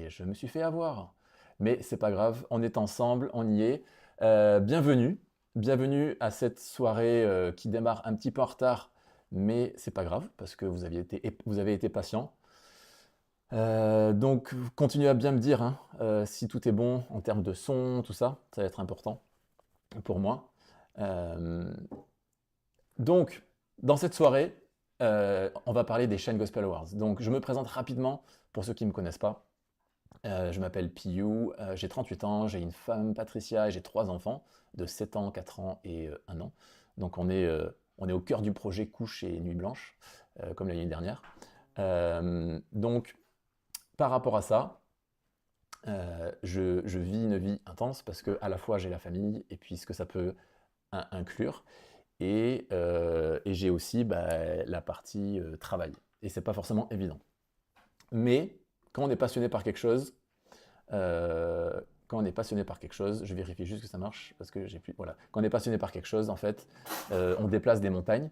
et je me suis fait avoir. Mais c'est pas grave, on est ensemble, on y est. Bienvenue, bienvenue à cette soirée qui démarre un petit peu en retard, mais c'est pas grave parce que vous avez été patient. Donc, continuez à bien me dire hein, si tout est bon en termes de son, tout ça, ça va être important pour moi. Euh, donc, dans cette soirée, on va parler des Shine Gospel Awards. Donc, je me présente rapidement pour ceux qui ne me connaissent pas. Je m'appelle Piyu, j'ai 38 ans, j'ai une femme, Patricia, et j'ai trois enfants de 7 ans, 4 ans et 1 an. Donc, on est au cœur du projet Couche et Nuit Blanche, comme l'année dernière. Donc, par rapport à ça, je vis une vie intense parce que à la fois j'ai la famille et puis ce que ça peut inclure et j'ai aussi bah, la partie travail. Et c'est pas forcément évident. Mais quand on est passionné par quelque chose, quand on est passionné par quelque chose, je vérifie juste que ça marche parce que j'ai plus. Voilà. Quand on est passionné par quelque chose, en fait, on déplace des montagnes.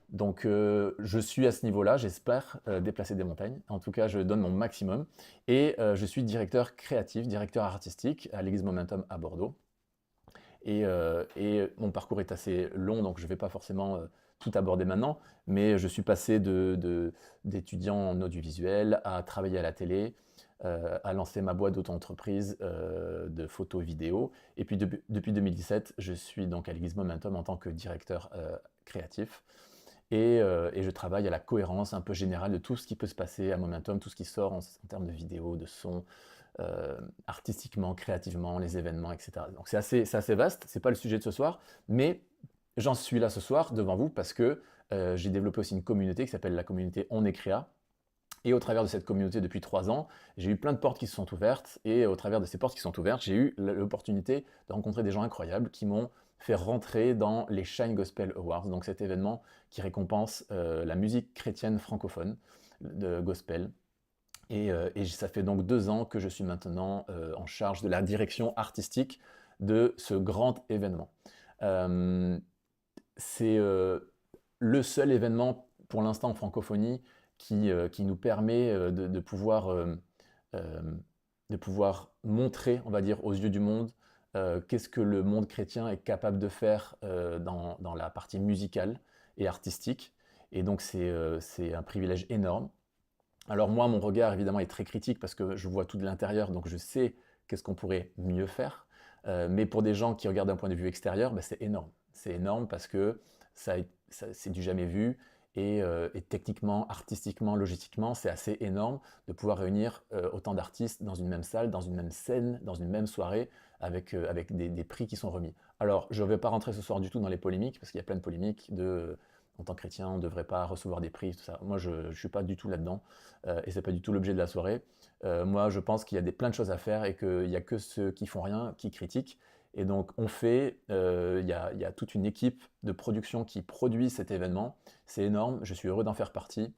Donc je suis à ce niveau-là, j'espère déplacer des montagnes. En tout cas, je donne mon maximum. Et je suis directeur créatif, directeur artistique à l'Église Momentum à Bordeaux. Et mon parcours est assez long, donc je ne vais pas forcément tout aborder maintenant, mais je suis passé d'étudiant en audiovisuel à travailler à la télé, à lancer ma boîte d'auto-entreprise de photos vidéo. Et puis depuis 2017, je suis donc à l'Église Momentum en tant que directeur créatif. Et je travaille à la cohérence un peu générale de tout ce qui peut se passer à Momentum, tout ce qui sort en termes de vidéo, de son, artistiquement, créativement, les événements, etc. Donc c'est assez vaste, c'est pas le sujet de ce soir, mais j'en suis là ce soir devant vous parce que j'ai développé aussi une communauté qui s'appelle la communauté On est Créa. Et au travers de cette communauté depuis 3 ans, j'ai eu plein de portes qui se sont ouvertes. Et au travers de ces portes qui sont ouvertes, j'ai eu l'opportunité de rencontrer des gens incroyables qui m'ont fait rentrer dans les Shine Gospel Awards, donc cet événement qui récompense la musique chrétienne francophone de gospel. Et ça fait donc 2 ans que je suis maintenant en charge de la direction artistique de ce grand événement. Euh, c'est le seul événement pour l'instant en francophonie qui nous permet euh, de pouvoir montrer, on va dire, aux yeux du monde qu'est-ce que le monde chrétien est capable de faire dans la partie musicale et artistique. Et donc c'est un privilège énorme. Alors moi, mon regard évidemment est très critique parce que je vois tout de l'intérieur, donc je sais qu'est-ce qu'on pourrait mieux faire. Mais pour des gens qui regardent d'un point de vue extérieur, bah, c'est énorme. C'est énorme parce que c'est du jamais vu et techniquement, artistiquement, logistiquement, c'est assez énorme de pouvoir réunir autant d'artistes dans une même salle, dans une même scène, dans une même soirée, avec des prix qui sont remis. Alors, je ne vais pas rentrer ce soir du tout dans les polémiques, parce qu'il y a plein de polémiques en tant que chrétien, on ne devrait pas recevoir des prix, tout ça. Moi, je ne suis pas du tout là-dedans, et c'est pas du tout l'objet de la soirée. Moi, je pense qu'il y a plein de choses à faire et qu'il n'y a que ceux qui font rien qui critiquent. Et donc, il y a toute une équipe de production qui produit cet événement. C'est énorme, je suis heureux d'en faire partie.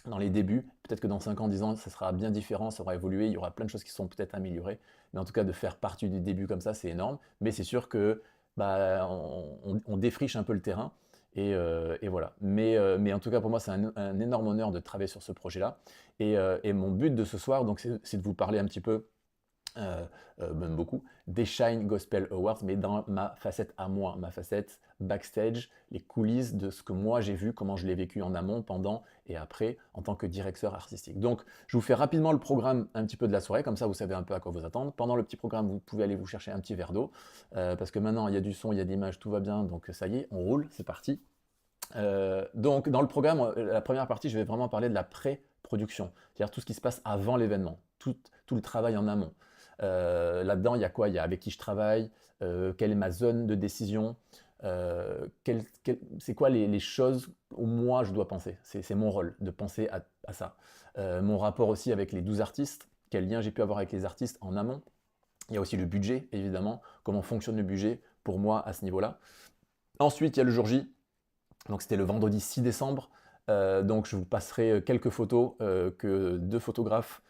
Dans les débuts, peut-être que dans 5 ans, 10 ans, ça sera bien différent, ça aura évolué, il y aura plein de choses qui sont peut-être améliorées. Mais en tout cas, de faire partie du début comme ça, c'est énorme. Mais c'est sûr que bah, on défriche un peu le terrain. Et voilà. Mais en tout cas, pour moi, c'est un énorme honneur de travailler sur ce projet-là. Et mon but de ce soir, donc, c'est de vous parler un petit peu euh, même beaucoup, des Shine Gospel Awards, mais dans ma facette à moi, ma facette backstage, les coulisses de ce que moi j'ai vu, comment je l'ai vécu en amont, pendant et après, en tant que directeur artistique. Donc, je vous fais rapidement le programme un petit peu de la soirée, comme ça vous savez un peu à quoi vous attendre. Pendant le petit programme, vous pouvez aller vous chercher un petit verre d'eau, parce que maintenant il y a du son, il y a des images, tout va bien, donc ça y est, on roule, c'est parti. Donc, dans le programme, la première partie, je vais vraiment parler de la pré-production, c'est-à-dire tout ce qui se passe avant l'événement, tout le travail en amont. Là-dedans, il y a quoi? Il y a avec qui je travaille, quelle est ma zone de décision, c'est quoi les choses où moi je dois penser. C'est mon rôle de penser à ça. Mon rapport aussi avec les 12 artistes, quel lien j'ai pu avoir avec les artistes en amont. Il y a aussi le budget, évidemment, comment fonctionne le budget pour moi à ce niveau-là. Ensuite, il y a le jour J, donc c'était le vendredi 6 décembre. Donc je vous passerai quelques photos que deux photographes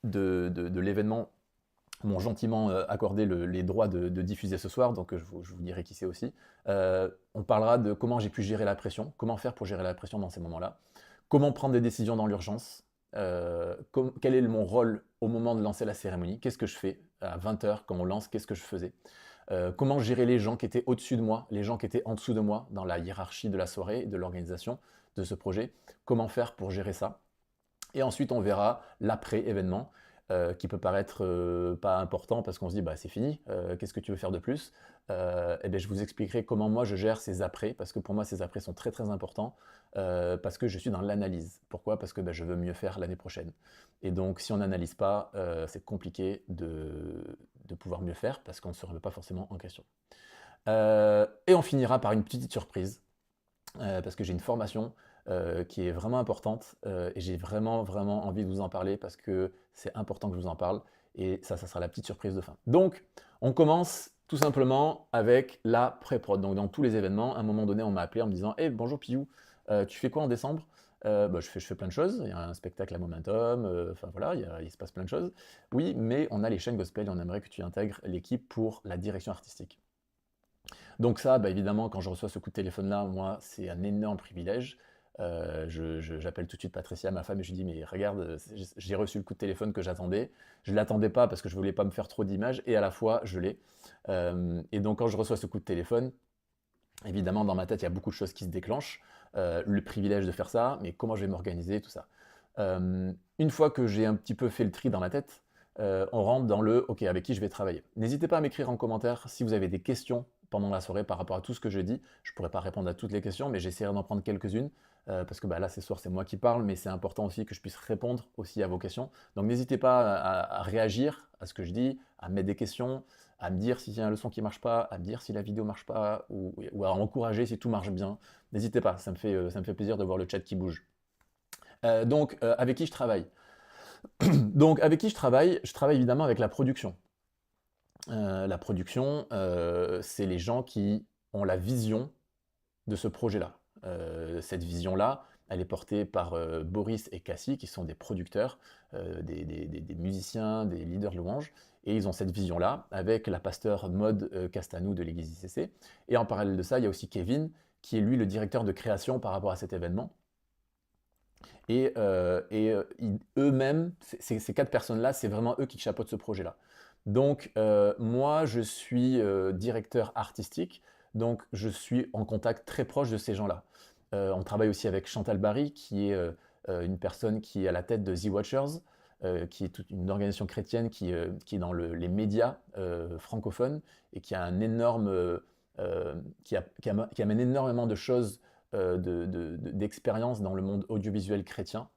de l'événement m'ont gentiment accordé les droits de diffuser ce soir, donc je vous dirai qui c'est aussi. On parlera de comment j'ai pu gérer la pression, comment faire pour gérer la pression dans ces moments-là, comment prendre des décisions dans l'urgence, quel est mon rôle au moment de lancer la cérémonie, qu'est-ce que je fais à 20 h quand on lance, qu'est-ce que je faisais, comment gérer les gens qui étaient au-dessus de moi, les gens qui étaient en dessous de moi dans la hiérarchie de la soirée, de l'organisation de ce projet, comment faire pour gérer ça. Et ensuite, on verra l'après-événement, qui peut paraître pas important parce qu'on se dit bah, c'est fini, qu'est-ce que tu veux faire de plus. Et bien, je vous expliquerai comment moi je gère ces après, parce que pour moi ces après sont très très importants, parce que je suis dans l'analyse. Pourquoi? Parce que ben, je veux mieux faire l'année prochaine. Et donc si on n'analyse pas, c'est compliqué de pouvoir mieux faire, parce qu'on ne se remet pas forcément en question. Et on finira par une petite surprise, parce que j'ai une formation qui est vraiment importante, et j'ai vraiment, vraiment envie de vous en parler parce que c'est important que je vous en parle, et ça sera la petite surprise de fin. Donc, on commence tout simplement avec la pré-prod. Donc, dans tous les événements, à un moment donné, on m'a appelé en me disant hey, bonjour Piou, tu fais quoi en décembre? Bah, je fais plein de choses, il y a un spectacle à Momentum, enfin voilà, il se passe plein de choses. Oui, mais on a les chaînes gospel et on aimerait que tu intègres l'équipe pour la direction artistique. Donc ça, bah, évidemment, quand je reçois ce coup de téléphone-là, moi, c'est un énorme privilège. J'appelle tout de suite Patricia, ma femme, et je lui dis, mais regarde, j'ai reçu le coup de téléphone que j'attendais. Je ne l'attendais pas parce que je ne voulais pas me faire trop d'images, et à la fois, je l'ai. Et donc, quand je reçois ce coup de téléphone, évidemment, dans ma tête, il y a beaucoup de choses qui se déclenchent. Le privilège de faire ça, mais comment je vais m'organiser, tout ça. Une fois que j'ai un petit peu fait le tri dans ma tête, on rentre dans le OK, avec qui je vais travailler. N'hésitez pas à m'écrire en commentaire si vous avez des questions pendant la soirée par rapport à tout ce que je dis. Je ne pourrai pas répondre à toutes les questions, mais j'essaierai d'en prendre quelques-unes, parce que bah, là, ce soir, c'est moi qui parle, mais c'est important aussi que je puisse répondre aussi à vos questions. Donc n'hésitez pas à réagir à ce que je dis, à mettre des questions, à me dire s'il y a un leçon qui ne marche pas, à me dire si la vidéo ne marche pas, ou à encourager si tout marche bien. N'hésitez pas, ça me fait plaisir de voir le chat qui bouge. Donc, avec qui je travaille? Donc, avec qui je travaille évidemment avec la production. La production, c'est les gens qui ont la vision de ce projet-là. Cette vision-là, elle est portée par Boris et Cassie, qui sont des producteurs, des musiciens, des leaders de louanges, et ils ont cette vision-là avec la pasteur Maud Castanou de l'église ICC. Et en parallèle de ça, il y a aussi Kevin, qui est lui le directeur de création par rapport à cet événement. Et eux-mêmes, ces 4 personnes-là, c'est vraiment eux qui chapeautent ce projet-là. Donc, moi, je suis directeur artistique, donc je suis en contact très proche de ces gens-là. On travaille aussi avec Chantal Barry, qui est une personne qui est à la tête de The Watchers, qui est toute une organisation chrétienne qui est dans les médias francophones et qui a un énorme, qui amène énormément de choses, d'expérience dans le monde audiovisuel chrétien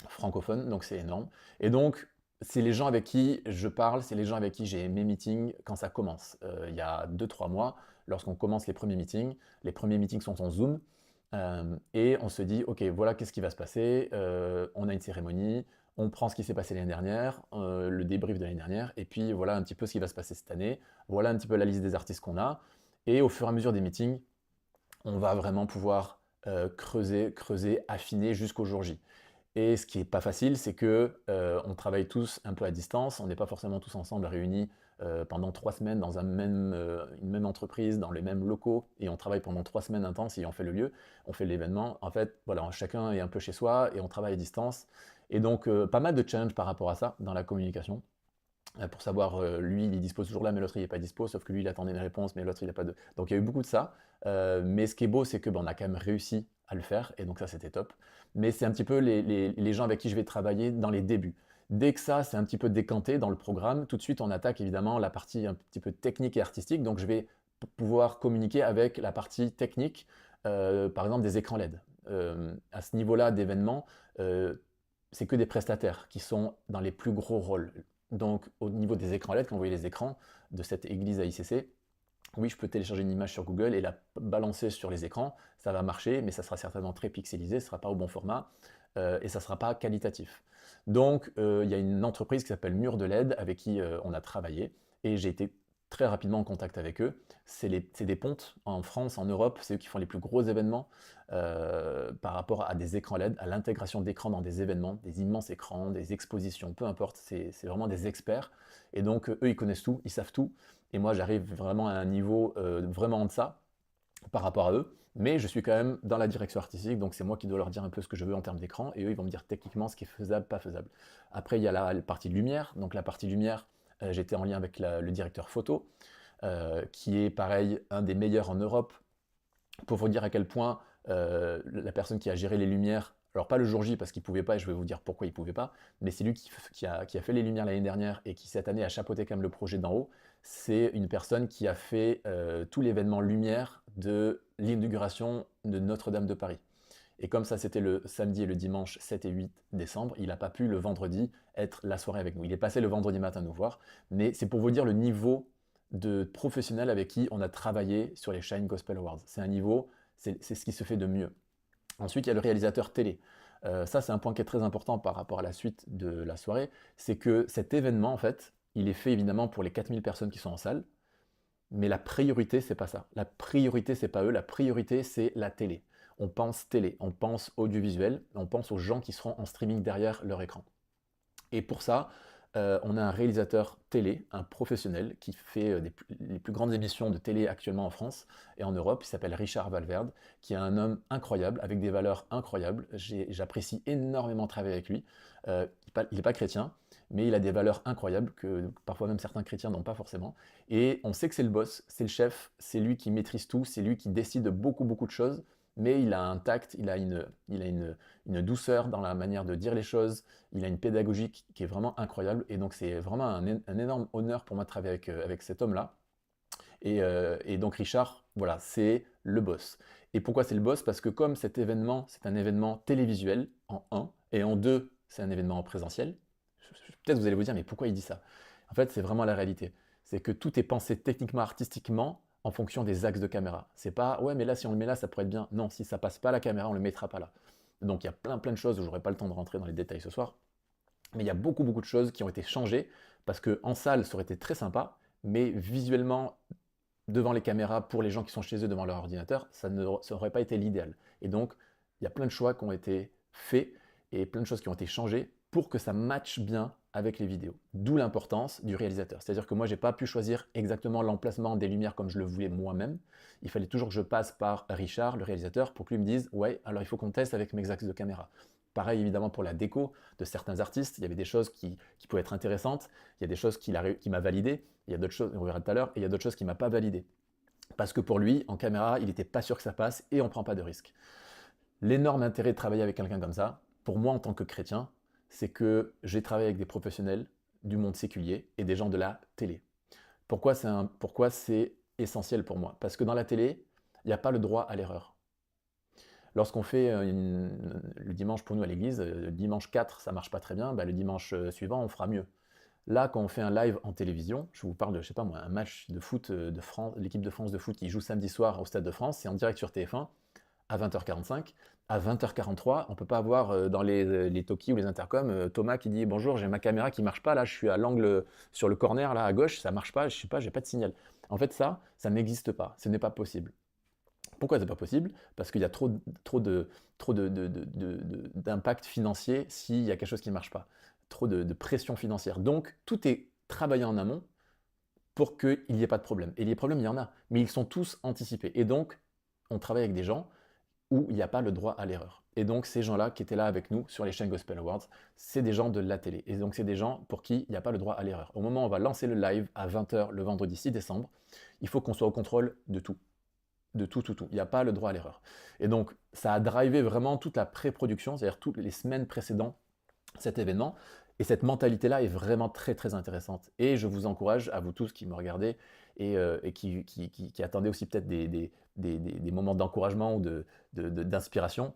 francophone, donc c'est énorme. Et donc, c'est les gens avec qui je parle, c'est les gens avec qui j'ai mes meetings quand ça commence. Il y a 2-3 mois, lorsqu'on commence les premiers meetings sont en Zoom, et on se dit, ok, voilà qu'est-ce qui va se passer, on a une cérémonie, on prend ce qui s'est passé l'année dernière, le débrief de l'année dernière, et puis voilà un petit peu ce qui va se passer cette année, voilà un petit peu la liste des artistes qu'on a, et au fur et à mesure des meetings, on va vraiment pouvoir creuser, creuser, affiner jusqu'au jour J. Et ce qui n'est pas facile, c'est que on travaille tous un peu à distance, on n'est pas forcément tous ensemble réunis pendant 3 semaines dans une même entreprise, dans les mêmes locaux, et on travaille pendant 3 semaines intenses et on fait le lieu, on fait l'événement. En fait, voilà, chacun est un peu chez soi et on travaille à distance. Et donc, pas mal de challenges par rapport à ça dans la communication. Pour savoir, lui, il est dispo ce jour-là, mais l'autre, il n'est pas dispo, sauf que lui, il attendait une réponse, mais l'autre, il n'a pas de... Donc, il y a eu beaucoup de ça. Mais ce qui est beau, c'est que ben, on a quand même réussi à le faire, et donc ça, c'était top. Mais c'est un petit peu les gens avec qui je vais travailler dans les débuts. Dès que ça, c'est un petit peu décanté dans le programme, tout de suite, on attaque évidemment la partie un petit peu technique et artistique. Donc, je vais pouvoir communiquer avec la partie technique, par exemple des écrans LED. À ce niveau-là d'événement, c'est que des prestataires qui sont dans les plus gros rôles. Donc, au niveau des écrans LED, quand vous voyez les écrans de cette église à ICC, oui, je peux télécharger une image sur Google et la balancer sur les écrans, ça va marcher, mais ça sera certainement très pixelisé, ce ne sera pas au bon format, et ça ne sera pas qualitatif. Donc, il y a une entreprise qui s'appelle Mur de LED avec qui on a travaillé, et j'ai été très rapidement en contact avec eux. C'est des pontes en France, en Europe, c'est eux qui font les plus gros événements par rapport à des écrans LED, à l'intégration d'écrans dans des événements, des immenses écrans, des expositions, peu importe, c'est vraiment des experts. Et donc, eux, ils connaissent tout, ils savent tout. Et moi, j'arrive vraiment à un niveau vraiment en deçà. par rapport à eux, mais je suis quand même dans la direction artistique, donc c'est moi qui dois leur dire un peu ce que je veux en termes d'écran, et eux, ils vont me dire techniquement ce qui est faisable, pas faisable. Après, il y a la partie lumière, donc la partie lumière, j'étais en lien avec le directeur photo, qui est pareil, un des meilleurs en Europe, pour vous dire à quel point la personne qui a géré les lumières, alors pas le jour J parce qu'il ne pouvait pas, et je vais vous dire pourquoi il ne pouvait pas, mais c'est lui qui a fait les lumières l'année dernière et qui cette année a chapeauté quand même le projet d'en haut. C'est une personne qui a fait tout l'événement lumière de l'inauguration de Notre-Dame de Paris. Et comme ça, c'était le samedi et le dimanche 7 et 8 décembre, il n'a pas pu le vendredi être la soirée avec nous. Il est passé le vendredi matin nous voir, mais c'est pour vous dire le niveau de professionnel avec qui on a travaillé sur les Shine Gospel Awards. C'est un niveau, c'est ce qui se fait de mieux. Ensuite, il y a le réalisateur télé. Ça, c'est un point qui est très important par rapport à la suite de la soirée. C'est que cet événement, en fait, il est fait évidemment pour les 4000 personnes qui sont en salle, mais la priorité, c'est pas ça. La priorité, c'est pas eux. La priorité, c'est la télé. On pense télé, on pense audiovisuel, on pense aux gens qui seront en streaming derrière leur écran. Et pour ça, on a un réalisateur télé, un professionnel, qui fait les plus grandes émissions de télé actuellement en France et en Europe. Il s'appelle Richard Valverde, qui est un homme incroyable, avec des valeurs incroyables. J'apprécie énormément travailler avec lui. Il n'est pas chrétien, mais il a des valeurs incroyables que parfois même certains chrétiens n'ont pas forcément. Et on sait que c'est le boss, c'est le chef, c'est lui qui maîtrise tout, c'est lui qui décide de beaucoup, beaucoup de choses. Mais il a un tact, il a une douceur dans la manière de dire les choses, il a une pédagogie qui est vraiment incroyable. Et donc, c'est vraiment un énorme honneur pour moi de travailler avec cet homme-là. Et donc, Richard, voilà, c'est le boss. Et pourquoi c'est le boss? Parce que comme cet événement, c'est un événement télévisuel en un, et en deux, c'est un événement en présentiel, peut-être vous allez vous dire, mais pourquoi il dit ça? En fait, c'est vraiment la réalité. C'est que tout est pensé techniquement, artistiquement, en fonction des axes de caméra. C'est pas, ouais, mais là, si on le met là, ça pourrait être bien. Non, si ça passe pas à la caméra, on le mettra pas là. Donc, il y a plein de choses où j'aurai pas le temps de rentrer dans les détails ce soir. Mais il y a beaucoup de choses qui ont été changées parce qu'en salle, ça aurait été très sympa, mais visuellement, devant les caméras, pour les gens qui sont chez eux devant leur ordinateur, ça n'aurait pas été l'idéal. Et donc, il y a plein de choix qui ont été faits et plein de choses qui ont été changées pour que ça matche bien avec les vidéos. D'où l'importance du réalisateur. C'est-à-dire que moi, je n'ai pas pu choisir exactement l'emplacement des lumières comme je le voulais moi-même. Il fallait toujours que je passe par Richard, le réalisateur, pour que lui me dise « Ouais, alors il faut qu'on teste avec mes axes de caméra ». Pareil évidemment pour la déco de certains artistes, il y avait des choses qui pouvaient être intéressantes, il y a des choses qu'il m'a validées, il y a d'autres choses, on verra tout à l'heure, et il y a d'autres choses qu'il m'a pas validées. Parce que pour lui, en caméra, il n'était pas sûr que ça passe et on ne prend pas de risque. L'énorme intérêt de travailler avec quelqu'un comme ça, pour moi en tant que chrétien, c'est que j'ai travaillé avec des professionnels du monde séculier et des gens de la télé. Pourquoi c'est essentiel pour moi? Parce que dans la télé, il n'y a pas le droit à l'erreur. Lorsqu'on fait le dimanche pour nous à l'église, le dimanche 4, ça marche pas très bien, bah, le dimanche suivant, on fera mieux. Là, quand on fait un live en télévision, je vous parle de, je sais pas moi, un match de foot de France, l'équipe de France de foot qui joue samedi soir au Stade de France, c'est en direct sur TF1 à 20h45. À 20h43, on peut pas avoir dans les talkies ou les intercoms Thomas qui dit bonjour, j'ai ma caméra qui marche pas, là je suis à l'angle sur le corner là à gauche, ça marche pas, je sais pas, j'ai pas de signal. En fait ça n'existe pas, ce n'est pas possible. Pourquoi c'est pas possible? Parce qu'il y a d'impact financier s'il y a quelque chose qui ne marche pas. Trop de pression financière. Donc, tout est travaillé en amont pour qu'il n'y ait pas de problème. Et les problèmes, il y en a, mais ils sont tous anticipés. Et donc, on travaille avec des gens où il n'y a pas le droit à l'erreur. Et donc, ces gens-là qui étaient là avec nous sur les Shine Gospel Awards, c'est des gens de la télé. Et donc, c'est des gens pour qui il n'y a pas le droit à l'erreur. Au moment où on va lancer le live à 20h le vendredi 6 décembre, il faut qu'on soit au contrôle de tout. De tout. Il n'y a pas le droit à l'erreur. Et donc, ça a drivé vraiment toute la pré-production, c'est-à-dire toutes les semaines précédant cet événement. Et cette mentalité-là est vraiment très intéressante. Et je vous encourage, à vous tous qui me regardez et qui attendez aussi peut-être des moments d'encouragement ou d'inspiration,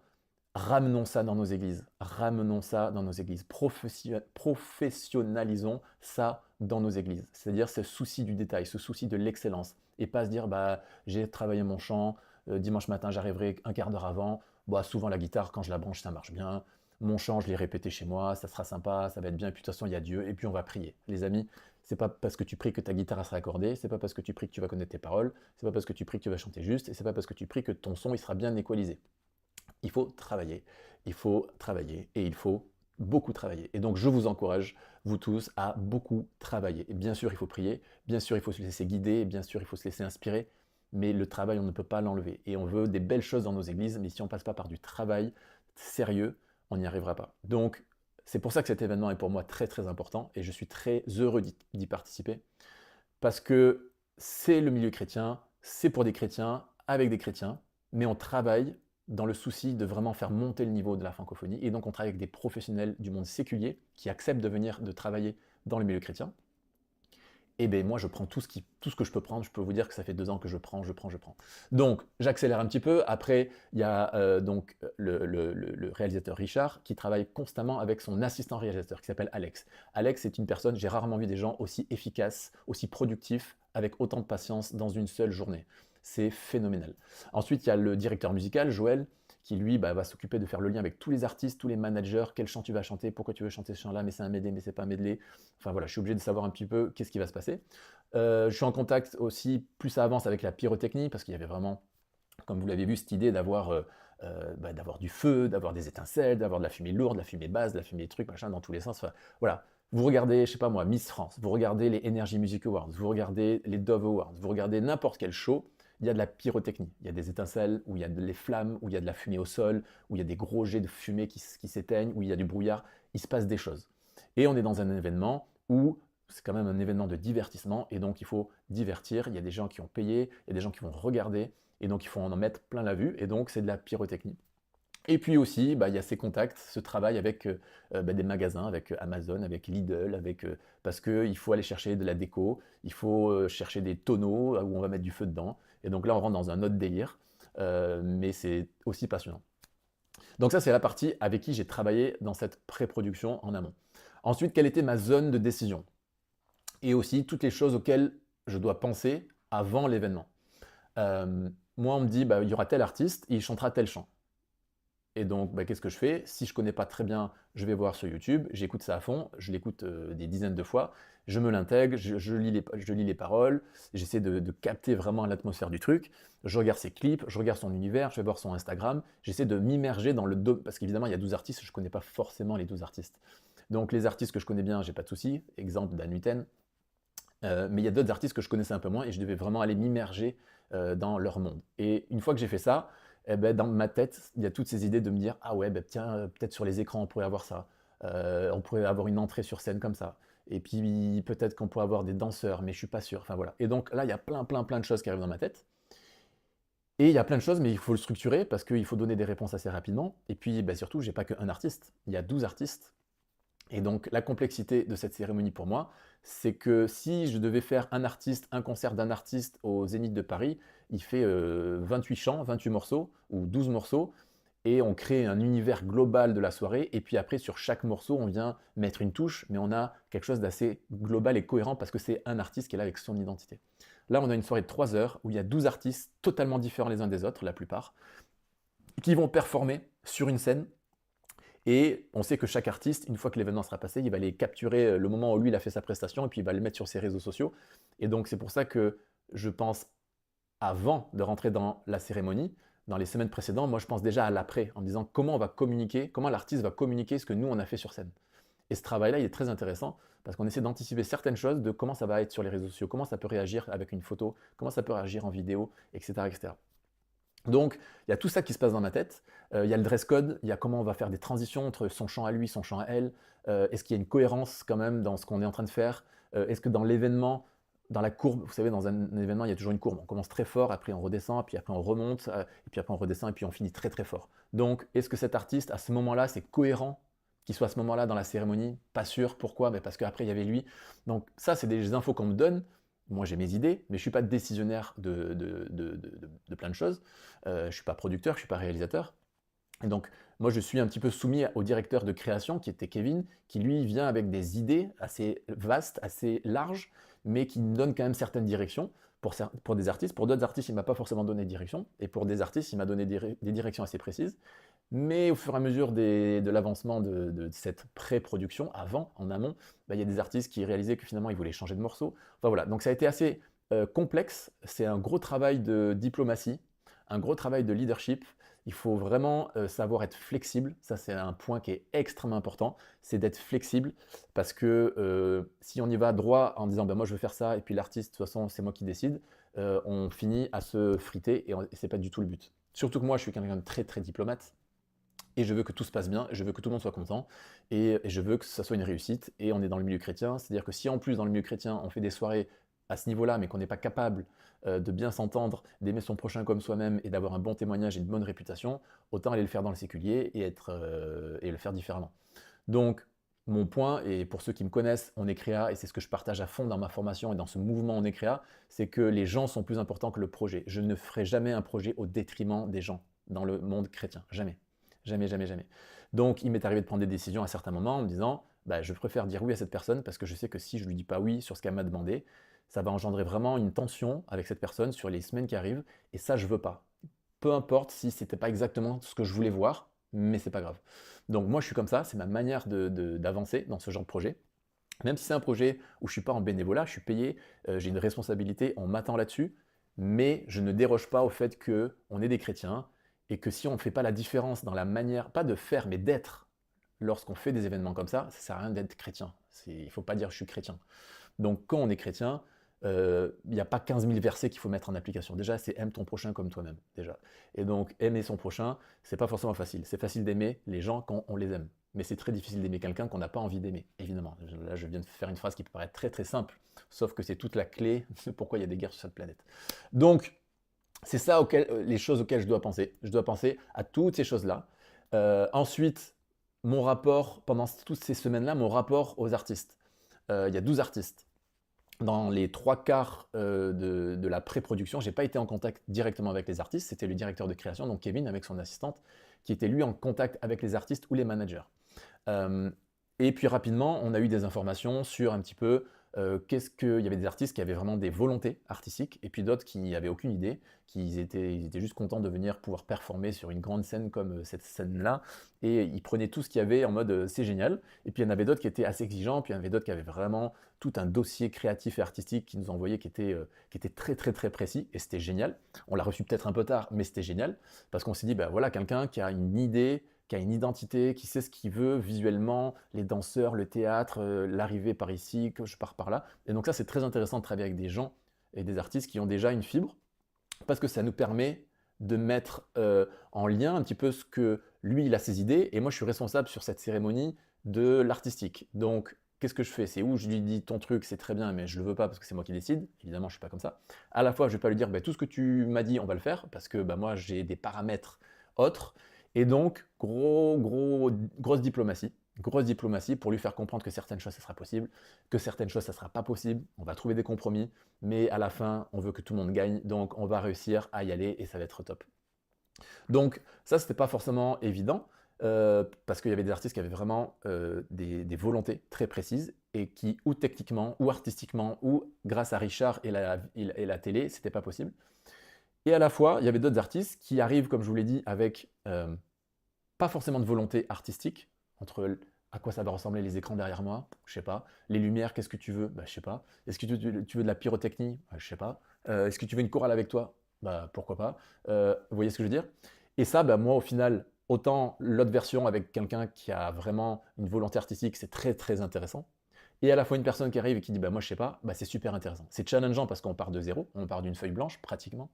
ramenons ça dans nos églises. Ramenons ça dans nos églises. Professionnalisons ça dans nos églises. C'est-à-dire ce souci du détail, ce souci de l'excellence. Et pas se dire, bah, j'ai travaillé mon chant, dimanche matin j'arriverai un quart d'heure avant, bah, souvent la guitare quand je la branche ça marche bien, mon chant je l'ai répété chez moi, ça sera sympa, ça va être bien, et puis de toute façon il y a Dieu, et puis on va prier. Les amis, c'est pas parce que tu pries que ta guitare sera accordée, c'est pas parce que tu pries que tu vas connaître tes paroles, c'est pas parce que tu pries que tu vas chanter juste, et c'est pas parce que tu pries que ton son il sera bien équalisé. Il faut travailler, et il faut beaucoup travailler. Et donc je vous encourage, vous tous, à beaucoup travailler. Et bien sûr, il faut prier, bien sûr, il faut se laisser guider, bien sûr, il faut se laisser inspirer, mais le travail, on ne peut pas l'enlever. Et on veut des belles choses dans nos églises, mais si on ne passe pas par du travail sérieux, on n'y arrivera pas. Donc, c'est pour ça que cet événement est pour moi très très important et je suis très heureux d'y participer parce que c'est le milieu chrétien, c'est pour des chrétiens, avec des chrétiens, mais on travaille dans le souci de vraiment faire monter le niveau de la francophonie et donc on travaille avec des professionnels du monde séculier qui acceptent de venir de travailler dans le milieu chrétien. Et bien moi je prends tout ce que je peux prendre, je peux vous dire que ça fait 2 ans que je prends. Donc j'accélère un petit peu, après il y a donc le réalisateur Richard qui travaille constamment avec son assistant réalisateur qui s'appelle Alex. Alex est une personne, j'ai rarement vu des gens aussi efficaces, aussi productifs, avec autant de patience dans une seule journée. C'est phénoménal. Ensuite il y a le directeur musical, Joël, qui lui va s'occuper de faire le lien avec tous les artistes, tous les managers, quel chant tu vas chanter, pourquoi tu veux chanter ce chant-là, mais c'est un medley, mais c'est pas un medley. Enfin voilà, je suis obligé de savoir un petit peu qu'est-ce qui va se passer. Je suis en contact aussi, plus ça avance, avec la pyrotechnie, parce qu'il y avait vraiment, comme vous l'avez vu, cette idée d'avoir du feu, d'avoir des étincelles, d'avoir de la fumée lourde, de la fumée basse, de la fumée truc, machin, dans tous les sens. Enfin, voilà. Vous regardez, je sais pas moi, Miss France, vous regardez les Energy Music Awards, vous regardez les Dove Awards, vous regardez n'importe quel show, il y a de la pyrotechnie, il y a des étincelles, où il y a des flammes, où il y a de la fumée au sol, où il y a des gros jets de fumée qui s'éteignent, où il y a du brouillard, il se passe des choses. Et on est dans un événement où c'est quand même un événement de divertissement, et donc il faut divertir, il y a des gens qui ont payé, il y a des gens qui vont regarder, et donc il faut en mettre plein la vue, et donc c'est de la pyrotechnie. Et puis aussi, il y a ces contacts, ce travail avec des magasins, avec Amazon, avec Lidl, parce qu'il faut aller chercher de la déco, il faut chercher des tonneaux où on va mettre du feu dedans. Et donc là, on rentre dans un autre délire, mais c'est aussi passionnant. Donc ça, c'est la partie avec qui j'ai travaillé dans cette pré-production en amont. Ensuite, quelle était ma zone de décision? Et aussi, toutes les choses auxquelles je dois penser avant l'événement. Moi, on me dit, il y aura tel artiste, il chantera tel chant. Et donc, qu'est-ce que je fais? Si je ne connais pas très bien, je vais voir sur YouTube, j'écoute ça à fond, je l'écoute des dizaines de fois, je me l'intègre, je lis les paroles, j'essaie de capter vraiment l'atmosphère du truc, je regarde ses clips, je regarde son univers, je vais voir son Instagram, j'essaie de m'immerger dans le domaine, parce qu'évidemment, il y a 12 artistes, je ne connais pas forcément les 12 artistes. Donc, les artistes que je connais bien, j'ai pas de souci, exemple Dan Luten, mais il y a d'autres artistes que je connaissais un peu moins et je devais vraiment aller m'immerger dans leur monde. Et une fois que j'ai fait ça, dans ma tête, il y a toutes ces idées de me dire ah ouais, tiens, peut-être sur les écrans on pourrait avoir ça, on pourrait avoir une entrée sur scène comme ça, et puis peut-être qu'on pourrait avoir des danseurs, mais je suis pas sûr. Enfin voilà. Et donc là, il y a plein de choses qui arrivent dans ma tête. Et il y a plein de choses, mais il faut le structurer parce qu'il faut donner des réponses assez rapidement. Et puis surtout, j'ai pas qu'un artiste, il y a 12 artistes. Et donc la complexité de cette cérémonie pour moi, c'est que si je devais faire un concert d'un artiste au Zénith de Paris, il fait 28 chants, 28 morceaux ou 12 morceaux, et on crée un univers global de la soirée, et puis après sur chaque morceau on vient mettre une touche, mais on a quelque chose d'assez global et cohérent parce que c'est un artiste qui est là avec son identité. Là on a une soirée de 3 heures où il y a 12 artistes totalement différents les uns des autres, la plupart, qui vont performer sur une scène. Et on sait que chaque artiste, une fois que l'événement sera passé, il va aller capturer le moment où lui il a fait sa prestation et puis il va le mettre sur ses réseaux sociaux. Et donc c'est pour ça que je pense, avant de rentrer dans la cérémonie, dans les semaines précédentes, moi je pense déjà à l'après, en me disant comment on va communiquer, comment l'artiste va communiquer ce que nous on a fait sur scène. Et ce travail-là, il est très intéressant parce qu'on essaie d'anticiper certaines choses de comment ça va être sur les réseaux sociaux, comment ça peut réagir avec une photo, comment ça peut réagir en vidéo, etc. etc. Donc, il y a tout ça qui se passe dans ma tête. Il y a le dress code, il y a comment on va faire des transitions entre son chant à lui, son chant à elle. Est-ce qu'il y a une cohérence quand même dans ce qu'on est en train de faire? Est-ce que dans l'événement, dans la courbe, vous savez, dans un événement, il y a toujours une courbe. On commence très fort, après on redescend, puis après on remonte, et puis après on redescend, et puis on finit très très fort. Donc, est-ce que cet artiste, à ce moment-là, c'est cohérent qu'il soit à ce moment-là dans la cérémonie? Pas sûr. Pourquoi? Parce qu'après, il y avait lui. Donc, ça, c'est des infos qu'on me donne. Moi, j'ai mes idées, mais je ne suis pas décisionnaire de plein de choses. Je ne suis pas producteur, je ne suis pas réalisateur. Et donc, moi, je suis un petit peu soumis au directeur de création, qui était Kevin, qui lui vient avec des idées assez vastes, assez larges, mais qui nous donne quand même certaines directions pour des artistes. Pour d'autres artistes, il ne m'a pas forcément donné de direction. Et pour des artistes, il m'a donné des directions assez précises. Mais au fur et à mesure de l'avancement de cette pré-production, en amont, il y a des artistes qui réalisaient que finalement ils voulaient changer de morceau. Enfin voilà, donc ça a été assez complexe. C'est un gros travail de diplomatie, un gros travail de leadership. Il faut vraiment savoir être flexible. Ça, c'est un point qui est extrêmement important. C'est d'être flexible parce que si on y va droit en disant ben, moi je veux faire ça et puis l'artiste, de toute façon, c'est moi qui décide, on finit à se friter et ce n'est pas du tout le but. Surtout que moi, je suis quelqu'un de très très diplomate et je veux que tout se passe bien, je veux que tout le monde soit content et je veux que ça soit une réussite. Et on est dans le milieu chrétien, c'est-à-dire que si en plus dans le milieu chrétien, on fait des soirées à ce niveau-là, mais qu'on n'est pas capable de bien s'entendre, d'aimer son prochain comme soi-même et d'avoir un bon témoignage et une bonne réputation, autant aller le faire dans le séculier et le faire différemment. Donc, mon point, et pour ceux qui me connaissent, on est créa, et c'est ce que je partage à fond dans ma formation et dans ce mouvement on est créa, c'est que les gens sont plus importants que le projet. Je ne ferai jamais un projet au détriment des gens dans le monde chrétien. Jamais. Jamais, jamais, jamais. Donc, il m'est arrivé de prendre des décisions à certains moments en me disant, bah, je préfère dire oui à cette personne parce que je sais que si je ne lui dis pas oui sur ce qu'elle m'a demandé, ça va engendrer vraiment une tension avec cette personne sur les semaines qui arrivent, et ça, je veux pas. Peu importe si c'était pas exactement ce que je voulais voir, mais c'est pas grave. Donc moi, je suis comme ça, c'est ma manière d'avancer dans ce genre de projet. Même si c'est un projet où je suis pas en bénévolat, je suis payé, j'ai une responsabilité, on m'attend là-dessus, mais je ne déroge pas au fait qu'on est des chrétiens et que si on ne fait pas la différence dans la manière, pas de faire, mais d'être, lorsqu'on fait des événements comme ça sert à rien d'être chrétien. Il ne faut pas dire je suis chrétien. Donc quand on est chrétien, il n'y a pas 15 000 versets qu'il faut mettre en application. Déjà, c'est aime ton prochain comme toi-même. Déjà. Et donc, aimer son prochain, c'est pas forcément facile. C'est facile d'aimer les gens quand on les aime. Mais c'est très difficile d'aimer quelqu'un qu'on n'a pas envie d'aimer, évidemment. Là, je viens de faire une phrase qui peut paraître très très simple, sauf que c'est toute la clé de pourquoi il y a des guerres sur cette planète. Donc, c'est ça les choses auxquelles je dois penser. Je dois penser à toutes ces choses-là. Ensuite, mon rapport, pendant toutes ces semaines-là, mon rapport aux artistes. Il y a 12 artistes. Dans les 3 quarts de la pré-production, je n'ai pas été en contact directement avec les artistes, c'était le directeur de création, donc Kevin, avec son assistante, qui était lui en contact avec les artistes ou les managers. Et puis rapidement, on a eu des informations sur un petit peu qu'est-ce qu'il y avait des artistes qui avaient vraiment des volontés artistiques et puis d'autres qui n'avaient aucune idée, ils étaient juste contents de venir pouvoir performer sur une grande scène comme cette scène-là et ils prenaient tout ce qu'il y avait en mode c'est génial. Et puis il y en avait d'autres qui étaient assez exigeants, puis il y en avait d'autres qui avaient vraiment tout un dossier créatif et artistique qui nous envoyaient qui était très très très précis et c'était génial. On l'a reçu peut-être un peu tard, mais c'était génial parce qu'on s'est dit, ben voilà, quelqu'un qui a une idée, qui a une identité, qui sait ce qu'il veut visuellement, les danseurs, le théâtre, l'arrivée par ici, que je pars par là. Et donc ça, c'est très intéressant de travailler avec des gens et des artistes qui ont déjà une fibre, parce que ça nous permet de mettre en lien un petit peu ce que lui, il a ses idées, et moi, je suis responsable sur cette cérémonie de l'artistique. Donc, qu'est-ce que je fais? C'est où je lui dis ton truc, c'est très bien, mais je le veux pas parce que c'est moi qui décide. Évidemment, je suis pas comme ça. À la fois, je vais pas lui dire bah, tout ce que tu m'as dit, on va le faire, parce que bah, moi, j'ai des paramètres autres. Et donc, grosse diplomatie pour lui faire comprendre que certaines choses, ça sera possible, que certaines choses, ça sera pas possible. On va trouver des compromis, mais à la fin, on veut que tout le monde gagne, donc on va réussir à y aller et ça va être top. Donc ça, c'était pas forcément évident, parce qu'il y avait des artistes qui avaient vraiment des volontés très précises et qui, ou techniquement, ou artistiquement, ou grâce à Richard et la télé, c'était pas possible. Et à la fois, il y avait d'autres artistes qui arrivent, comme je vous l'ai dit, avec pas forcément de volonté artistique, entre à quoi ça va ressembler les écrans derrière moi, je sais pas. Les lumières, qu'est-ce que tu veux? Bah, je sais pas. Est-ce que tu veux de la pyrotechnie? Bah, je sais pas. Est-ce que tu veux une chorale avec toi? Bah, pourquoi pas. Vous voyez ce que je veux dire? Et ça, bah, moi, au final, autant l'autre version avec quelqu'un qui a vraiment une volonté artistique, c'est très très intéressant. Et à la fois une personne qui arrive et qui dit bah moi je sais pas, bah c'est super intéressant. C'est challengeant parce qu'on part de zéro, on part d'une feuille blanche pratiquement.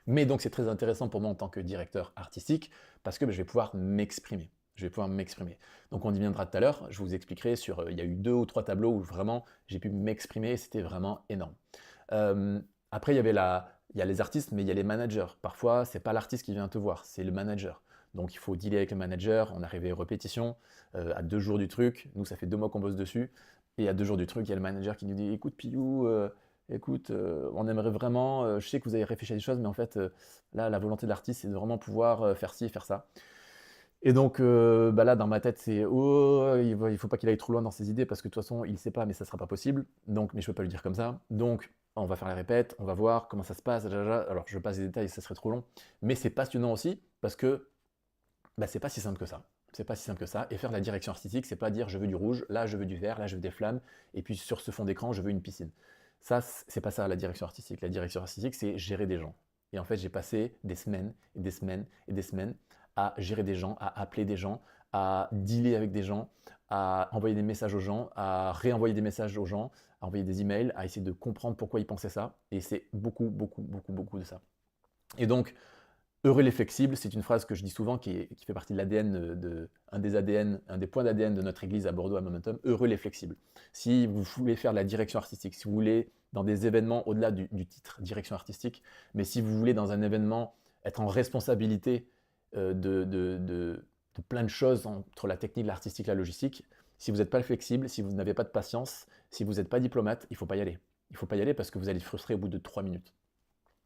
Mais donc c'est très intéressant pour moi en tant que directeur artistique parce que je vais pouvoir m'exprimer. Je vais pouvoir m'exprimer. Donc on y viendra tout à l'heure, je vous expliquerai sur, il y a eu 2 ou 3 tableaux où vraiment j'ai pu m'exprimer et c'était vraiment énorme. Après il y a les artistes mais il y a les managers. Parfois c'est pas l'artiste qui vient te voir, c'est le manager. Donc il faut dealer avec le manager, on arrive à répétition, à 2 jours du truc, nous ça fait 2 mois qu'on bosse dessus, et à 2 jours du truc, il y a le manager qui nous dit écoute Pilou, écoute, on aimerait vraiment, je sais que vous avez réfléchi à des choses, mais en fait, là, la volonté de l'artiste, c'est de vraiment pouvoir faire ci, faire ça. Et donc, bah là, dans ma tête, c'est oh, il faut pas qu'il aille trop loin dans ses idées parce que de toute façon, il ne sait pas, mais ça sera pas possible. Donc, mais je peux pas lui dire comme ça. Donc, on va faire la répète, on va voir comment ça se passe. Alors, je passe les détails, ça serait trop long, mais c'est passionnant aussi parce que bah, c'est pas si simple que ça. C'est pas si simple que ça. Et faire la direction artistique, c'est pas dire je veux du rouge, là je veux du vert, là je veux des flammes, et puis sur ce fond d'écran, je veux une piscine. Ça, c'est pas ça la direction artistique. La direction artistique, c'est gérer des gens. Et en fait, j'ai passé des semaines et des semaines et des semaines à gérer des gens, à appeler des gens, à dealer avec des gens, à envoyer des messages aux gens, à réenvoyer des messages aux gens, à envoyer des emails, à essayer de comprendre pourquoi ils pensaient ça. Et c'est beaucoup, beaucoup, beaucoup, beaucoup de ça. Et donc, heureux les flexibles, c'est une phrase que je dis souvent qui fait partie de l'ADN, un des ADN, un des points d'ADN de notre église à Bordeaux à Momentum, heureux les flexibles. Si vous voulez faire de la direction artistique, si vous voulez dans des événements au-delà du titre direction artistique, mais si vous voulez dans un événement être en responsabilité de plein de choses entre la technique, l'artistique, la logistique, si vous n'êtes pas flexible, si vous n'avez pas de patience, si vous n'êtes pas diplomate, il ne faut pas y aller. Il ne faut pas y aller parce que vous allez être frustré au bout de 3 minutes.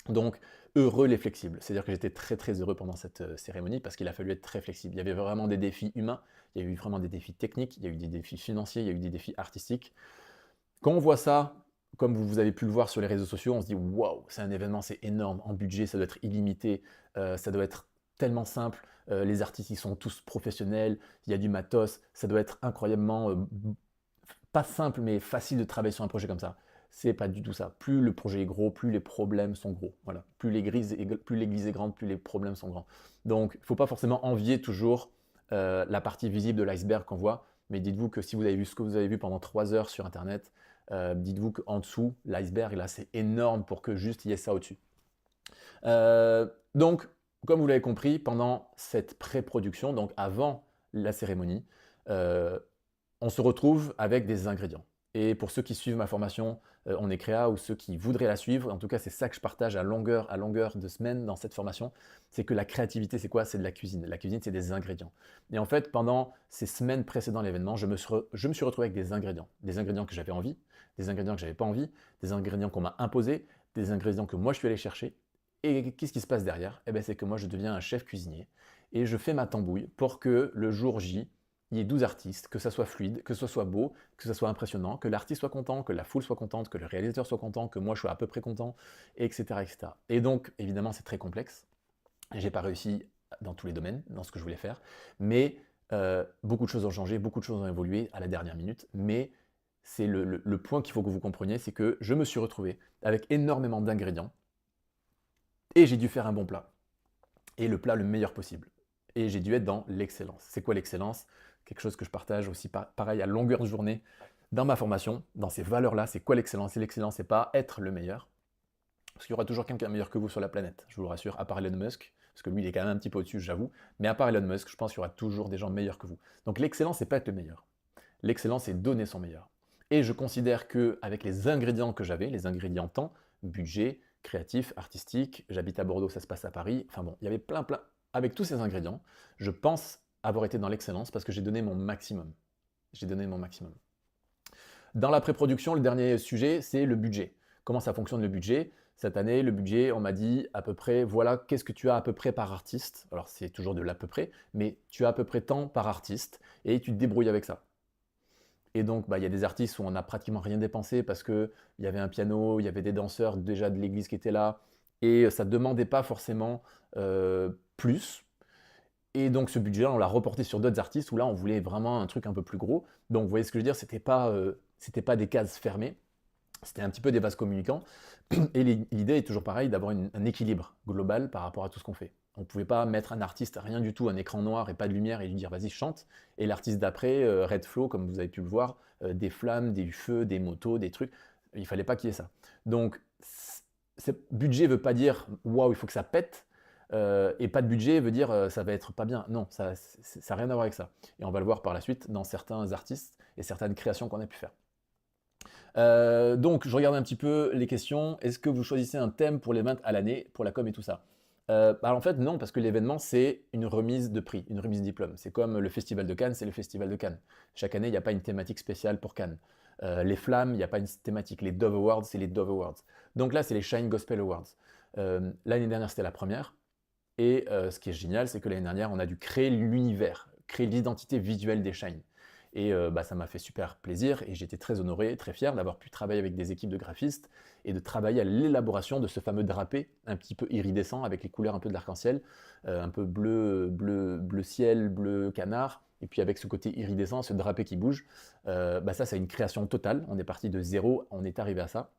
Donc, heureux les flexibles. C'est-à-dire que j'étais très très heureux pendant cette cérémonie parce qu'il a fallu être très flexible. Il y avait vraiment des défis humains, il y a eu vraiment des défis techniques, il y a eu des défis financiers, il y a eu des défis artistiques. Quand on voit ça, comme vous avez pu le voir sur les réseaux sociaux, on se dit waouh, c'est un événement, c'est énorme. En budget, ça doit être illimité, ça doit être tellement simple. Les artistes, ils sont tous professionnels, il y a du matos, ça doit être incroyablement pas simple, mais facile de travailler sur un projet comme ça. C'est pas du tout ça. Plus le projet est gros, plus les problèmes sont gros. Voilà. Plus l'église est grande, plus les problèmes sont grands. Donc, il ne faut pas forcément envier toujours la partie visible de l'iceberg qu'on voit, mais dites-vous que si vous avez vu ce que vous avez vu pendant 3 heures sur Internet, dites-vous qu'en dessous, l'iceberg, là, c'est énorme pour que juste il y ait ça au-dessus. Donc, comme vous l'avez compris, pendant cette pré-production, donc avant la cérémonie, on se retrouve avec des ingrédients. Et pour ceux qui suivent ma formation On est créa ou ceux qui voudraient la suivre, en tout cas c'est ça que je partage à longueur de semaine dans cette formation, c'est que la créativité c'est quoi? C'est de la cuisine. La cuisine c'est des ingrédients. Et en fait pendant ces semaines précédant l'événement, je me suis retrouvé avec des ingrédients que j'avais envie, des ingrédients que j'avais pas envie, des ingrédients qu'on m'a imposés, des ingrédients que moi je suis allé chercher. Et qu'est-ce qui se passe derrière? Eh bien c'est que moi je deviens un chef cuisinier et je fais ma tambouille pour que le jour J, il y ait 12 artistes, que ça soit fluide, que ce soit beau, que ça soit impressionnant, que l'artiste soit content, que la foule soit contente, que le réalisateur soit content, que moi je sois à peu près content, etc. etc. Et donc, évidemment, c'est très complexe. J'ai pas réussi dans tous les domaines, dans ce que je voulais faire, mais beaucoup de choses ont changé, beaucoup de choses ont évolué à la dernière minute, mais c'est le point qu'il faut que vous compreniez, c'est que je me suis retrouvé avec énormément d'ingrédients et j'ai dû faire un bon plat. Et le plat le meilleur possible. Et j'ai dû être dans l'excellence. C'est quoi l'excellence? Quelque chose que je partage aussi pareil à longueur de journée dans ma formation, dans ces valeurs-là. C'est quoi l'excellence? Et l'excellence, c'est pas être le meilleur. Parce qu'il y aura toujours quelqu'un meilleur que vous sur la planète, je vous le rassure, à part Elon Musk, parce que lui, il est quand même un petit peu au-dessus, j'avoue. Mais à part Elon Musk, je pense qu'il y aura toujours des gens meilleurs que vous. Donc l'excellence, c'est pas être le meilleur. L'excellence, c'est donner son meilleur. Et je considère qu'avec les ingrédients que j'avais, les ingrédients temps, budget, créatif, artistique, j'habite à Bordeaux, ça se passe à Paris, enfin bon, il y avait plein. Avec tous ces ingrédients, je pense avoir été dans l'excellence parce que j'ai donné mon maximum. J'ai donné mon maximum. Dans la pré-production, le dernier sujet, c'est le budget. Comment ça fonctionne le budget? Cette année, le budget, on m'a dit à peu près, voilà, qu'est-ce que tu as à peu près par artiste? Alors c'est toujours de l'à peu près, mais tu as à peu près tant par artiste et tu te débrouilles avec ça. Et donc, il y a des artistes où on n'a pratiquement rien dépensé parce qu'il y avait un piano, il y avait des danseurs déjà de l'église qui étaient là, et ça ne demandait pas forcément plus. Et donc ce budget-là, on l'a reporté sur d'autres artistes où là, on voulait vraiment un truc un peu plus gros. Donc vous voyez ce que je veux dire, c'était pas des cases fermées, c'était un petit peu des vases communicants. Et l'idée est toujours pareille, d'avoir un équilibre global par rapport à tout ce qu'on fait. On ne pouvait pas mettre un artiste, rien du tout, un écran noir et pas de lumière et lui dire vas-y chante. Et l'artiste d'après, Red Flow, comme vous avez pu le voir, des flammes, des feux, des motos, des trucs. Il ne fallait pas qu'il y ait ça. Donc, ce budget ne veut pas dire waouh, il faut que ça pète. Et pas de budget veut dire ça va être pas bien. Non, ça n'a rien à voir avec ça. Et on va le voir par la suite dans certains artistes et certaines créations qu'on a pu faire. Donc, je regarde un petit peu les questions. Est-ce que vous choisissez un thème pour l'event à l'année, pour la com et tout ça? En fait, non, parce que l'événement, c'est une remise de prix, une remise de diplôme. C'est comme le Festival de Cannes, c'est le Festival de Cannes. Chaque année, il n'y a pas une thématique spéciale pour Cannes. Les Flammes, il n'y a pas une thématique. Les Dove Awards, c'est les Dove Awards. Donc là, c'est les Shine Gospel Awards. L'année dernière, c'était la première. Et ce qui est génial, c'est que l'année dernière, on a dû créer l'univers, créer l'identité visuelle des Shine. Et ça m'a fait super plaisir et j'étais très honoré, très fier d'avoir pu travailler avec des équipes de graphistes et de travailler à l'élaboration de ce fameux drapé un petit peu iridescent avec les couleurs un peu de l'arc-en-ciel, un peu bleu ciel, bleu canard, et puis avec ce côté iridescent, ce drapé qui bouge. Ça, c'est une création totale. On est parti de zéro, on est arrivé à ça.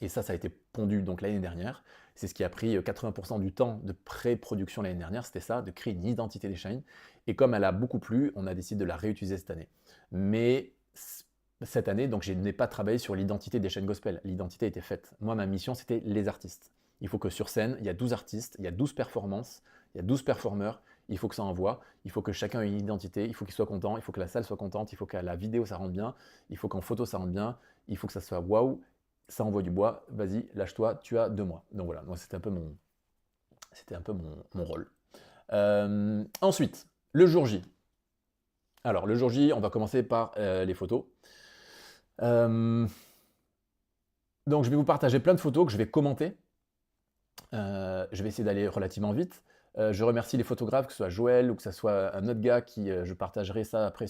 Et ça a été pondu donc l'année dernière. C'est ce qui a pris 80% du temps de pré-production l'année dernière, c'était ça, de créer une identité des Shine. Et comme elle a beaucoup plu, on a décidé de la réutiliser cette année. Mais cette année, donc je n'ai pas travaillé sur l'identité des chaînes gospel. L'identité était faite. Moi, ma mission, c'était les artistes. Il faut que sur scène, il y a 12 artistes, il y a 12 performances, il y a 12 performeurs, il faut que ça envoie, il faut que chacun ait une identité, il faut qu'il soit content, il faut que la salle soit contente, il faut qu'à la vidéo ça rentre bien, il faut qu'en photo ça rentre bien, il faut que ça soit waouh, ça envoie du bois, vas-y, lâche-toi, tu as 2 mois. Donc voilà, moi c'était un peu mon rôle. Ensuite, le jour J. Alors le jour J, on va commencer par les photos. Donc je vais vous partager plein de photos que je vais commenter. Je vais essayer d'aller relativement vite. Je remercie les photographes, que ce soit Joël ou que ce soit un autre gars qui, je partagerai ça après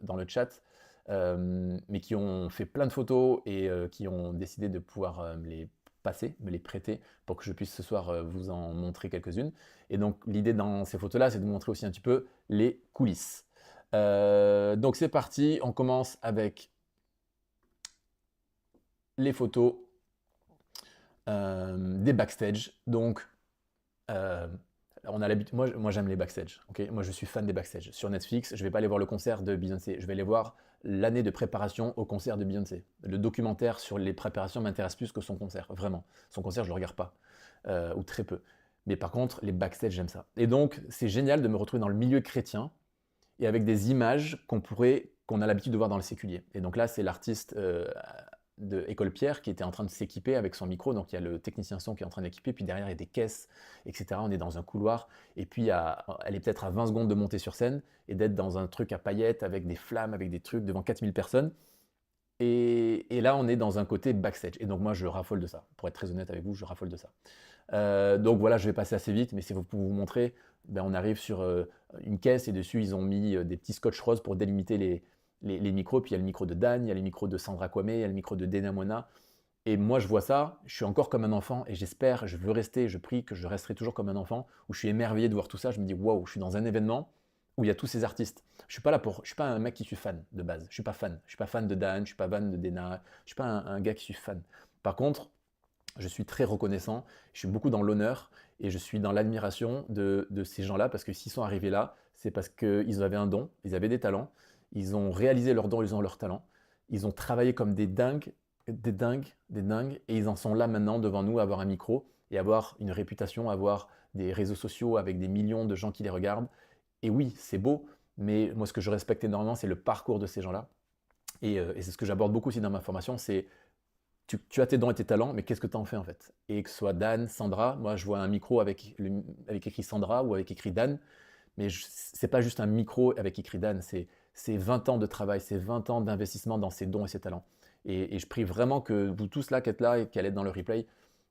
dans le chat, mais qui ont fait plein de photos et qui ont décidé de pouvoir me les passer, me les prêter pour que je puisse ce soir vous en montrer quelques-unes. Et donc l'idée dans ces photos-là, c'est de vous montrer aussi un petit peu les coulisses. Donc c'est parti, on commence avec les photos des backstage. Donc on a l'habitude, moi j'aime les backstage, ok. Moi je suis fan des backstage. Sur Netflix, je vais pas aller voir le concert de Beyoncé, je vais aller voir l'année de préparation au concert de Beyoncé. Le documentaire sur les préparations m'intéresse plus que son concert, vraiment. Son concert, je le regarde pas, ou très peu. Mais par contre, les backstage, j'aime ça. Et donc, c'est génial de me retrouver dans le milieu chrétien et avec des images qu'on a l'habitude de voir dans le séculier. Et donc là, c'est l'artiste de École Pierre qui était en train de s'équiper avec son micro. Donc il y a le technicien son qui est en train d'équiper, puis derrière il y a des caisses, etc. On est dans un couloir, et puis elle est peut-être à 20 secondes de monter sur scène et d'être dans un truc à paillettes avec des flammes, avec des trucs devant 4000 personnes. Et là, on est dans un côté backstage. Et donc moi, je raffole de ça. Pour être très honnête avec vous, je raffole de ça. Donc voilà, je vais passer assez vite, mais c'est pour vous montrer. Ben, on arrive sur une caisse et dessus, ils ont mis des petits scotch roses pour délimiter les micros. Puis il y a le micro de Dan, il y a le micro de Sandra Kwame, il y a le micro de Dena Mona. Et moi, je vois ça, je suis encore comme un enfant et j'espère, je veux rester, je prie que je resterai toujours comme un enfant où je suis émerveillé de voir tout ça. Je me dis, waouh, je suis dans un événement où il y a tous ces artistes. Je suis pas un mec qui suis fan de base. Je suis pas fan. Je suis pas fan de Dan, je suis pas fan de Dena. Je suis pas un gars qui suis fan. Par contre, je suis très reconnaissant. Je suis beaucoup dans l'honneur et je suis dans l'admiration de ces gens-là parce que s'ils sont arrivés là, c'est parce qu'ils avaient un don, ils avaient des talents, ils ont réalisé leurs dons, ils ont leurs talents, ils ont travaillé comme des dingues, des dingues, des dingues, et ils en sont là maintenant devant nous, à avoir un micro et avoir une réputation, avoir des réseaux sociaux avec des millions de gens qui les regardent. Et oui, c'est beau, mais moi ce que je respecte énormément, c'est le parcours de ces gens-là. Et c'est ce que j'aborde beaucoup aussi dans ma formation, c'est tu as tes dons et tes talents, mais qu'est-ce que tu en fais en fait? Et que ce soit Dan, Sandra, moi je vois un micro avec écrit Sandra ou avec écrit Dan, mais c'est pas juste un micro avec écrit Dan, c'est 20 ans de travail, c'est 20 ans d'investissement dans ses dons et ses talents. Et je prie vraiment que vous tous là qui êtes là et qui allez être dans le replay,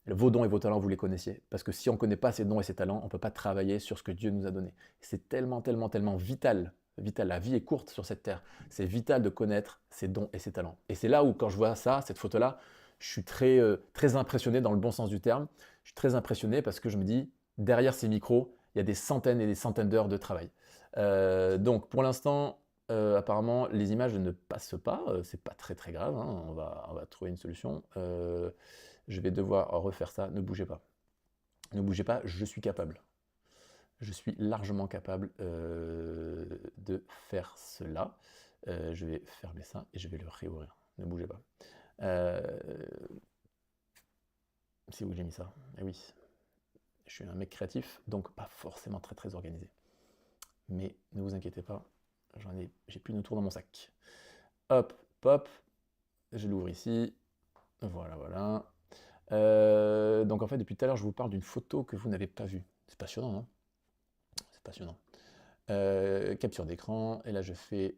vos dons et vos talents, vous les connaissiez. Parce que si on ne connaît pas ses dons et ses talents, on ne peut pas travailler sur ce que Dieu nous a donné. C'est tellement, tellement, tellement vital. Vital, la vie est courte sur cette terre. C'est vital de connaître ses dons et ses talents. Et c'est là où, quand je vois ça, cette photo-là, je suis très impressionné dans le bon sens du terme. Je suis très impressionné parce que je me dis, derrière ces micros, il y a des centaines et des centaines d'heures de travail. Donc pour l'instant, apparemment, les images ne passent pas. C'est pas très très grave, hein. On va trouver une solution. Je vais devoir refaire ça. Ne bougez pas. Ne bougez pas, je suis capable. Je suis largement capable de faire cela. Je vais fermer ça et je vais le réouvrir. Ne bougez pas. C'est où que j'ai mis ça? Eh oui, je suis un mec créatif, donc pas forcément très très organisé. Mais ne vous inquiétez pas, j'ai plus de tour dans mon sac. Hop, pop, je l'ouvre ici. Voilà, voilà. Donc en fait, depuis tout à l'heure, je vous parle d'une photo que vous n'avez pas vue. C'est passionnant, non? C'est passionnant. Capture d'écran, et là je fais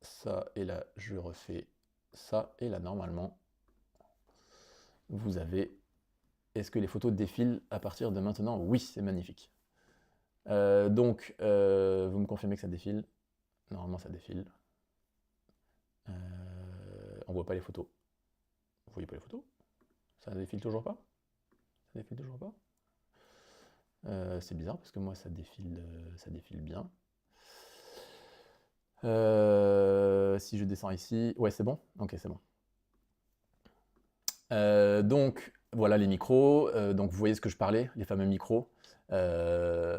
ça, et là je refais ça, et là normalement, vous avez... Est-ce que les photos défilent à partir de maintenant? Oui, c'est magnifique. Donc, vous me confirmez que ça défile? Normalement, ça défile. On voit pas les photos. Vous voyez pas les photos? Ça défile toujours pas? Ça défile toujours pas? C'est bizarre parce que moi ça défile bien. Si je descends ici, ouais c'est bon? Ok c'est bon. Donc voilà les micros, donc vous voyez ce que je parlais, les fameux micros.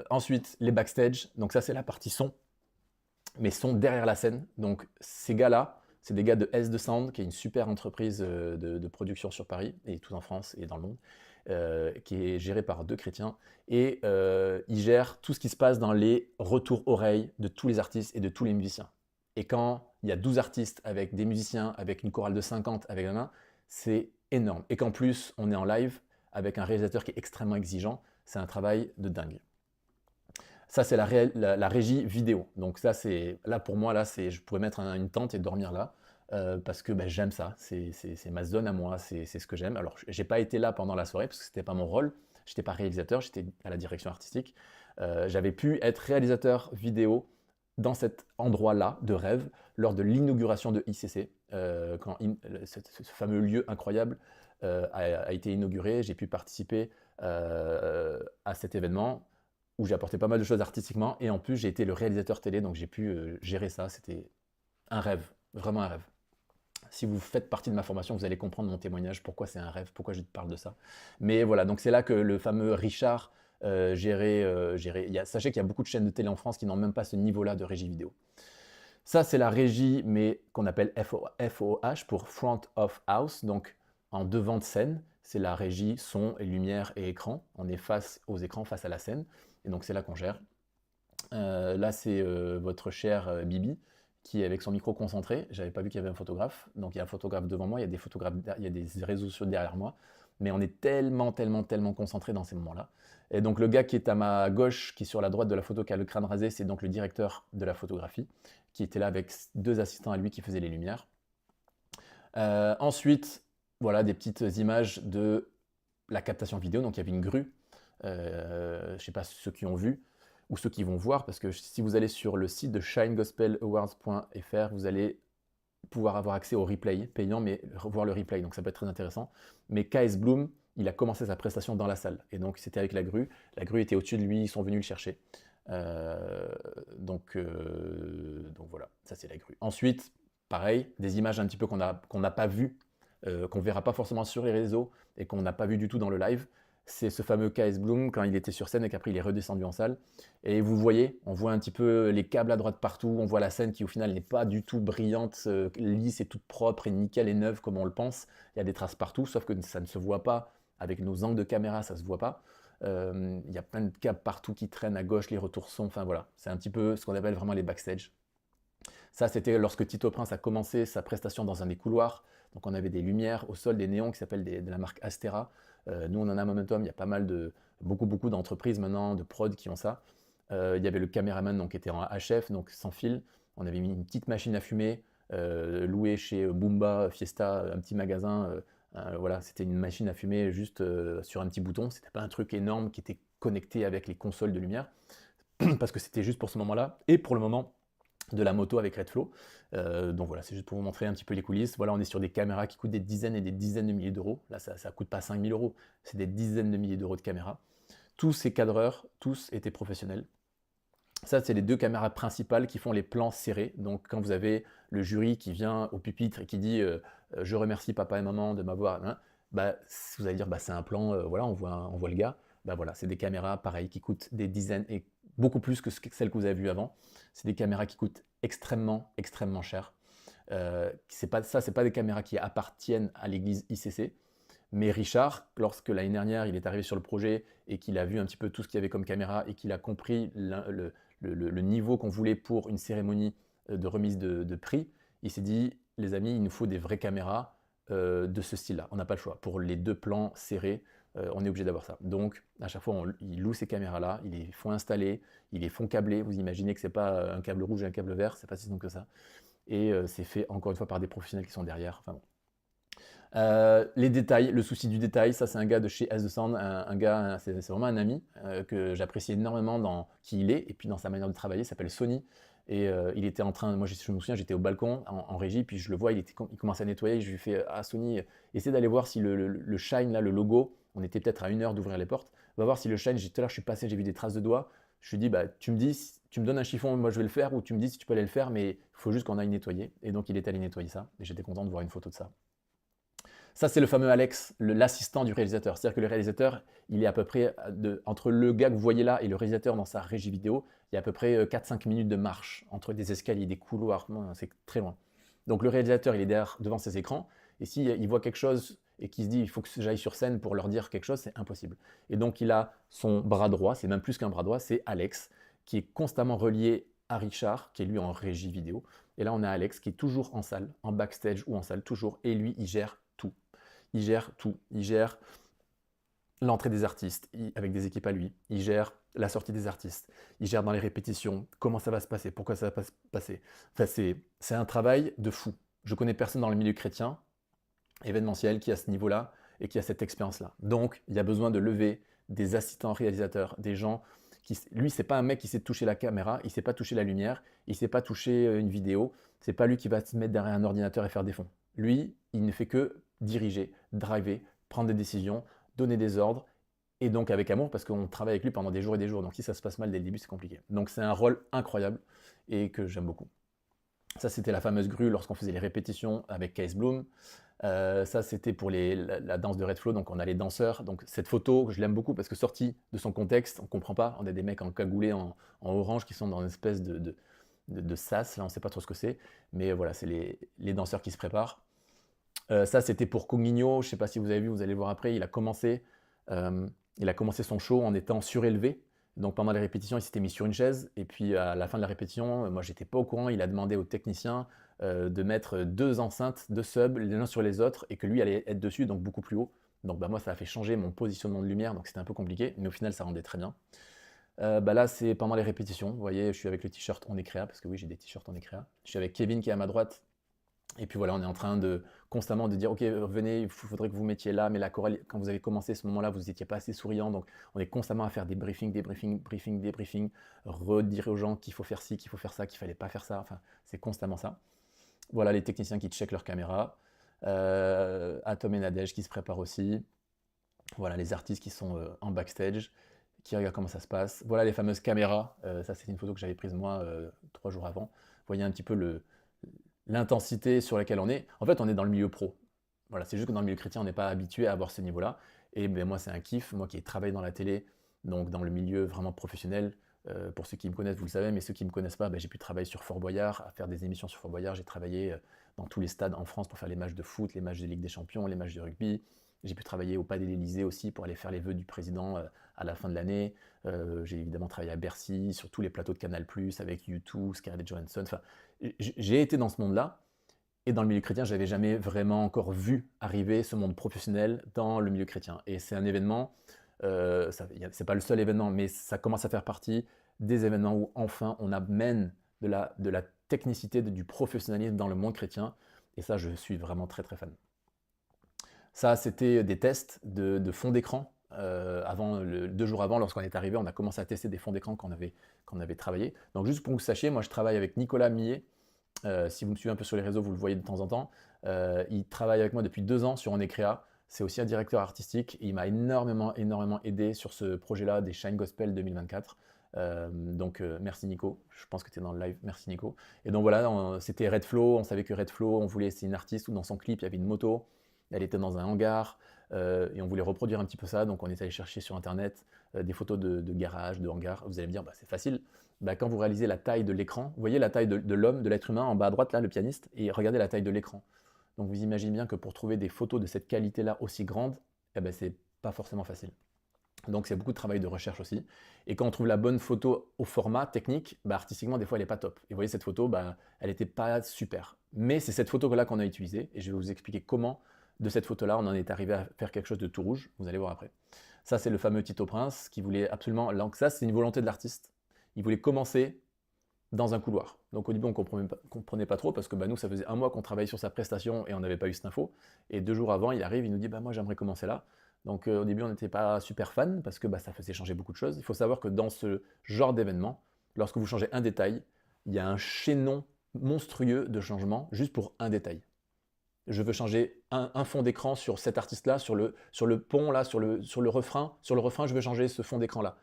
Ensuite, les backstage, donc ça c'est la partie son, mais son derrière la scène. Donc ces gars-là, c'est des gars de S2 Sound, qui est une super entreprise de production sur Paris, et tout en France et dans le monde, qui est gérée par deux chrétiens. Et ils gèrent tout ce qui se passe dans les retours oreilles de tous les artistes et de tous les musiciens. Et quand il y a 12 artistes avec des musiciens, avec une chorale de 50, avec un nain, c'est énorme. Et qu'en plus, on est en live avec un réalisateur qui est extrêmement exigeant, c'est un travail de dingue. Ça, c'est la régie vidéo. Donc ça, c'est là pour moi, là, je pourrais mettre une tente et dormir là. Parce que ben, j'aime ça, c'est ma zone à moi, c'est ce que j'aime. Alors, j'ai pas été là pendant la soirée parce que c'était pas mon rôle. J'étais pas réalisateur, j'étais à la direction artistique. J'avais pu être réalisateur vidéo dans cet endroit-là de rêve lors de l'inauguration de ICC, quand ce fameux lieu incroyable a été inauguré. J'ai pu participer à cet événement où j'ai apporté pas mal de choses artistiquement et en plus j'ai été le réalisateur télé, donc j'ai pu gérer ça. C'était un rêve, vraiment un rêve. Si vous faites partie de ma formation, vous allez comprendre mon témoignage, pourquoi c'est un rêve, pourquoi je te parle de ça. Mais voilà, donc c'est là que le fameux Richard gérait. Sachez qu'il y a beaucoup de chaînes de télé en France qui n'ont même pas ce niveau-là de régie vidéo. Ça, c'est la régie, mais qu'on appelle FOH pour Front of House, donc en devant de scène. C'est la régie son et lumière et écran. On est face aux écrans, face à la scène. Et donc c'est là qu'on gère. Là, c'est votre cher Bibi qui est avec son micro concentré. J'avais pas vu qu'il y avait un photographe. Donc il y a un photographe devant moi, il y a des photographes, il y a des réseaux sociaux derrière moi. Mais on est tellement, tellement, tellement concentré dans ces moments-là. Et donc le gars qui est à ma gauche, qui est sur la droite de la photo, qui a le crâne rasé, c'est donc le directeur de la photographie, qui était là avec deux assistants à lui qui faisaient les lumières. Ensuite, voilà des petites images de la captation vidéo. Donc il y avait une grue. Je ne sais pas ceux qui ont vu ou ceux qui vont voir, parce que si vous allez sur le site de shinegospelawards.fr, vous allez pouvoir avoir accès au replay payant, mais voir le replay, donc ça peut être très intéressant. Mais KS Bloom, il a commencé sa prestation dans la salle, et donc c'était avec la grue. La grue était au-dessus de lui, ils sont venus le chercher. Donc voilà, ça c'est la grue. Ensuite, pareil, des images un petit peu qu'on n'a pas vues, qu'on verra pas forcément sur les réseaux et qu'on n'a pas vu du tout dans le live. C'est ce fameux KS Bloom quand il était sur scène et qu'après il est redescendu en salle. Et vous voyez, on voit un petit peu les câbles à droite partout, on voit la scène qui au final n'est pas du tout brillante, lisse et toute propre et nickel et neuve comme on le pense. Il y a des traces partout, sauf que ça ne se voit pas. Avec nos angles de caméra, ça ne se voit pas. Il y a plein de câbles partout qui traînent à gauche, les retours son, enfin voilà. C'est un petit peu ce qu'on appelle vraiment les backstage. Ça, c'était lorsque Tito Prince a commencé sa prestation dans un des couloirs. Donc on avait des lumières au sol, des néons qui s'appellent de la marque Astera. Nous, on en a Momentum, il y a pas mal beaucoup d'entreprises maintenant, de prod qui ont ça. Il y avait le caméraman donc, qui était en HF, donc sans fil. On avait mis une petite machine à fumer, louée chez Boomba, Fiesta, un petit magasin. Voilà, c'était une machine à fumer juste sur un petit bouton. C'était pas un truc énorme qui était connecté avec les consoles de lumière, parce que c'était juste pour ce moment-là. Et pour le moment de la moto avec Redflow. Donc voilà, c'est juste pour vous montrer un petit peu les coulisses. Voilà, on est sur des caméras qui coûtent des dizaines et des dizaines de milliers d'euros. Là, ça ne coûte pas 5000 euros, c'est des dizaines de milliers d'euros de caméras. Tous ces cadreurs, tous étaient professionnels. Ça, c'est les deux caméras principales qui font les plans serrés. Donc quand vous avez le jury qui vient au pupitre et qui dit je remercie papa et maman de m'avoir... Hein, bah, vous allez dire c'est un plan, voilà, on voit le gars. Bah voilà, c'est des caméras pareilles qui coûtent des dizaines et beaucoup plus que celles que vous avez vues avant. C'est des caméras qui coûtent extrêmement, extrêmement cher. C'est pas des caméras qui appartiennent à l'église ICC. Mais Richard, lorsque l'année dernière, il est arrivé sur le projet et qu'il a vu un petit peu tout ce qu'il y avait comme caméra et qu'il a compris le niveau qu'on voulait pour une cérémonie de remise de prix, il s'est dit, les amis, il nous faut des vraies caméras de ce style-là. On n'a pas le choix. Pour les deux plans serrés, on est obligé d'avoir ça. Donc, à chaque fois, ils louent ces caméras-là, ils les font installer, ils les font câbler. Vous imaginez que ce n'est pas un câble rouge et un câble vert, c'est pas si simple que ça. Et c'est fait, encore une fois, par des professionnels qui sont derrière. Enfin bon. Les détails, le souci du détail, ça c'est un gars de chez S2 Sound, un gars, c'est vraiment un ami que j'apprécie énormément dans qui il est et puis dans sa manière de travailler, il s'appelle Sony. Et il était en train, moi je me souviens, j'étais au balcon en régie, puis je le vois, il commençait à nettoyer, je lui fais ah Sony, essaie d'aller voir si le Shine, là, le logo, on était peut-être à 1 heure d'ouvrir les portes, va voir si le Shine, tout à l'heure je suis passé, j'ai vu des traces de doigts, je lui dis bah tu me donnes un chiffon, moi je vais le faire, ou tu me dis si tu peux aller le faire, mais il faut juste qu'on aille nettoyer. Et donc il est allé nettoyer ça, et j'étais content de voir une photo de ça. Ça, c'est le fameux Alex, l'assistant du réalisateur. C'est-à-dire que le réalisateur, il est à peu près entre le gars que vous voyez là et le réalisateur dans sa régie vidéo, il y a à peu près 4-5 minutes de marche entre des escaliers, des couloirs, c'est très loin. Donc le réalisateur, il est devant ses écrans, et s'il voit quelque chose et qu'il se dit il faut que j'aille sur scène pour leur dire quelque chose, c'est impossible. Et donc il a son bras droit, c'est même plus qu'un bras droit, c'est Alex, qui est constamment relié à Richard, qui est lui en régie vidéo. Et là, on a Alex qui est toujours en salle, en backstage ou en salle, toujours, et lui, il gère tout. Il gère tout. Il gère l'entrée des artistes avec des équipes à lui. Il gère la sortie des artistes. Il gère dans les répétitions comment ça va se passer, pourquoi ça va se passer. Enfin, c'est un travail de fou. Je connais personne dans le milieu chrétien, événementiel, qui a ce niveau-là et qui a cette expérience-là. Donc, il y a besoin de lever des assistants réalisateurs, des gens qui... Lui, c'est pas un mec qui sait toucher la caméra, il sait pas toucher la lumière, il sait pas toucher une vidéo. C'est pas lui qui va se mettre derrière un ordinateur et faire des fonds. Lui, il ne fait que diriger, driver, prendre des décisions, donner des ordres, et donc avec amour, parce qu'on travaille avec lui pendant des jours et des jours. Donc si ça se passe mal dès le début, c'est compliqué. Donc c'est un rôle incroyable et que j'aime beaucoup. Ça, c'était la fameuse grue lorsqu'on faisait les répétitions avec Case Bloom. Ça, c'était pour la danse de Red Flow, donc on a les danseurs. Donc cette photo, je l'aime beaucoup parce que sortie de son contexte, on ne comprend pas. On a des mecs en cagoulé, en orange, qui sont dans une espèce de sas, là on ne sait pas trop ce que c'est. Mais voilà, c'est les danseurs qui se préparent. Ça, c'était pour Cognignot, je ne sais pas si vous avez vu, vous allez le voir après, il a commencé son show en étant surélevé. Donc pendant les répétitions, il s'était mis sur une chaise, et puis à la fin de la répétition, moi j'étais pas au courant, il a demandé au technicien de mettre 2 enceintes, 2 subs, les uns sur les autres, et que lui allait être dessus, donc beaucoup plus haut. Donc moi ça a fait changer mon positionnement de lumière, donc c'était un peu compliqué, mais au final ça rendait très bien. Là c'est pendant les répétitions, vous voyez, je suis avec le t-shirt On est créa, parce que oui j'ai des t-shirts On est créa. Je suis avec Kevin qui est à ma droite, et puis voilà, on est en train de constamment de dire ok, venez, il faudrait que vous mettiez là, mais la chorale, quand vous avez commencé ce moment-là, vous n'étiez pas assez souriant, donc on est constamment à faire des briefings, redire aux gens qu'il faut faire ci, qu'il faut faire ça, qu'il fallait pas faire ça, enfin c'est constamment ça. Voilà les techniciens qui checkent leur caméra, Atom et Nadège qui se préparent aussi, voilà les artistes qui sont en backstage, qui regardent comment ça se passe, voilà les fameuses caméras, ça c'est une photo que j'avais prise moi 3 jours avant, vous voyez un petit peu l'intensité sur laquelle on est. En fait, on est dans le milieu pro. Voilà, c'est juste que dans le milieu chrétien, on n'est pas habitué à avoir ce niveau-là. Et ben, moi, c'est un kiff. Moi qui ai travaillé dans la télé, donc dans le milieu vraiment professionnel, pour ceux qui me connaissent, vous le savez, mais ceux qui ne me connaissent pas, ben, j'ai pu travailler sur Fort Boyard, à faire des émissions sur Fort Boyard. J'ai travaillé dans tous les stades en France pour faire les matchs de foot, les matchs de Ligue des Champions, les matchs de rugby. J'ai pu travailler au Palais de l'Élysée aussi pour aller faire les vœux du président à la fin de l'année. J'ai évidemment travaillé à Bercy, sur tous les plateaux de Canal+, avec U2, Scarlett Johansson. Enfin, j'ai été dans ce monde-là, et dans le milieu chrétien, je n'avais jamais vraiment encore vu arriver ce monde professionnel dans le milieu chrétien. Et c'est un événement, c'est pas le seul événement, mais ça commence à faire partie des événements où enfin on amène de la technicité, du professionnalisme dans le monde chrétien. Et ça, je suis vraiment très très fan. Ça, c'était des tests de fond d'écran. 2 jours avant, lorsqu'on est arrivé, on a commencé à tester des fonds d'écran qu'on avait travaillé. Donc juste pour que vous sachiez, moi je travaille avec Nicolas Millet. Si vous me suivez un peu sur les réseaux, vous le voyez de temps en temps. Il travaille avec moi depuis 2 ans sur On est créa. C'est aussi un directeur artistique et il m'a énormément aidé sur ce projet-là des Shine Gospel 2024. Merci Nico, je pense que tu es dans le live, merci Nico. Et donc voilà, c'était Red Flow, on savait que Red Flow, on voulait essayer une artiste où dans son clip il y avait une moto, elle était dans un hangar, et on voulait reproduire un petit peu ça, donc on est allé chercher sur internet des photos de garage, de hangar. Vous allez me dire, c'est facile. Quand vous réalisez la taille de l'écran, vous voyez la taille de l'homme, de l'être humain en bas à droite, là, le pianiste, et regardez la taille de l'écran. Donc vous imaginez bien que pour trouver des photos de cette qualité-là aussi grande, c'est pas forcément facile. Donc c'est beaucoup de travail de recherche aussi. Et quand on trouve la bonne photo au format technique, artistiquement, des fois, elle n'est pas top. Et vous voyez, cette photo, elle n'était pas super. Mais c'est cette photo-là qu'on a utilisée, et je vais vous expliquer comment, de cette photo-là, on en est arrivé à faire quelque chose de tout rouge. Vous allez voir après. Ça, c'est le fameux Tito Prince qui voulait absolument... Donc ça, c'est une volonté de l'artiste. Il voulait commencer dans un couloir. Donc au début, on ne comprenait pas trop parce que nous, ça faisait 1 mois qu'on travaillait sur sa prestation et on n'avait pas eu cette info. Et 2 jours avant, il arrive, il nous dit moi, j'aimerais commencer là. Donc au début, on n'était pas super fan parce que ça faisait changer beaucoup de choses. Il faut savoir que dans ce genre d'événement, lorsque vous changez un détail, il y a un chaînon monstrueux de changements juste pour un détail. Je veux changer un fond d'écran sur cet artiste-là, sur le pont, là, sur le refrain. Sur le refrain, je veux changer ce fond d'écran-là.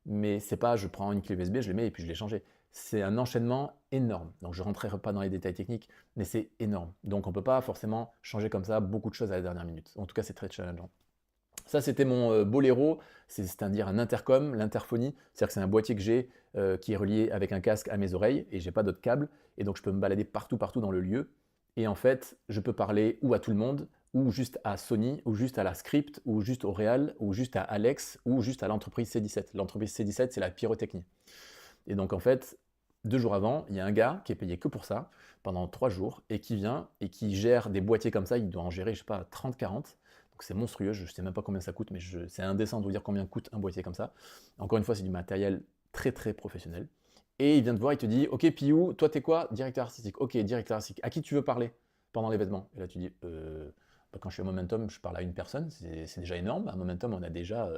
Mais c'est pas je prends une clé USB, je le mets et puis je l'ai changé. c'est un enchaînement énorme. Donc je ne rentrerai pas dans les détails techniques, mais c'est énorme. Donc on ne peut pas forcément changer comme ça beaucoup de choses à la dernière minute. En tout cas, c'est très challengeant. Ça, c'était mon Bolero, c'est-à-dire un intercom, l'interphonie. C'est-à-dire que c'est un boîtier que j'ai qui est relié avec un casque à mes oreilles et j'ai pas d'autres câbles. Et donc, je peux me balader partout, partout dans le lieu. Et en fait, je peux parler ou à tout le monde, ou juste à Sony, ou juste à la Script, ou juste au Real, ou juste à Alex, ou juste à l'entreprise C17. L'entreprise C17, c'est la pyrotechnie. Et donc, en fait, 2 jours avant, il y a un gars qui est payé que pour ça, pendant 3 jours, et qui vient et qui gère des boîtiers comme ça. Il doit en gérer, je sais pas, 30-40. Donc c'est monstrueux, je ne sais même pas combien ça coûte, mais c'est indécent de vous dire combien coûte un boîtier comme ça. Encore une fois, c'est du matériel très très professionnel. Et il vient te voir, il te dit, ok Piou, toi t'es quoi? Directeur artistique. Ok, directeur artistique. À qui tu veux parler pendant l'événement? Et là tu dis, quand je suis à Momentum, je parle à une personne, c'est déjà énorme. À Momentum, on a déjà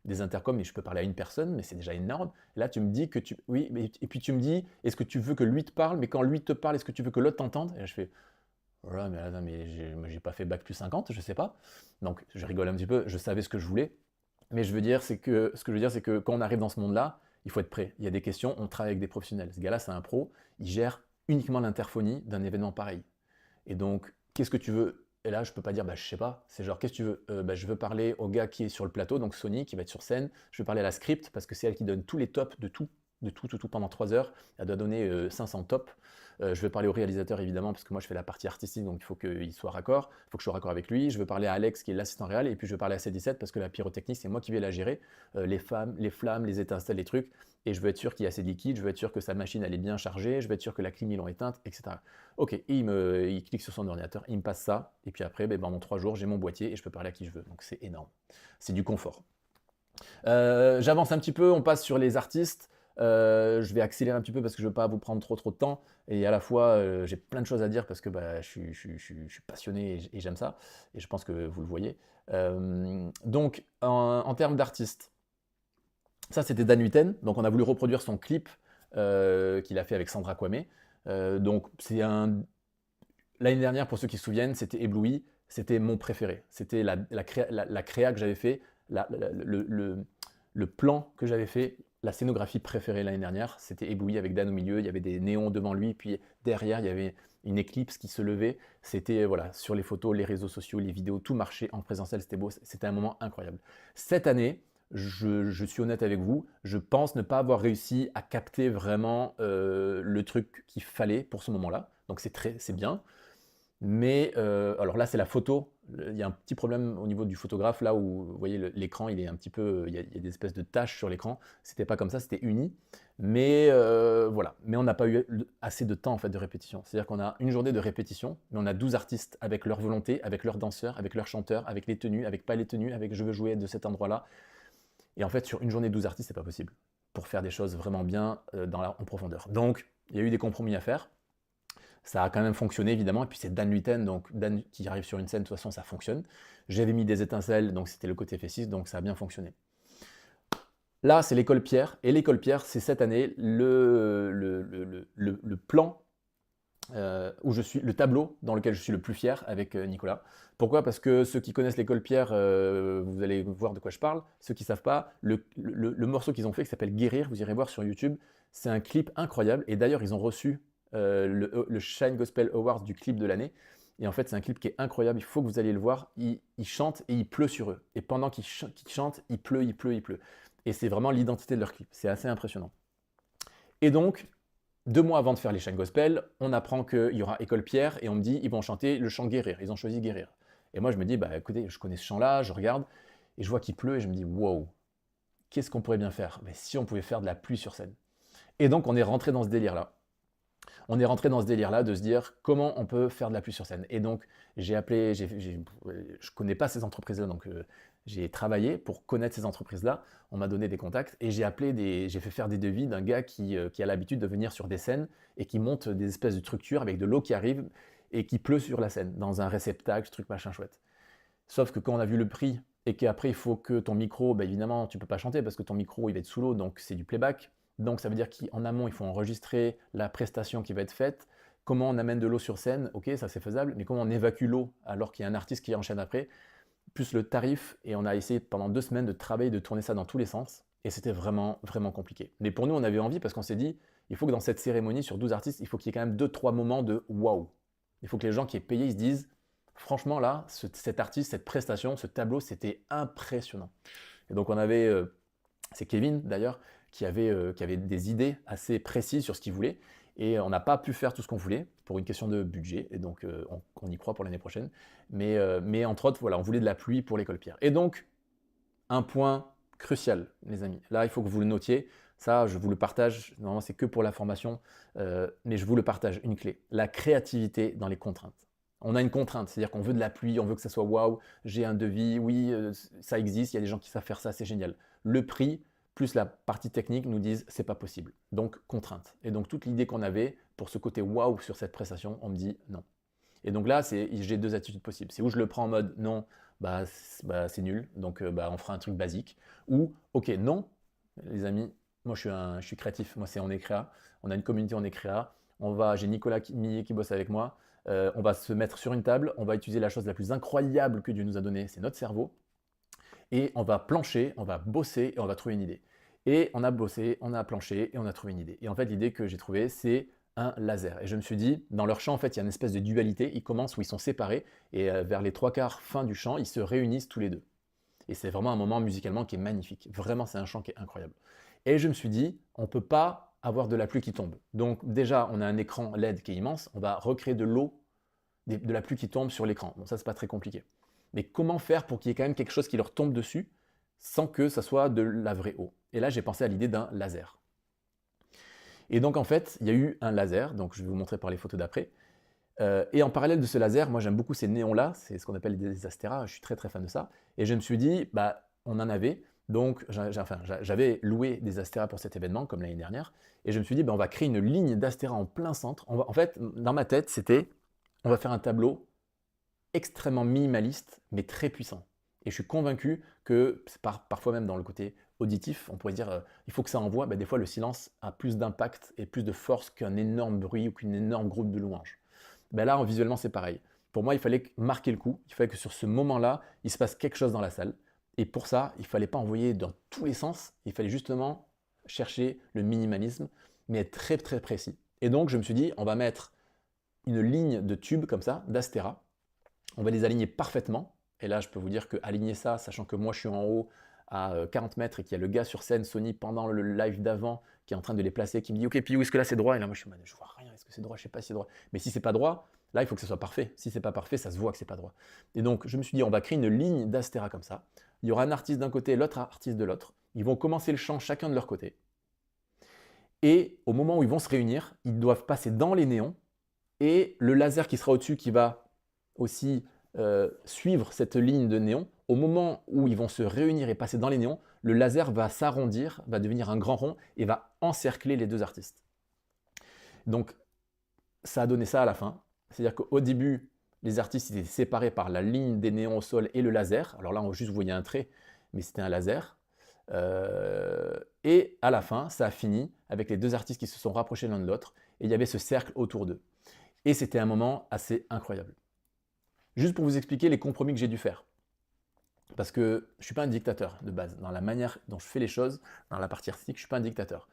des intercoms et je peux parler à une personne, mais c'est déjà énorme. Et là tu me dis que tu... Oui, et puis tu me dis, est-ce que tu veux que lui te parle? Mais quand lui te parle, est-ce que tu veux que l'autre t'entende? Et là je fais, voilà, mais attends, mais j'ai pas fait bac plus 50, je sais pas. Donc je rigole un petit peu, je savais ce que je voulais. Mais je veux dire, c'est que, ce que je veux dire, c'est que quand on arrive dans ce monde-là, il faut être prêt. Il y a des questions, on travaille avec des professionnels. Ce gars-là, c'est un pro, il gère uniquement l'interphonie d'un événement pareil. Et donc, qu'est-ce que tu veux? Et là, je peux pas dire, bah, je sais pas. C'est genre, qu'est-ce que tu veux? Bah, je veux parler au gars qui est sur le plateau, donc Sony, qui va être sur scène. Je veux parler à la script, parce que c'est elle qui donne tous les tops de tout, tout pendant 3 heures. Elle doit donner 500 tops. Je vais parler au réalisateur évidemment, parce que moi je fais la partie artistique, donc il faut qu'il soit raccord, il faut que je sois raccord avec lui. Je veux parler à Alex qui est l'assistant réel, et puis je veux parler à C17 parce que la pyrotechnie c'est moi qui vais la gérer, les flammes, les étincelles, les trucs, et je veux être sûr qu'il y a assez de liquide, je veux être sûr que sa machine elle est bien chargée, je veux être sûr que la clim ils l'ont éteinte, etc. Ok, et il clique sur son ordinateur, il me passe ça, et puis après, pendant 3 jours, j'ai mon boîtier et je peux parler à qui je veux, donc c'est énorme. C'est du confort. J'avance un petit peu, on passe sur les artistes. Je vais accélérer un petit peu parce que je ne veux pas vous prendre trop de temps. Et à la fois, j'ai plein de choses à dire parce que je suis passionné et j'aime ça. Et je pense que vous le voyez. Donc, en termes d'artistes, ça c'était Dan Huiten. Donc, on a voulu reproduire son clip qu'il a fait avec Sandra Kwame. Donc, c'est un. L'année dernière, pour ceux qui se souviennent, c'était Ébloui. C'était mon préféré. C'était la créa que j'avais fait, le plan que j'avais fait, la scénographie préférée l'année dernière. C'était Ébloui avec Dan au milieu. Il y avait des néons devant lui. Puis derrière, il y avait une éclipse qui se levait. C'était voilà, sur les photos, les réseaux sociaux, les vidéos, tout marchait en présentiel. C'était beau. C'était un moment incroyable. Cette année, je suis honnête avec vous, je pense ne pas avoir réussi à capter vraiment le truc qu'il fallait pour ce moment-là. Donc c'est bien. Mais alors là, c'est la photo. Il y a un petit problème au niveau du photographe, là où vous voyez l'écran, il est un petit peu, il y a des espèces de taches sur l'écran. C'était pas comme ça, c'était uni. Mais voilà. Mais on n'a pas eu assez de temps en fait de répétition. C'est-à-dire qu'on a une journée de répétition, mais on a 12 artistes avec leur volonté, avec leurs danseurs, avec leurs chanteurs, avec les tenues, avec pas les tenues, avec je veux jouer de cet endroit-là. Et en fait, sur une journée de 12 artistes, c'est pas possible pour faire des choses vraiment bien en profondeur. Donc, il y a eu des compromis à faire. Ça a quand même fonctionné évidemment, et puis c'est Dan Huiten, donc Dan qui arrive sur une scène, de toute façon ça fonctionne. J'avais mis des étincelles, donc c'était le côté F6, donc ça a bien fonctionné. Là, c'est l'école Pierre, et l'école Pierre, c'est cette année le plan où je suis, le tableau dans lequel je suis le plus fier avec Nicolas. Pourquoi? Parce que ceux qui connaissent l'école Pierre, vous allez voir de quoi je parle. Ceux qui ne savent pas, le morceau qu'ils ont fait qui s'appelle Guérir, vous irez voir sur YouTube, c'est un clip incroyable, et d'ailleurs ils ont reçu le Shine Gospel Awards du clip de l'année. Et en fait, c'est un clip qui est incroyable, il faut que vous alliez le voir. Ils chantent et il pleut sur eux. Et pendant qu'ils chantent, il pleut, il pleut, il pleut. Et c'est vraiment l'identité de leur clip. C'est assez impressionnant. Et donc, 2 mois avant de faire les Shine Gospel, on apprend qu'il y aura École Pierre et on me dit ils vont chanter le chant Guérir. Ils ont choisi Guérir. Et moi, je me dis, bah écoutez, je connais ce chant-là, je regarde et je vois qu'il pleut et je me dis, wow, qu'est-ce qu'on pourrait bien faire? Mais si on pouvait faire de la pluie sur scène. Et donc, on est rentré dans ce délire-là. On est rentré dans ce délire-là de se dire comment on peut faire de la pluie sur scène. Et donc, j'ai appelé, je ne connais pas ces entreprises-là, donc j'ai travaillé pour connaître ces entreprises-là. On m'a donné des contacts et j'ai fait faire des devis d'un gars qui a l'habitude de venir sur des scènes et qui monte des espèces de structures avec de l'eau qui arrive et qui pleut sur la scène, dans un réceptacle, ce truc machin chouette. Sauf que quand on a vu le prix et qu'après il faut que ton micro, bah, évidemment, tu ne peux pas chanter parce que ton micro il va être sous l'eau, donc c'est du playback. Donc ça veut dire qu'en amont, il faut enregistrer la prestation qui va être faite. Comment on amène de l'eau sur scène? Ok, ça c'est faisable, mais comment on évacue l'eau alors qu'il y a un artiste qui enchaîne après? Plus le tarif, et on a essayé pendant 2 semaines de travailler, de tourner ça dans tous les sens. Et c'était vraiment, vraiment compliqué. Mais pour nous, on avait envie parce qu'on s'est dit, il faut que dans cette cérémonie, sur 12 artistes, il faut qu'il y ait quand même 2-3 moments de waouh. Il faut que les gens qui aient payé, ils se disent, franchement là, cet artiste, cette prestation, ce tableau, c'était impressionnant. Et donc on avait, c'est Kevin d'ailleurs, qui avait des idées assez précises sur ce qu'il voulait. Et on n'a pas pu faire tout ce qu'on voulait pour une question de budget. Et donc on y croit pour l'année prochaine. Mais entre autres, voilà, on voulait de la pluie pour l'école Pierre. Et donc, un point crucial, les amis. Là, il faut que vous le notiez. Ça, je vous le partage. Normalement, c'est que pour la formation, mais je vous le partage. Une clé, la créativité dans les contraintes. On a une contrainte, c'est-à-dire qu'on veut de la pluie, on veut que ça soit waouh, j'ai un devis, oui, ça existe, il y a des gens qui savent faire ça, c'est génial. Le prix plus la partie technique nous disent c'est pas possible. Donc contrainte. Et donc toute l'idée qu'on avait pour ce côté waouh sur cette prestation, on me dit non. Et donc là, j'ai deux attitudes possibles. C'est où je le prends en mode non, c'est nul, donc on fera un truc basique. Ou ok, non, les amis, moi je suis créatif, moi c'est on est créa, on a une communauté on est créa, j'ai Nicolas Millet qui bosse avec moi, on va se mettre sur une table, on va utiliser la chose la plus incroyable que Dieu nous a donnée, c'est notre cerveau, et on va plancher, on va bosser et on va trouver une idée. Et on a bossé, on a planché et on a trouvé une idée. Et en fait, l'idée que j'ai trouvée, c'est un laser. Et je me suis dit, dans leur chant, en fait, il y a une espèce de dualité. Ils commencent où ils sont séparés et vers les trois quarts fin du chant, ils se réunissent tous les deux. Et c'est vraiment un moment musicalement qui est magnifique. Vraiment, c'est un chant qui est incroyable. Et je me suis dit, on ne peut pas avoir de la pluie qui tombe. Donc déjà, on a un écran LED qui est immense. On va recréer de l'eau, de la pluie qui tombe sur l'écran. Bon, ça, c'est pas très compliqué. Mais comment faire pour qu'il y ait quand même quelque chose qui leur tombe dessus sans que ça soit de la vraie eau? Et là, j'ai pensé à l'idée d'un laser. Et donc, en fait, il y a eu un laser. Donc, je vais vous montrer par les photos d'après. Et en parallèle de ce laser, moi j'aime beaucoup ces néons-là, c'est ce qu'on appelle des astéras, je suis très très fan de ça. Et je me suis dit, on en avait, donc j'avais loué des astéras pour cet événement, comme l'année dernière, et je me suis dit, on va créer une ligne d'astéras en plein centre. En fait, dans ma tête, c'était, on va faire un tableau extrêmement minimaliste, mais très puissant. Et je suis convaincu que, parfois même dans le côté auditif, on pourrait dire, il faut que ça envoie, des fois le silence a plus d'impact et plus de force qu'un énorme bruit ou qu'une énorme groupe de louanges. Là, visuellement, c'est pareil. Pour moi, il fallait marquer le coup. Il fallait que sur ce moment-là, il se passe quelque chose dans la salle. Et pour ça, il ne fallait pas envoyer dans tous les sens. Il fallait justement chercher le minimalisme, mais être très très précis. Et donc, je me suis dit, on va mettre une ligne de tubes comme ça, d'astéra. On va les aligner parfaitement. Et là, je peux vous dire qu'aligner ça, sachant que moi, je suis en haut à 40 mètres et qu'il y a le gars sur scène, Sony, pendant le live d'avant, qui est en train de les placer, qui me dit « Ok, Piou, est-ce que là c'est droit ?» Et là, moi, je vois rien, est-ce que c'est droit? Je sais pas si c'est droit. Mais si c'est pas droit, là, il faut que ce soit parfait. Si c'est pas parfait, ça se voit que c'est pas droit. Et donc, je me suis dit, on va créer une ligne d'astéra comme ça. Il y aura un artiste d'un côté, l'autre artiste de l'autre. Ils vont commencer le chant chacun de leur côté. Et au moment où ils vont se réunir, ils doivent passer dans les néons. Et le laser qui sera au-dessus, qui va aussi suivre cette ligne de néon, au moment où ils vont se réunir et passer dans les néons, le laser va s'arrondir, va devenir un grand rond et va encercler les deux artistes. Donc, ça a donné ça à la fin. C'est-à-dire qu'au début, les artistes étaient séparés par la ligne des néons au sol et le laser. Alors là, on juste voyait un trait, mais c'était un laser. Et à la fin, ça a fini avec les deux artistes qui se sont rapprochés l'un de l'autre et il y avait ce cercle autour d'eux. Et c'était un moment assez incroyable. Juste pour vous expliquer les compromis que j'ai dû faire. Parce que je ne suis pas un dictateur de base. Dans la manière dont je fais les choses, dans la partie artistique, je ne suis pas un dictateur.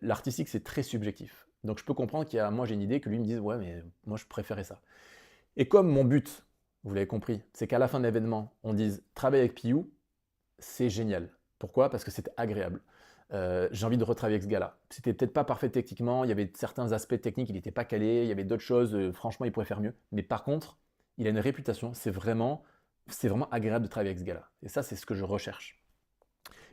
L'artistique, c'est très subjectif. Donc je peux comprendre moi j'ai une idée, que lui me dise « Ouais, mais moi je préférais ça ». Et comme mon but, vous l'avez compris, c'est qu'à la fin de l'événement, on dise « Travailler avec Piou, c'est génial ». Pourquoi? Parce que c'était agréable. J'ai envie de retravailler avec ce gars-là. C'était peut-être pas parfait techniquement, il y avait certains aspects techniques, il n'était pas calé, il y avait d'autres choses, franchement, il pourrait faire mieux. Mais par contre, il a une réputation, c'est vraiment agréable de travailler avec ce gars-là. Et ça, c'est ce que je recherche.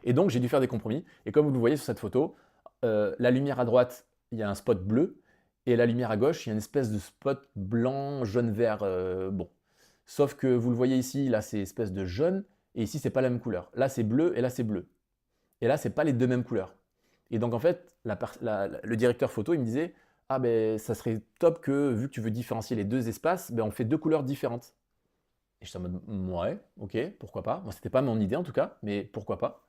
Et donc, j'ai dû faire des compromis. Et comme vous le voyez sur cette photo, la lumière à droite, il y a un spot bleu. Et la lumière à gauche, il y a une espèce de spot blanc, jaune, vert. Bon. Sauf que vous le voyez ici, là, c'est espèce de jaune. Et ici, c'est pas la même couleur. Là, c'est bleu et là, c'est bleu. Et là, c'est pas les deux mêmes couleurs. Et donc, en fait, le directeur photo, il me disait « Ah, ça serait top que, vu que tu veux différencier les deux espaces, on fait deux couleurs différentes. » Et j'étais en mode, ouais, ok, pourquoi pas. Moi, c'était pas mon idée en tout cas, mais pourquoi pas.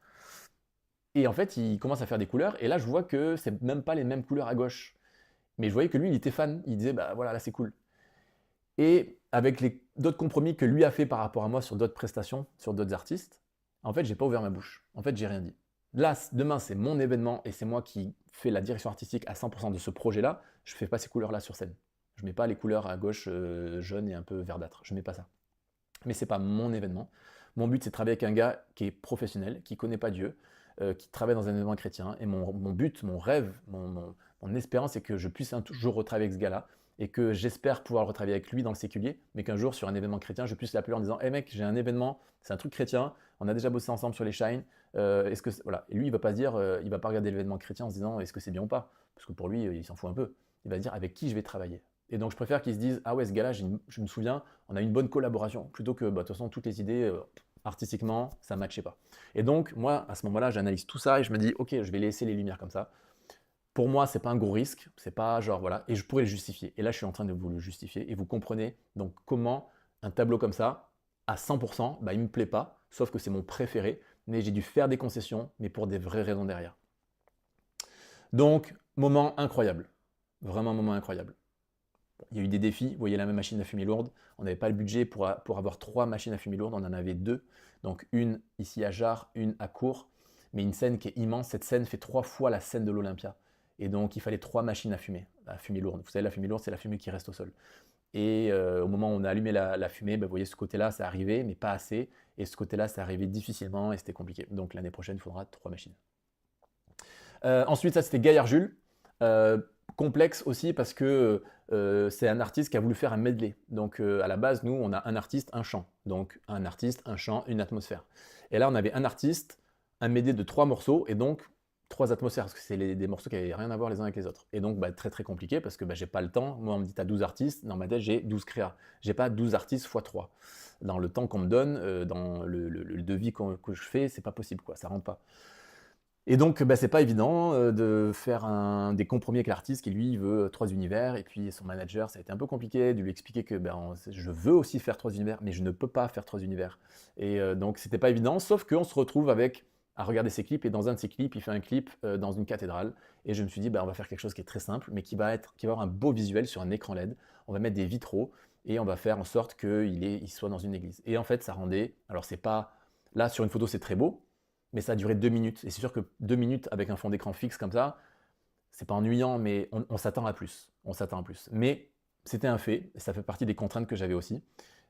Et en fait, il commence à faire des couleurs, et là, je vois que c'est même pas les mêmes couleurs à gauche. Mais je voyais que lui, il était fan. Il disait, voilà, là, c'est cool. Et avec d'autres compromis que lui a fait par rapport à moi sur d'autres prestations, sur d'autres artistes, en fait, j'ai pas ouvert ma bouche. En fait, j'ai rien dit. là, demain, c'est mon événement et c'est moi qui fais la direction artistique à 100% de ce projet-là, je ne fais pas ces couleurs-là sur scène. Je ne mets pas les couleurs à gauche jaune et un peu verdâtre. Je ne mets pas ça. Mais ce n'est pas mon événement. Mon but, c'est de travailler avec un gars qui est professionnel, qui ne connaît pas Dieu, qui travaille dans un événement chrétien. Et mon but, mon rêve, mon espérance, c'est que je puisse un jour retravailler avec ce gars-là et que j'espère pouvoir retravailler avec lui dans le séculier, mais qu'un jour, sur un événement chrétien, je puisse l'appeler en disant hey mec, j'ai un événement, c'est un truc chrétien, on a déjà bossé ensemble sur les Shine. Est-ce que voilà. Et lui, il va pas se dire, il va pas regarder l'événement chrétien en se disant est-ce que c'est bien ou pas, parce que pour lui, il s'en fout un peu. Il va se dire avec qui je vais travailler. Et donc, je préfère qu'ils se disent ah ouais, ce gars-là, je me souviens, on a une bonne collaboration, plutôt que bah, de toute façon, toutes les idées, artistiquement, ça ne matchait pas. Et donc, moi, à ce moment-là, j'analyse tout ça et je me dis ok, je vais laisser les lumières comme ça. Pour moi, c'est pas un gros risque, c'est pas genre voilà, et je pourrais le justifier. Et là, je suis en train de vous le justifier et vous comprenez donc comment un tableau comme ça, à 100%, bah, il me plaît pas, sauf que c'est mon préféré, mais j'ai dû faire des concessions, mais pour des vraies raisons derrière. Donc, moment incroyable, vraiment un moment incroyable. Il y a eu des défis, vous voyez la même machine à fumer lourde, on n'avait pas le budget pour avoir 3 machines à fumer lourde, on en avait 2, donc une ici à Jarre, une à Cours, mais une scène qui est immense, cette scène fait 3 fois la scène de l'Olympia. Et donc il fallait 3 machines à fumer lourde. Vous savez, la fumée lourde, c'est la fumée qui reste au sol. Et au moment où on a allumé la fumée, vous voyez ce côté-là, ça arrivait, mais pas assez. Et ce côté-là, ça arrivait difficilement et c'était compliqué. Donc l'année prochaine, il faudra 3 machines. Ensuite, ça c'était Gaillard Jules. Complexe aussi parce que c'est un artiste qui a voulu faire un medley. Donc à la base, nous, on a un artiste, un chant. Donc un artiste, un chant, une atmosphère. Et là, on avait un artiste, un medley de 3 morceaux et donc 3 atmosphères parce que c'est des morceaux qui n'avaient rien à voir les uns avec les autres. Et donc très très compliqué parce que j'ai pas le temps. Moi, on me dit t'as 12 artistes. Dans ma tête, j'ai 12 créas. J'ai pas 12 artistes x 3. Dans le temps qu'on me donne, dans le devis que je fais, c'est pas possible, quoi. Ça rentre pas. Et donc, c'est pas évident de faire des compromis avec l'artiste qui, lui, veut 3 univers. Et puis, son manager, ça a été un peu compliqué de lui expliquer que je veux aussi faire 3 univers, mais je ne peux pas faire 3 univers. Et donc, c'était pas évident, sauf qu'on se retrouve à regarder ses clips. Et dans un de ses clips, il fait un clip dans une cathédrale. Et je me suis dit, on va faire quelque chose qui est très simple, mais qui va avoir un beau visuel sur un écran LED. On va mettre des vitraux et on va faire en sorte qu'il soit dans une église. Et en fait, ça rendait. Alors, c'est pas. Là, sur une photo, c'est très beau, mais ça a duré 2 minutes. Et c'est sûr que 2 minutes avec un fond d'écran fixe comme ça, c'est pas ennuyant, mais on s'attend à plus. On s'attend à plus. Mais c'était un fait, et ça fait partie des contraintes que j'avais aussi.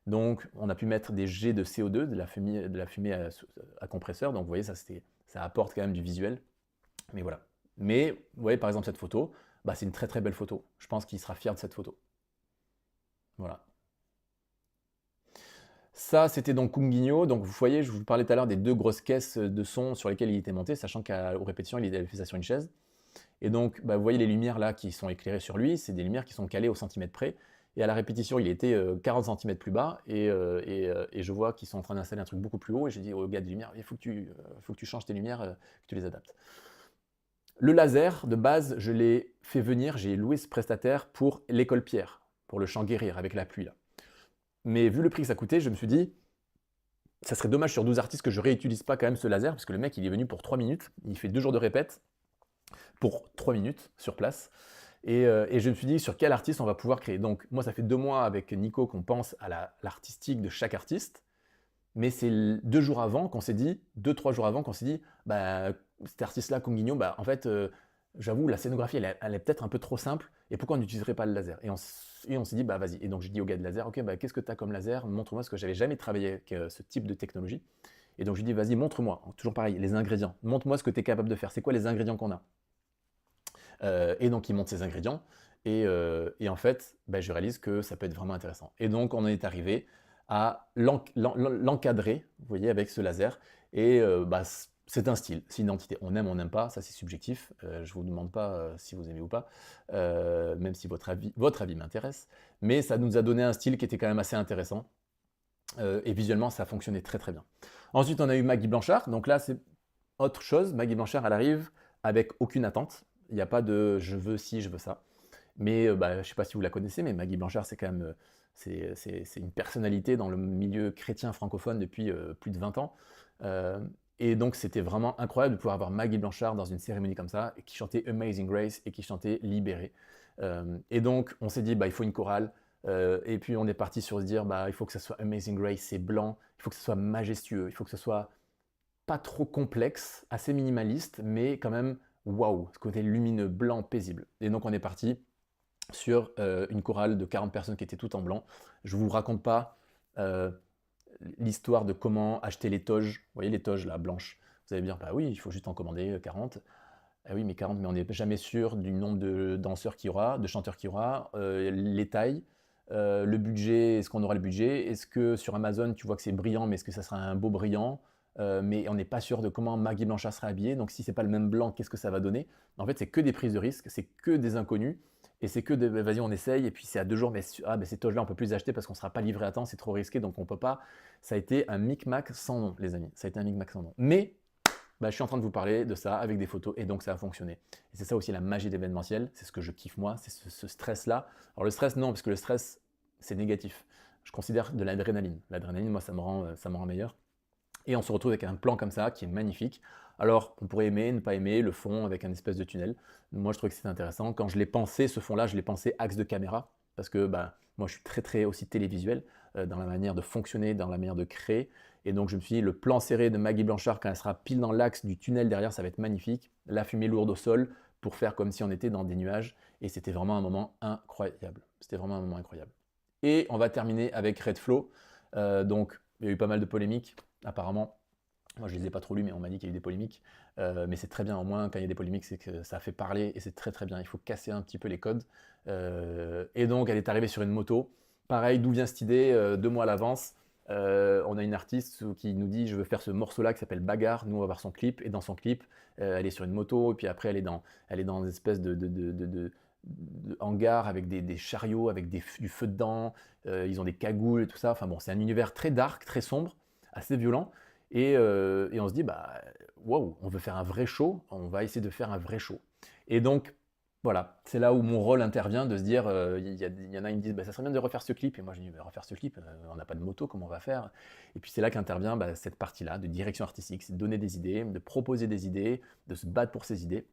Donc, on a pu mettre des jets de CO2, de la fumée à compresseur. Donc, vous voyez, ça apporte quand même du visuel. Mais voilà. Mais, vous voyez, par exemple, cette photo, c'est une très très belle photo. Je pense qu'il sera fier de cette photo. Voilà. Ça, c'était donc Kunguinho. Donc, vous voyez, je vous parlais tout à l'heure des 2 grosses caisses de son sur lesquelles il était monté, sachant qu'aux répétitions, il avait fait ça sur une chaise. Et donc, vous voyez les lumières là qui sont éclairées sur lui, c'est des lumières qui sont calées au centimètre près. Et à la répétition, il était 40 cm plus bas. Et je vois qu'ils sont en train d'installer un truc beaucoup plus haut. Et j'ai dit au gars des lumières, il faut que tu changes tes lumières, que tu les adaptes. Le laser, de base, je l'ai fait venir, j'ai loué ce prestataire pour l'école Pierre, pour le chant guérir avec la pluie là. Mais vu le prix que ça coûtait, je me suis dit, ça serait dommage sur 12 artistes que je réutilise pas quand même ce laser, parce que le mec, il est venu pour 3 minutes, il fait 2 jours de répète pour 3 minutes sur place. Et je me suis dit, sur quel artiste on va pouvoir créer. Donc, moi, ça fait 2 mois avec Nico qu'on pense à l'artistique de chaque artiste. Mais c'est 2 jours avant qu'on s'est dit, 2-3 jours avant qu'on s'est dit, cet artiste-là, Conguigno, en fait, j'avoue, la scénographie, elle est peut-être un peu trop simple. Et pourquoi on n'utiliserait pas le laser? Et on s'est dit, vas-y. Et donc, j'ai dit au gars de laser, ok, qu'est-ce que tu as comme laser? Montre-moi, parce que j'avais jamais travaillé avec ce type de technologie. Et donc, je lui dis, vas-y, montre-moi. Toujours pareil, les ingrédients. Montre-moi ce que tu es capable de faire. C'est quoi les ingrédients qu'on a? Et donc, il monte ses ingrédients. Et en fait, je réalise que ça peut être vraiment intéressant. Et donc, on en est arrivé à l'encadrer, vous voyez, avec ce laser. Et c'est un style, c'est une identité. On aime, on n'aime pas, ça c'est subjectif. Je ne vous demande pas si vous aimez ou pas, même si votre avis m'intéresse. Mais ça nous a donné un style qui était quand même assez intéressant. Et visuellement, ça fonctionnait très très bien. Ensuite, on a eu Maggie Blanchard. Donc là, c'est autre chose. Maggie Blanchard, elle arrive avec aucune attente. Il n'y a pas de je veux ci, je veux ça. Mais je ne sais pas si vous la connaissez, mais Maggie Blanchard, c'est quand même c'est une personnalité dans le milieu chrétien francophone depuis plus de 20 ans. Et donc, c'était vraiment incroyable de pouvoir avoir Maggie Blanchard dans une cérémonie comme ça, et qui chantait Amazing Grace et qui chantait Libéré. Et donc, on s'est dit, il faut une chorale. Et puis, on est parti sur se dire, il faut que ça soit Amazing Grace, c'est blanc, il faut que ce soit majestueux, il faut que ce soit pas trop complexe, assez minimaliste, mais quand même, waouh, ce côté lumineux, blanc, paisible. Et donc on est parti sur une chorale de 40 personnes qui étaient toutes en blanc. Je ne vous raconte pas euh, l'histoire de comment acheter les toges. Vous voyez les toges là, blanches. Vous allez me dire, bah oui, il faut juste en commander 40. Ah oui, mais 40, mais on n'est jamais sûr du nombre de danseurs qu'il y aura, de chanteurs qu'il y aura, les tailles, le budget, est-ce qu'on aura le budget? Est-ce que sur Amazon, tu vois que c'est brillant, mais est-ce que ça sera un beau brillant? Mais on n'est pas sûr de comment Maggie Blanchard sera habillée, donc si c'est pas le même blanc, qu'est-ce que ça va donner? En fait, c'est que des prises de risque, c'est que des inconnus, et c'est que de vas-y, on essaye, et puis c'est à 2 jours, mais ces toges-là, on peut plus les acheter parce qu'on ne sera pas livré à temps, c'est trop risqué, donc on peut pas. Ça a été un micmac sans nom, les amis. Ça a été un micmac sans nom. Mais bah, je suis en train de vous parler de ça avec des photos et donc ça a fonctionné. Et c'est ça aussi la magie d'événementiel, c'est ce que je kiffe moi, c'est ce stress-là. Alors le stress, non, parce que le stress, c'est négatif. Je considère de l'adrénaline. L'adrénaline, moi, ça me rend meilleur. Et on se retrouve avec un plan comme ça qui est magnifique. Alors, on pourrait aimer, ne pas aimer le fond avec un espèce de tunnel. Moi, je trouve que c'est intéressant. Quand je l'ai pensé, ce fond-là, je l'ai pensé axe de caméra, parce que bah, moi, je suis très, très aussi télévisuel dans la manière de fonctionner, dans la manière de créer. Et donc, je me suis dit, le plan serré de Maggie Blanchard, quand elle sera pile dans l'axe du tunnel derrière, ça va être magnifique. La fumée lourde au sol pour faire comme si on était dans des nuages. Et c'était vraiment un moment incroyable. C'était vraiment un moment incroyable. Et on va terminer avec Redflow. Donc, il y a eu pas mal de polémiques, apparemment. Moi, je ne les ai pas trop lus, mais on m'a dit qu'il y a eu des polémiques. Mais c'est très bien, au moins, quand il y a des polémiques, c'est que ça fait parler et c'est très très bien. Il faut casser un petit peu les codes. Et donc, elle est arrivée sur une moto. Pareil, d'où vient cette idée 2 mois à l'avance, on a une artiste qui nous dit je veux faire ce morceau-là qui s'appelle Bagarre. Nous, on va voir son clip. Et dans son clip, elle est sur une moto. Et puis après, elle est dans une espèce de hangar avec des chariots, avec du feu dedans. Ils ont des cagoules et tout ça. Enfin bon, c'est un univers très dark, très sombre, assez violent. Et on se dit, bah, waouh, on veut faire un vrai show, on va essayer de faire un vrai show. Et donc, voilà, c'est là où mon rôle intervient de se dire, il y en a qui me disent, bah, ça serait bien de refaire ce clip. Et moi, je dis, bah, refaire ce clip, on n'a pas de moto, comment on va faire? Et puis c'est là qu'intervient bah, cette partie-là de direction artistique, c'est de donner des idées, de proposer des idées, de se battre pour ces idées.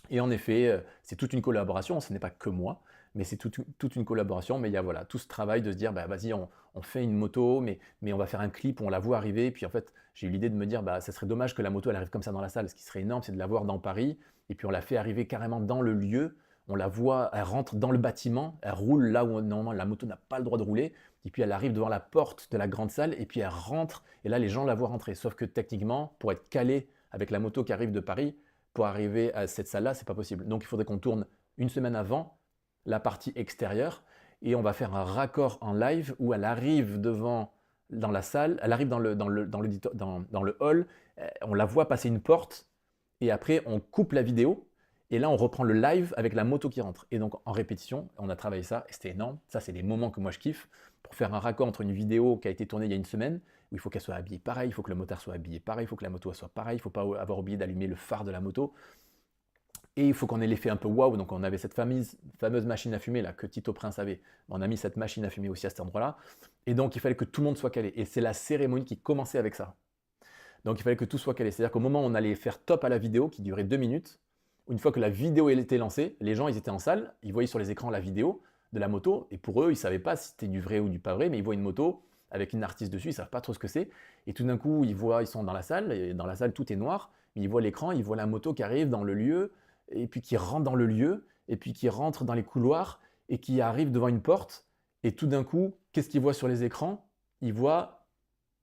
Et en effet, c'est toute une collaboration, ce n'est pas que moi, mais c'est toute une collaboration. Mais il y a voilà, tout ce travail de se dire, bah, vas-y, on fait une moto, mais on va faire un clip où on la voit arriver. Et puis en fait, j'ai eu l'idée de me dire, bah, ça serait dommage que la moto elle arrive comme ça dans la salle. Ce qui serait énorme, c'est de la voir dans Paris. Et puis on la fait arriver carrément dans le lieu. On la voit, elle rentre dans le bâtiment, elle roule là où normalement la moto n'a pas le droit de rouler. Et puis elle arrive devant la porte de la grande salle, et puis elle rentre. Et là, les gens la voient rentrer. Sauf que techniquement, pour être calé avec la moto qui arrive de Paris, pour arriver à cette salle-là, c'est pas possible. Donc il faudrait qu'on tourne une semaine avant la partie extérieure et on va faire un raccord en live où elle arrive dans la salle, elle arrive dans le hall, on la voit passer une porte et après on coupe la vidéo et là on reprend le live avec la moto qui rentre. Et donc en répétition, on a travaillé ça et c'était énorme. Ça c'est des moments que moi je kiffe pour faire un raccord entre une vidéo qui a été tournée il y a une semaine où il faut qu'elle soit habillée pareil, il faut que le motard soit habillé pareil, il faut que la moto soit pareil, il ne faut pas avoir oublié d'allumer le phare de la moto. Et il faut qu'on ait l'effet un peu waouh. Donc on avait cette fameuse machine à fumer là que Tito Prince avait. On a mis cette machine à fumer aussi à cet endroit-là. Et donc il fallait que tout le monde soit calé. Et c'est la cérémonie qui commençait avec ça. Donc il fallait que tout soit calé. C'est-à-dire qu'au moment où on allait faire top à la vidéo, qui durait 2 minutes, une fois que la vidéo était lancée, les gens ils étaient en salle, ils voyaient sur les écrans la vidéo de la moto. Et pour eux, ils ne savaient pas si c'était du vrai ou du pas vrai, mais ils voient une moto avec une artiste dessus, ils ne savent pas trop ce que c'est. Et tout d'un coup, ils sont dans la salle, et dans la salle tout est noir, mais ils voient l'écran, ils voient la moto qui arrive dans le lieu, et puis qui rentre dans le lieu, et puis qui rentre dans les couloirs, et qui arrive devant une porte, et tout d'un coup, qu'est-ce qu'ils voient sur les écrans? Ils voient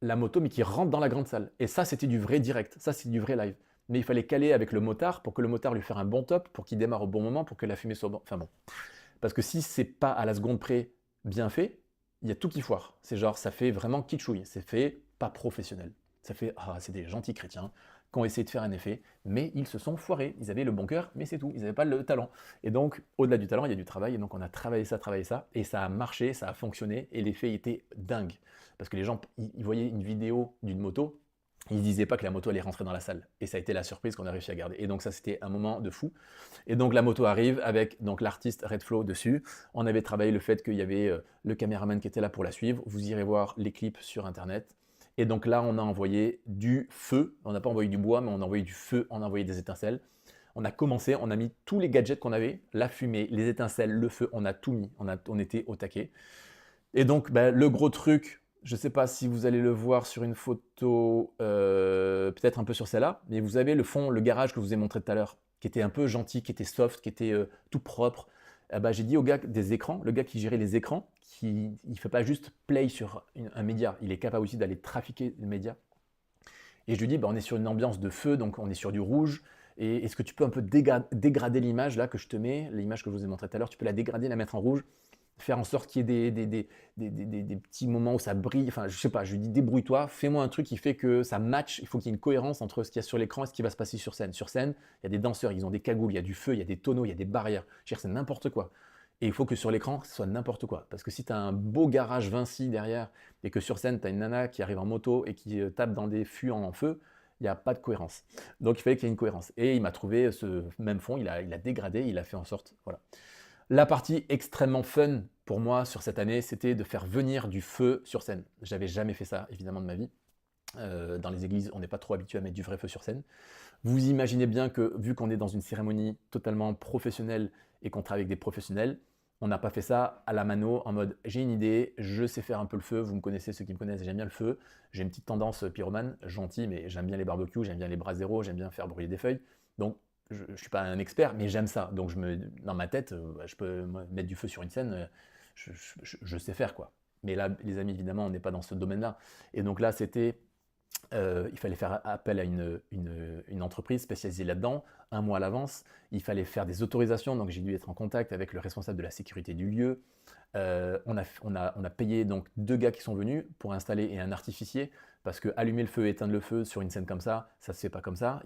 la moto, mais qui rentre dans la grande salle. Et ça, c'était du vrai direct, ça, c'est du vrai live. Mais il fallait caler avec le motard pour que le motard lui fasse un bon top, pour qu'il démarre au bon moment, pour que la fumée soit bon. Enfin bon. Parce que si c'est pas à la seconde près bien fait, il y a tout qui foire. C'est genre, ça fait vraiment kitschouille, c'est fait pas professionnel. Ça fait, ah, c'est des gentils chrétiens qui ont essayé de faire un effet, mais ils se sont foirés. Ils avaient le bon cœur, mais c'est tout. Ils n'avaient pas le talent. Et donc, au-delà du talent, il y a du travail. Et donc, on a travaillé ça, et ça a marché, ça a fonctionné, et l'effet était dingue. Parce que les gens, ils voyaient une vidéo d'une moto, ils ne disaient pas que la moto allait rentrer dans la salle. Et ça a été la surprise qu'on a réussi à garder. Et donc ça, c'était un moment de fou. Et donc la moto arrive avec donc l'artiste Redflow dessus. On avait travaillé le fait qu'il y avait le caméraman qui était là pour la suivre. Vous irez voir les clips sur Internet. Et donc là, on a envoyé du feu. On n'a pas envoyé du bois, mais on a envoyé du feu, on a envoyé des étincelles. On a commencé, on a mis tous les gadgets qu'on avait, la fumée, les étincelles, le feu, on a tout mis. On était au taquet. Et donc, bah, le gros truc, Je ne sais pas si vous allez le voir sur une photo, peut-être un peu sur celle-là, mais vous avez le fond, le garage que je vous ai montré tout à l'heure, qui était un peu gentil, qui était soft, qui était tout propre. Ah bah, j'ai dit au gars des écrans, le gars qui gérait les écrans, il ne fait pas juste play sur un média, il est capable aussi d'aller trafiquer le média. Et je lui dis, bah, on est sur une ambiance de feu, donc on est sur du rouge. Et est-ce que tu peux un peu dégrader l'image là que je te mets, l'image que je vous ai montrée tout à l'heure, tu peux la dégrader, la mettre en rouge, faire en sorte qu'il y ait des petits moments où ça brille. Enfin, je sais pas, je lui dis débrouille-toi, fais-moi un truc qui fait que ça match. Il faut qu'il y ait une cohérence entre ce qu'il y a sur l'écran et ce qui va se passer sur scène. Sur scène, il y a des danseurs, ils ont des cagoules, il y a du feu, il y a des tonneaux, il y a des barrières. Je veux dire, c'est n'importe quoi. Et il faut que sur l'écran, ce soit n'importe quoi. Parce que si tu as un beau garage Vinci derrière et que sur scène, tu as une nana qui arrive en moto et qui tape dans des fûts en feu, il n'y a pas de cohérence. Donc il fallait qu'il y ait une cohérence. Et il m'a trouvé ce même fond, il a dégradé, il a fait en sorte. Voilà. La partie extrêmement fun pour moi sur cette année, c'était de faire venir du feu sur scène. J'avais jamais fait ça, évidemment, de ma vie. Dans les églises, on n'est pas trop habitué à mettre du vrai feu sur scène. Vous imaginez bien que, vu qu'on est dans une cérémonie totalement professionnelle et qu'on travaille avec des professionnels, on n'a pas fait ça à la mano en mode j'ai une idée, je sais faire un peu le feu, vous me connaissez, ceux qui me connaissent, j'aime bien le feu, j'ai une petite tendance pyromane, gentil, mais j'aime bien les barbecues, j'aime bien les braseros, j'aime bien faire brûler des feuilles. Donc je ne suis pas un expert, mais j'aime ça. Donc dans ma tête, je peux mettre du feu sur une scène, je sais faire quoi. Mais là, les amis, évidemment, on n'est pas dans ce domaine-là. Et donc là, il fallait faire appel à une entreprise spécialisée là-dedans, un mois à l'avance. Il fallait faire des autorisations, donc j'ai dû être en contact avec le responsable de la sécurité du lieu. On a payé donc 2 gars qui sont venus pour installer et un artificier, parce que allumer le feu et éteindre le feu sur une scène comme ça ne se fait pas comme ça.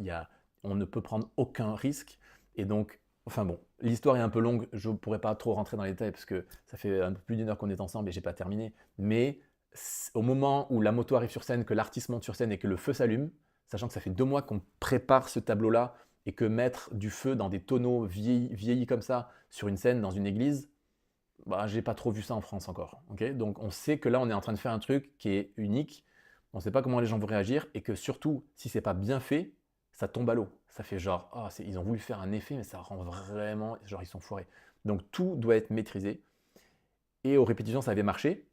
On ne peut prendre aucun risque. Et donc, enfin bon, l'histoire est un peu longue, je ne pourrais pas trop rentrer dans les détails, parce que ça fait un peu plus d'1 heure qu'on est ensemble et j'ai pas terminé. Mais au moment où la moto arrive sur scène, que l'artiste monte sur scène et que le feu s'allume, sachant que ça fait 2 mois qu'on prépare ce tableau-là et que mettre du feu dans des tonneaux vieillis comme ça sur une scène dans une église, bah, j'ai pas trop vu ça en France encore. Okay, donc on sait que là on est en train de faire un truc qui est unique, on ne sait pas comment les gens vont réagir et que surtout si c'est pas bien fait, ça tombe à l'eau. Ça fait genre, oh, ils ont voulu faire un effet mais ça rend vraiment, genre ils sont foirés. Donc tout doit être maîtrisé et aux répétitions ça avait marché,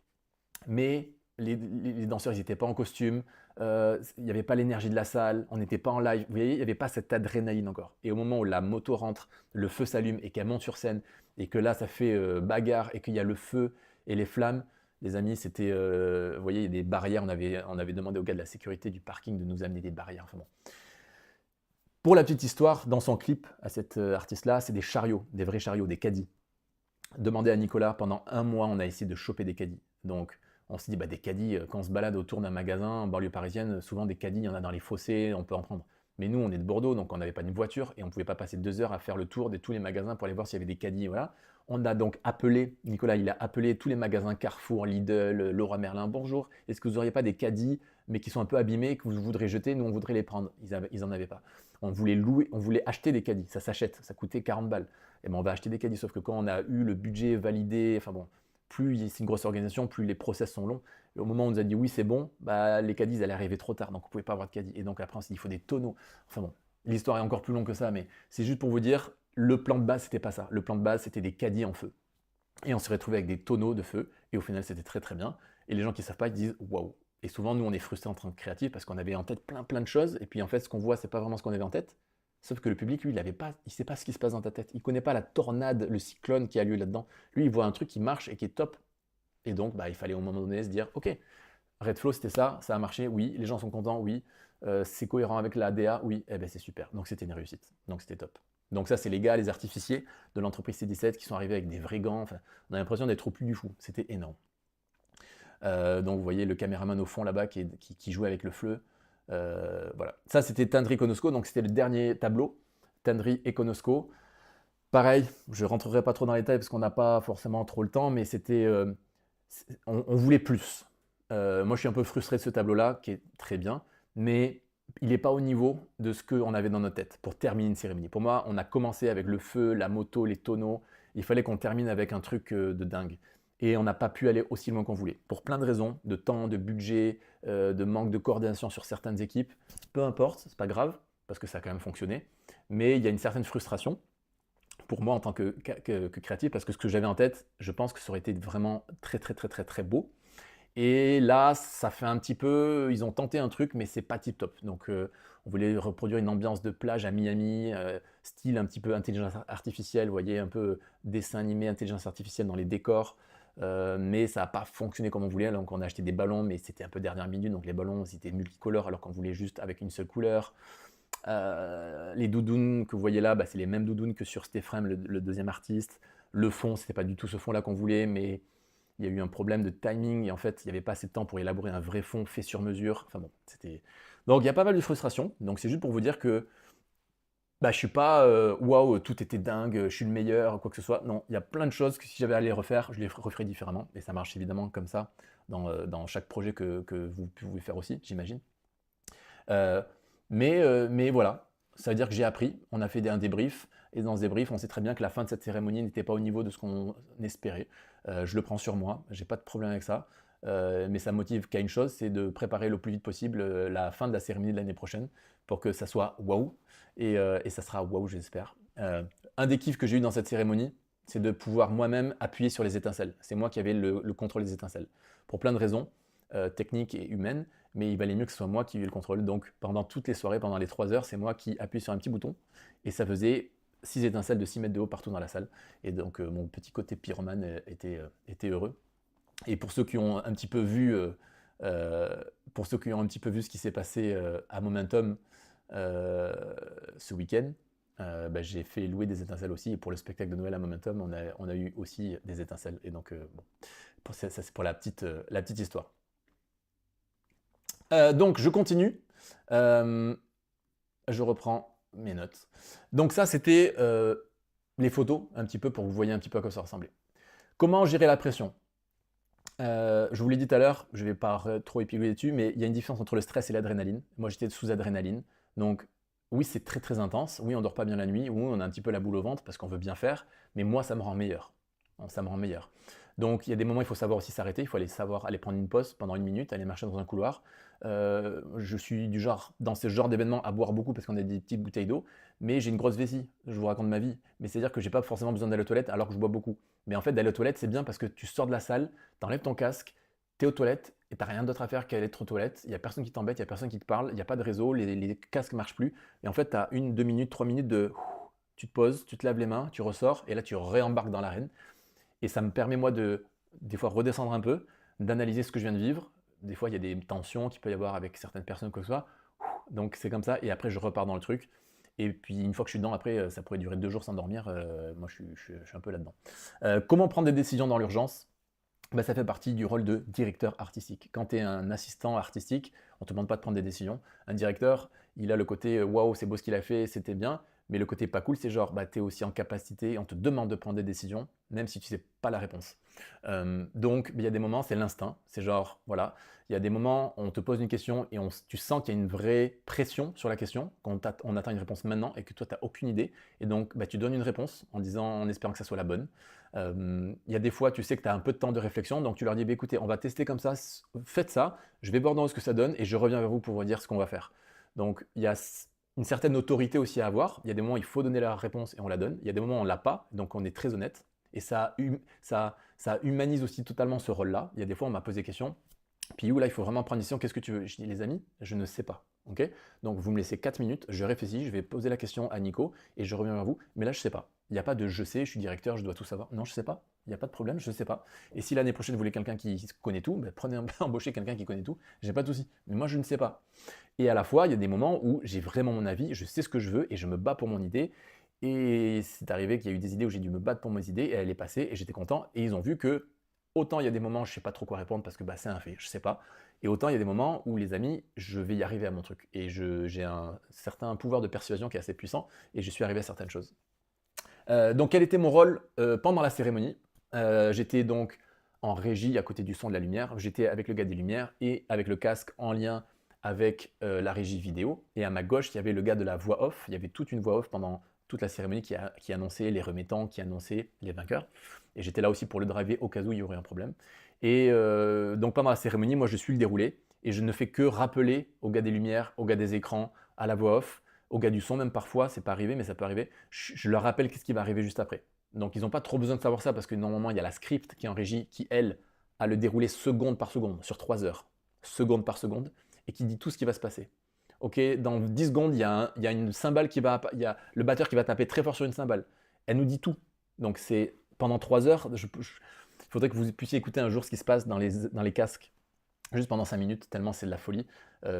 mais les danseurs, ils n'étaient pas en costume, il n'y avait pas l'énergie de la salle, on n'était pas en live. Vous voyez, il n'y avait pas cette adrénaline encore. Et au moment où la moto rentre, le feu s'allume et qu'elle monte sur scène, et que là, ça fait bagarre, et qu'il y a le feu et les flammes, les amis, c'était, vous voyez, il y a des barrières. On avait demandé aux gars de la sécurité du parking de nous amener des barrières. Enfin bon. Pour la petite histoire, dans son clip à cet artiste-là, c'est des chariots, des vrais chariots, des caddies. Demandez à Nicolas, pendant 1 mois, on a essayé de choper des caddies. Donc, on s'est dit, bah, des caddies, quand on se balade autour d'un magasin en banlieue parisienne, souvent des caddies, il y en a dans les fossés, on peut en prendre. Mais nous, on est de Bordeaux, donc on n'avait pas une voiture et on ne pouvait pas passer 2 heures à faire le tour de tous les magasins pour aller voir s'il y avait des caddies. Voilà. On a donc appelé, Nicolas, il a appelé tous les magasins Carrefour, Lidl, Leroy Merlin. Bonjour, est-ce que vous n'auriez pas des caddies, mais qui sont un peu abîmés, que vous voudrez jeter? Nous, on voudrait les prendre. Ils n'en avaient pas. On voulait louer, on voulait acheter des caddies. Ça s'achète, ça coûtait 40 balles. Et ben on va acheter des caddies, sauf que quand on a eu le budget validé, enfin bon, plus c'est une grosse organisation, plus les process sont longs. Et au moment où on nous a dit oui, c'est bon, bah, les caddies, allaient arriver trop tard, donc on ne pouvait pas avoir de caddies. Et donc après, on s'est dit, il faut des tonneaux. Enfin bon, l'histoire est encore plus longue que ça, mais c'est juste pour vous dire, le plan de base, c'était pas ça. Le plan de base, c'était des caddies en feu. Et on s'est retrouvé avec des tonneaux de feu, et au final, c'était très très bien. Et les gens qui ne savent pas, ils disent waouh. Et souvent, nous, on est frustrés en tant que créatifs parce qu'on avait en tête plein de choses, et puis en fait, ce qu'on voit, c'est pas vraiment ce qu'on avait en tête. Sauf que le public, lui, il ne sait pas ce qui se passe dans ta tête. Il ne connaît pas la tornade, le cyclone qui a lieu là-dedans. Lui, il voit un truc qui marche et qui est top. Et donc, bah, il fallait au moment donné se dire, ok, Redflow, c'était ça a marché, oui. Les gens sont contents, oui. C'est cohérent avec la DA, oui. Eh ben, c'est super. Donc, c'était une réussite. Donc, c'était top. Donc, ça, c'est les gars, les artificiers de l'entreprise C17 qui sont arrivés avec des vrais gants. Enfin, on a l'impression d'être au plus du fou. C'était énorme. Donc, vous voyez le caméraman au fond là-bas qui jouait avec le feu. Voilà. Ça, c'était Tendry Konosko, donc c'était le dernier tableau, Tendry et Konosko. Pareil, je ne rentrerai pas trop dans les détails parce qu'on n'a pas forcément trop le temps, mais on voulait plus. Moi, je suis un peu frustré de ce tableau-là, qui est très bien, mais il n'est pas au niveau de ce qu'on avait dans notre tête pour terminer une cérémonie. Pour moi, on a commencé avec le feu, la moto, les tonneaux. Il fallait qu'on termine avec un truc de dingue. Et on n'a pas pu aller aussi loin qu'on voulait. Pour plein de raisons, de temps, de budget, de manque de coordination sur certaines équipes. Peu importe, c'est pas grave, parce que ça a quand même fonctionné. Mais il y a une certaine frustration pour moi en tant que créatif, parce que ce que j'avais en tête, je pense que ça aurait été vraiment très très très très très beau. Et là, ça fait un petit peu, ils ont tenté un truc, mais c'est pas tip top. Donc, on voulait reproduire une ambiance de plage à Miami, style un petit peu intelligence artificielle, vous voyez, un peu dessin animé, intelligence artificielle dans les décors. Mais ça n'a pas fonctionné comme on voulait. Donc, on a acheté des ballons, mais c'était un peu dernière minute. Donc, les ballons, c'était multicolores, alors qu'on voulait juste avec une seule couleur. Les doudounes que vous voyez là, bah, c'est les mêmes doudounes que sur Stephrem, le deuxième artiste. Le fond, c'était pas du tout ce fond-là qu'on voulait, mais il y a eu un problème de timing et en fait, il n'y avait pas assez de temps pour élaborer un vrai fond fait sur mesure. Enfin bon, c'était. Donc il y a pas mal de frustration. Donc c'est juste pour vous dire que bah, je suis pas waouh, tout était dingue, je suis le meilleur, quoi que ce soit. Non, il y a plein de choses que si j'avais à les refaire, je les referais différemment. Et ça marche évidemment comme ça dans chaque projet que vous pouvez faire aussi, j'imagine. Euh, mais voilà, ça veut dire que j'ai appris. On a fait un débrief. Et dans ce débrief, on sait très bien que la fin de cette cérémonie n'était pas au niveau de ce qu'on espérait. Je le prends sur moi, j'ai pas de problème avec ça. Mais ça motive qu'à une chose, c'est de préparer le plus vite possible la fin de la cérémonie de l'année prochaine pour que ça soit waouh. Et ça sera waouh, j'espère. Un des kiffs que j'ai eu dans cette cérémonie, c'est de pouvoir moi-même appuyer sur les étincelles. C'est moi qui avais le contrôle des étincelles. Pour plein de raisons, techniques et humaines, mais il valait mieux que ce soit moi qui ai eu le contrôle. Donc pendant toutes les soirées, pendant les 3 heures, c'est moi qui appuie sur un petit bouton et ça faisait 6 étincelles de 6 mètres de haut partout dans la salle. Et donc mon petit côté pyromane était heureux. Et pour ceux qui ont un petit peu vu, pour ceux qui ont un petit peu vu ce qui s'est passé à Momentum ce week-end, bah, j'ai fait louer des étincelles aussi. Et pour le spectacle de Noël à Momentum, on a eu aussi des étincelles. Et donc, bon, ça c'est pour la petite histoire. Donc, je continue. Euh, je reprends mes notes. Donc, ça, c'était les photos, un petit peu, pour que vous voyez un petit peu à quoi ça ressemblait. Comment gérer la pression? Je vous l'ai dit tout à l'heure, je ne vais pas trop épiloguer dessus, mais il y a une différence entre le stress et l'adrénaline. Moi, j'étais sous adrénaline. Donc, oui, c'est très très intense. Oui, on dort pas bien la nuit. Oui, on a un petit peu la boule au ventre parce qu'on veut bien faire. Mais moi, ça me rend meilleur. Ça me rend meilleur. Donc, il y a des moments où il faut savoir aussi s'arrêter. Il faut aller savoir aller prendre une pause pendant une minute, aller marcher dans un couloir. Je suis du genre, dans ce genre d'événement, à boire beaucoup parce qu'on a des petites bouteilles d'eau. Mais j'ai une grosse vessie. Je vous raconte ma vie. Mais c'est-à-dire que j'ai pas forcément besoin d'aller aux toilettes alors que je bois beaucoup. Mais en fait, d'aller aux toilettes, c'est bien parce que tu sors de la salle, t'enlèves ton casque, t'es aux toilettes et t'as rien d'autre à faire qu'à aller aux toilettes. Il n'y a personne qui t'embête, il n'y a personne qui te parle, il n'y a pas de réseau, les casques ne marchent plus. Et en fait, tu as 1, 2 minutes, 3 minutes de. Tu te poses, tu te laves les mains, tu ressors et là, tu réembarques dans l'arène. Et ça me permet, moi, de des fois redescendre un peu, d'analyser ce que je viens de vivre. Des fois, il y a des tensions qu'il peut y avoir avec certaines personnes, que ce soit. Donc, c'est comme ça. Et après, je repars dans le truc. Et puis, une fois que je suis dedans, après, ça pourrait durer 2 jours sans dormir. Moi, je suis un peu là-dedans. Comment prendre des décisions dans l'urgence? Bah, ça fait partie du rôle de directeur artistique. Quand tu es un assistant artistique, on ne te demande pas de prendre des décisions. Un directeur, il a le côté waouh, c'est beau ce qu'il a fait, c'était bien. Mais le côté pas cool, c'est genre, bah, tu es aussi en capacité, on te demande de prendre des décisions, même si tu sais pas la réponse. Donc, il y a des moments, c'est l'instinct. C'est genre, voilà, il y a des moments, on te pose une question et tu sens qu'il y a une vraie pression sur la question, on attend une réponse maintenant et que toi, tu n'as aucune idée. Et donc, bah, tu donnes une réponse en espérant que ça soit la bonne. Il y a des fois, tu sais que tu as un peu de temps de réflexion, donc tu leur dis, bah, écoutez, on va tester comme ça, faites ça, je vais voir dans ce que ça donne et je reviens vers vous pour vous dire ce qu'on va faire. Donc, il y a une certaine autorité aussi à avoir. Il y a des moments où il faut donner la réponse et on la donne. Il y a des moments où on ne l'a pas, donc on est très honnête. Et ça humanise aussi totalement ce rôle-là. Il y a des fois, on m'a posé des questions. Puis où là, il faut vraiment prendre une décision. Qu'est-ce que tu veux? Je dis, les amis, je ne sais pas. Ok. Donc vous me laissez 4 minutes, je réfléchis, je vais poser la question à Nico et je reviens vers vous. Mais là, je ne sais pas. Il n'y a pas de je sais, je suis directeur, je dois tout savoir. Non, je ne sais pas. Il n'y a pas de problème, je ne sais pas. Et si l'année prochaine vous voulez quelqu'un qui connaît tout, ben prenez embauchez quelqu'un qui connaît tout. J'ai pas de souci. Mais moi, je ne sais pas. Et à la fois, il y a des moments où j'ai vraiment mon avis, je sais ce que je veux et je me bats pour mon idée. Et c'est arrivé qu'il y a eu des idées où j'ai dû me battre pour mes idées et elle est passée et j'étais content. Et ils ont vu que autant il y a des moments où je ne sais pas trop quoi répondre parce que bah, c'est un fait, je ne sais pas. Et autant il y a des moments où les amis, je vais y arriver à mon truc. Et j'ai un certain pouvoir de persuasion qui est assez puissant et je suis arrivé à certaines choses. Donc quel était mon rôle pendant la cérémonie? J'étais donc en régie à côté du son de la lumière. J'étais avec le gars des lumières et avec le casque en lien avec la régie vidéo. Et à ma gauche, il y avait le gars de la voix off. Il y avait toute une voix off pendant toute la cérémonie qui annonçait les remettants, qui annonçait les vainqueurs. Et j'étais là aussi pour le driver au cas où il y aurait un problème. Et donc pendant la cérémonie, moi je suis le déroulé et je ne fais que rappeler au gars des lumières, au gars des écrans, à la voix off, au gars du son même parfois, c'est pas arrivé mais ça peut arriver, je leur rappelle qu'est-ce qui va arriver juste après. Donc ils n'ont pas trop besoin de savoir ça parce que normalement il y a la script qui est en régie qui elle à le dérouler seconde par seconde, sur 3 heures, seconde par seconde, et qui dit tout ce qui va se passer. Ok, dans 10 secondes, il y a une cymbale il y a le batteur qui va taper très fort sur une cymbale. Elle nous dit tout. Donc c'est pendant 3 heures, il faudrait que vous puissiez écouter un jour ce qui se passe dans les casques, juste pendant 5 minutes, tellement c'est de la folie,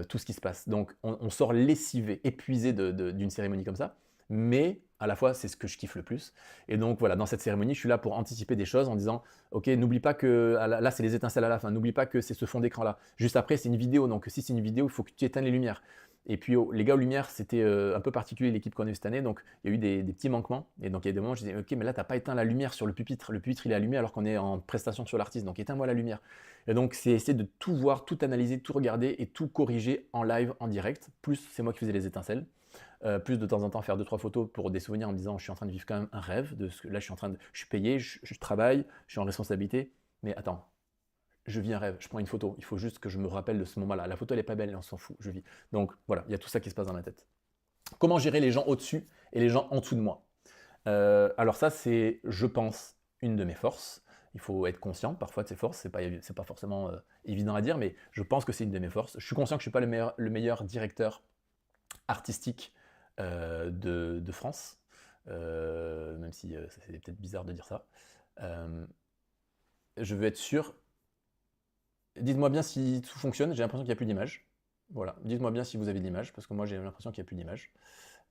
tout ce qui se passe. Donc on sort lessivé, épuisé d'une cérémonie comme ça, mais à la fois c'est ce que je kiffe le plus. Et donc voilà, dans cette cérémonie, je suis là pour anticiper des choses en disant, ok, n'oublie pas que, là c'est les étincelles à la fin, n'oublie pas que c'est ce fond d'écran là. Juste après c'est une vidéo, donc si c'est une vidéo, il faut que tu éteignes les lumières. Et puis les gars aux lumières, c'était un peu particulier l'équipe qu'on a eu cette année, donc il y a eu des petits manquements. Et donc il y a des moments où je disais, ok, mais là t'as pas éteint la lumière sur le pupitre. Le pupitre il est allumé alors qu'on est en prestation sur l'artiste, donc éteins-moi la lumière. Et donc c'est essayer de tout voir, tout analyser, tout regarder et tout corriger en live, en direct. Plus c'est moi qui faisais les étincelles. Plus de temps en temps faire 2-3 photos pour des souvenirs en me disant je suis en train de vivre quand même un rêve. Là je suis payé, je travaille, je suis en responsabilité. Mais attends, je vis un rêve, je prends une photo, il faut juste que je me rappelle de ce moment-là. La photo, elle n'est pas belle, on s'en fout, je vis. Donc voilà, il y a tout ça qui se passe dans ma tête. Comment gérer les gens au-dessus et les gens en dessous de moi? Alors ça, c'est, je pense, une de mes forces. Il faut être conscient parfois de ses forces, c'est pas forcément évident à dire, mais je pense que c'est une de mes forces. Je suis conscient que je ne suis pas le meilleur directeur artistique de France, même si c'est peut-être bizarre de dire ça. Je veux être sûr. Dites-moi bien si tout fonctionne, j'ai l'impression qu'il n'y a plus d'image. Voilà, dites-moi bien si vous avez de l'image, parce que moi j'ai l'impression qu'il n'y a plus d'image.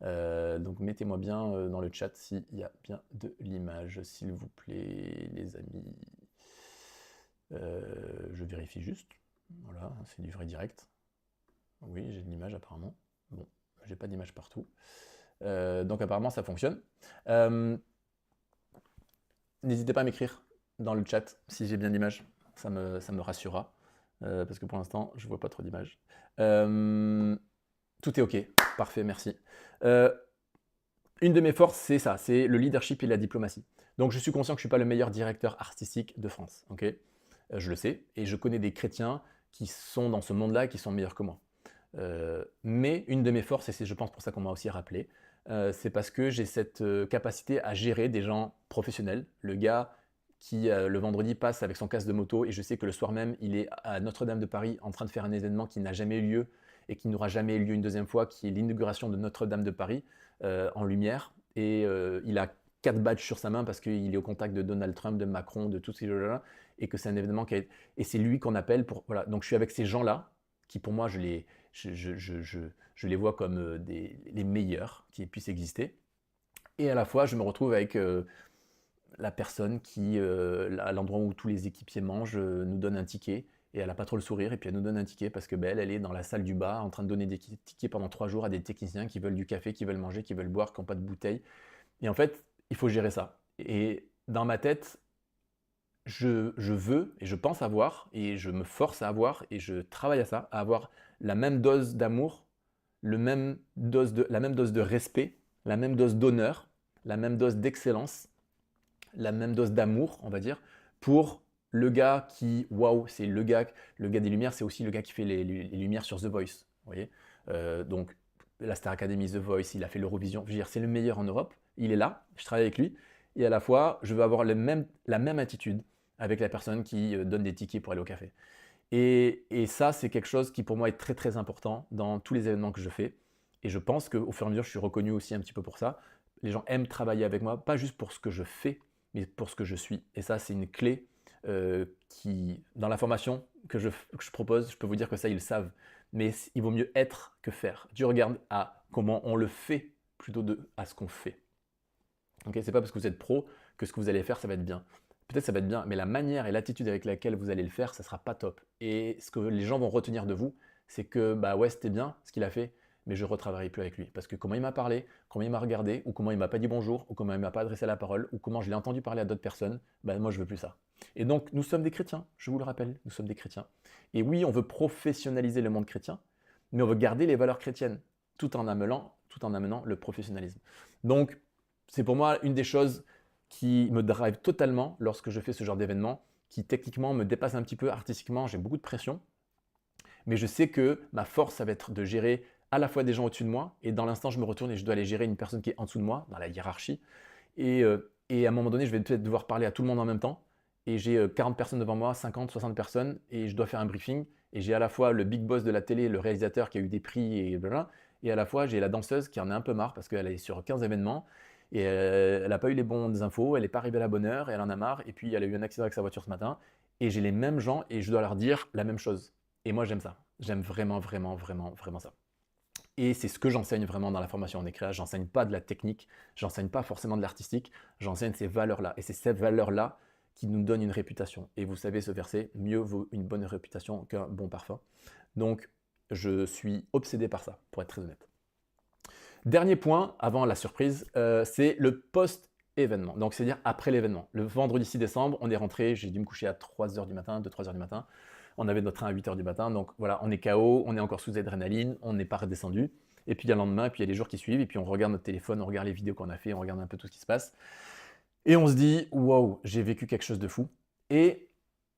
Donc mettez-moi bien dans le chat s'il y a bien de l'image, s'il vous plaît, les amis. Je vérifie juste. Voilà, c'est du vrai direct. Oui, j'ai de l'image apparemment. Bon, j'ai pas d'image partout. Donc apparemment ça fonctionne. N'hésitez pas à m'écrire dans le chat si j'ai bien d'image, ça me rassurera. Parce que pour l'instant, je vois pas trop d'images. Tout est OK, parfait, merci. Une de mes forces, c'est ça, c'est le leadership et la diplomatie. Donc je suis conscient que je ne suis pas le meilleur directeur artistique de France, ok. Je le sais, et je connais des chrétiens qui sont dans ce monde-là et qui sont meilleurs que moi. Mais une de mes forces, et c'est je pense pour ça qu'on m'a aussi rappelé, c'est parce que j'ai cette capacité à gérer des gens professionnels. Le gars qui le vendredi passe avec son casque de moto et je sais que le soir même il est à Notre-Dame de Paris en train de faire un événement qui n'a jamais eu lieu et qui n'aura jamais eu lieu une deuxième fois, qui est l'inauguration de Notre-Dame de Paris en lumière. Et il a 4 badges sur sa main parce qu'il est au contact de Donald Trump, de Macron, de tous ces gens-là, et que c'est un événement qui a... Et c'est lui qu'on appelle pour... Voilà. Donc je suis avec ces gens-là, qui pour moi, je les vois comme les meilleurs qui puissent exister. Et à la fois, je me retrouve avec la personne qui, à l'endroit où tous les équipiers mangent, nous donne un ticket. Et elle n'a pas trop le sourire, et puis elle nous donne un ticket parce que elle est dans la salle du bas en train de donner des tickets pendant 3 jours à des techniciens qui veulent du café, qui veulent manger, qui veulent boire, qui n'ont pas de bouteille. Et en fait, il faut gérer ça. Et dans ma tête, je veux et je pense avoir, et je me force à avoir, et je travaille à ça, à avoir la même dose d'amour, la même dose de respect, la même dose d'honneur, la même dose d'excellence, la même dose d'amour, on va dire, pour le gars qui, waouh, c'est le gars des Lumières, c'est aussi le gars qui fait les Lumières sur The Voice. Vous voyez donc, la Star Academy, The Voice, il a fait l'Eurovision. Je veux dire, c'est le meilleur en Europe. Il est là, je travaille avec lui. Et à la fois, je veux avoir la même attitude avec la personne qui donne des tickets pour aller au café. Et ça, c'est quelque chose qui pour moi est très très important dans tous les événements que je fais. Et je pense qu'au fur et à mesure, je suis reconnu aussi un petit peu pour ça. Les gens aiment travailler avec moi, pas juste pour ce que je fais, mais pour ce que je suis. Et ça, c'est une clé qui, dans la formation que je propose, je peux vous dire que ça, ils le savent. Mais il vaut mieux être que faire. Dieu regarde à comment on le fait plutôt à ce qu'on fait. Okay, c'est pas parce que vous êtes pro que ce que vous allez faire, ça va être bien. Peut-être ça va être bien, mais la manière et l'attitude avec laquelle vous allez le faire, ça sera pas top. Et ce que les gens vont retenir de vous, c'est que bah ouais, c'était bien ce qu'il a fait, mais je ne retravaillerai plus avec lui. Parce que comment il m'a parlé, comment il m'a regardé, ou comment il m'a pas dit bonjour, ou comment il m'a pas adressé la parole, ou comment je l'ai entendu parler à d'autres personnes, bah moi je veux plus ça. Et donc nous sommes des chrétiens, je vous le rappelle, nous sommes des chrétiens. Et oui, on veut professionnaliser le monde chrétien, mais on veut garder les valeurs chrétiennes, tout en amenant le professionnalisme. Donc c'est pour moi une des choses qui me drive totalement lorsque je fais ce genre d'événement, qui techniquement me dépasse un petit peu artistiquement, j'ai beaucoup de pression, mais je sais que ma force, ça va être de gérer à la fois des gens au-dessus de moi, et dans l'instant, je me retourne et je dois aller gérer une personne qui est en dessous de moi, dans la hiérarchie, et à un moment donné, je vais peut-être devoir parler à tout le monde en même temps, et j'ai 40 personnes devant moi, 50, 60 personnes, et je dois faire un briefing, et j'ai à la fois le big boss de la télé, le réalisateur qui a eu des prix, et blablabla, et à la fois j'ai la danseuse qui en a un peu marre parce qu'elle est sur 15 événements, et elle n'a pas eu les bonnes infos, elle n'est pas arrivée à la bonne heure, et elle en a marre, et puis elle a eu un accident avec sa voiture ce matin, et j'ai les mêmes gens, et je dois leur dire la même chose. Et moi j'aime ça, j'aime vraiment, vraiment, vraiment, vraiment ça. Et c'est ce que j'enseigne vraiment dans la formation en écréage. J'enseigne pas de la technique, j'enseigne pas forcément de l'artistique, j'enseigne ces valeurs-là. Et c'est ces valeurs-là qui nous donnent une réputation. Et vous savez ce verset, mieux vaut une bonne réputation qu'un bon parfum. Donc, je suis obsédé par ça, pour être très honnête. Dernier point, avant la surprise, c'est le post-événement. Donc, c'est-à-dire après l'événement. Le vendredi 6 décembre, on est rentré, j'ai dû me coucher à 3h du matin, 2-3h du matin. On avait notre train à 8h du matin, donc voilà, on est KO, on est encore sous adrénaline, on n'est pas redescendu. Et puis il y a le lendemain, puis il y a les jours qui suivent, et puis on regarde notre téléphone, on regarde les vidéos qu'on a fait, on regarde un peu tout ce qui se passe. Et on se dit, waouh, j'ai vécu quelque chose de fou. Et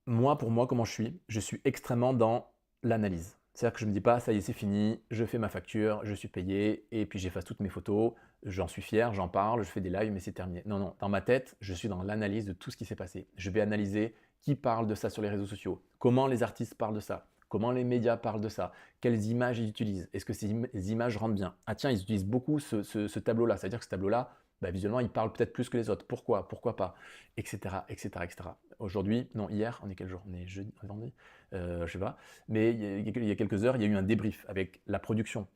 moi, pour moi, comment je suis extrêmement dans l'analyse. C'est-à-dire que je ne me dis pas, ça y est, c'est fini, je fais ma facture, je suis payé, et puis j'efface toutes mes photos, j'en suis fier, j'en parle, je fais des lives, mais c'est terminé. Non, non, dans ma tête, je suis dans l'analyse de tout ce qui s'est passé. Je vais analyser qui parle de ça sur les réseaux sociaux, comment les artistes parlent de ça, comment les médias parlent de ça, quelles images ils utilisent, est-ce que ces images rendent bien. Ah tiens, ils utilisent beaucoup ce tableau-là, c'est-à-dire que ce tableau-là, bah, visuellement, il parle peut-être plus que les autres. Pourquoi? Pourquoi pas? Etc. etc., etc. Aujourd'hui, non, hier, on est quel jour? On est jeudi, vendredi, je sais pas. Mais il y a quelques heures, il y a eu un débrief avec la production,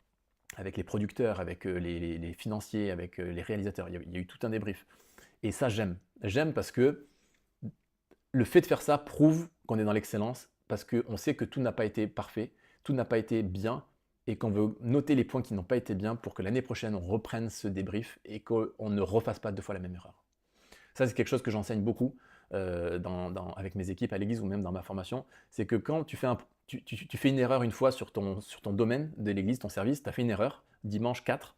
avec les producteurs, avec les financiers, avec les réalisateurs. Il y a eu tout un débrief. Et ça, j'aime. J'aime parce que le fait de faire ça prouve qu'on est dans l'excellence, parce qu'on sait que tout n'a pas été parfait, tout n'a pas été bien, et qu'on veut noter les points qui n'ont pas été bien pour que l'année prochaine, on reprenne ce débrief et qu'on ne refasse pas deux fois la même erreur. Ça, c'est quelque chose que j'enseigne beaucoup avec mes équipes à l'église ou même dans ma formation. C'est que quand tu fais une erreur une fois sur ton domaine de l'église, ton service, tu as fait une erreur, dimanche 4,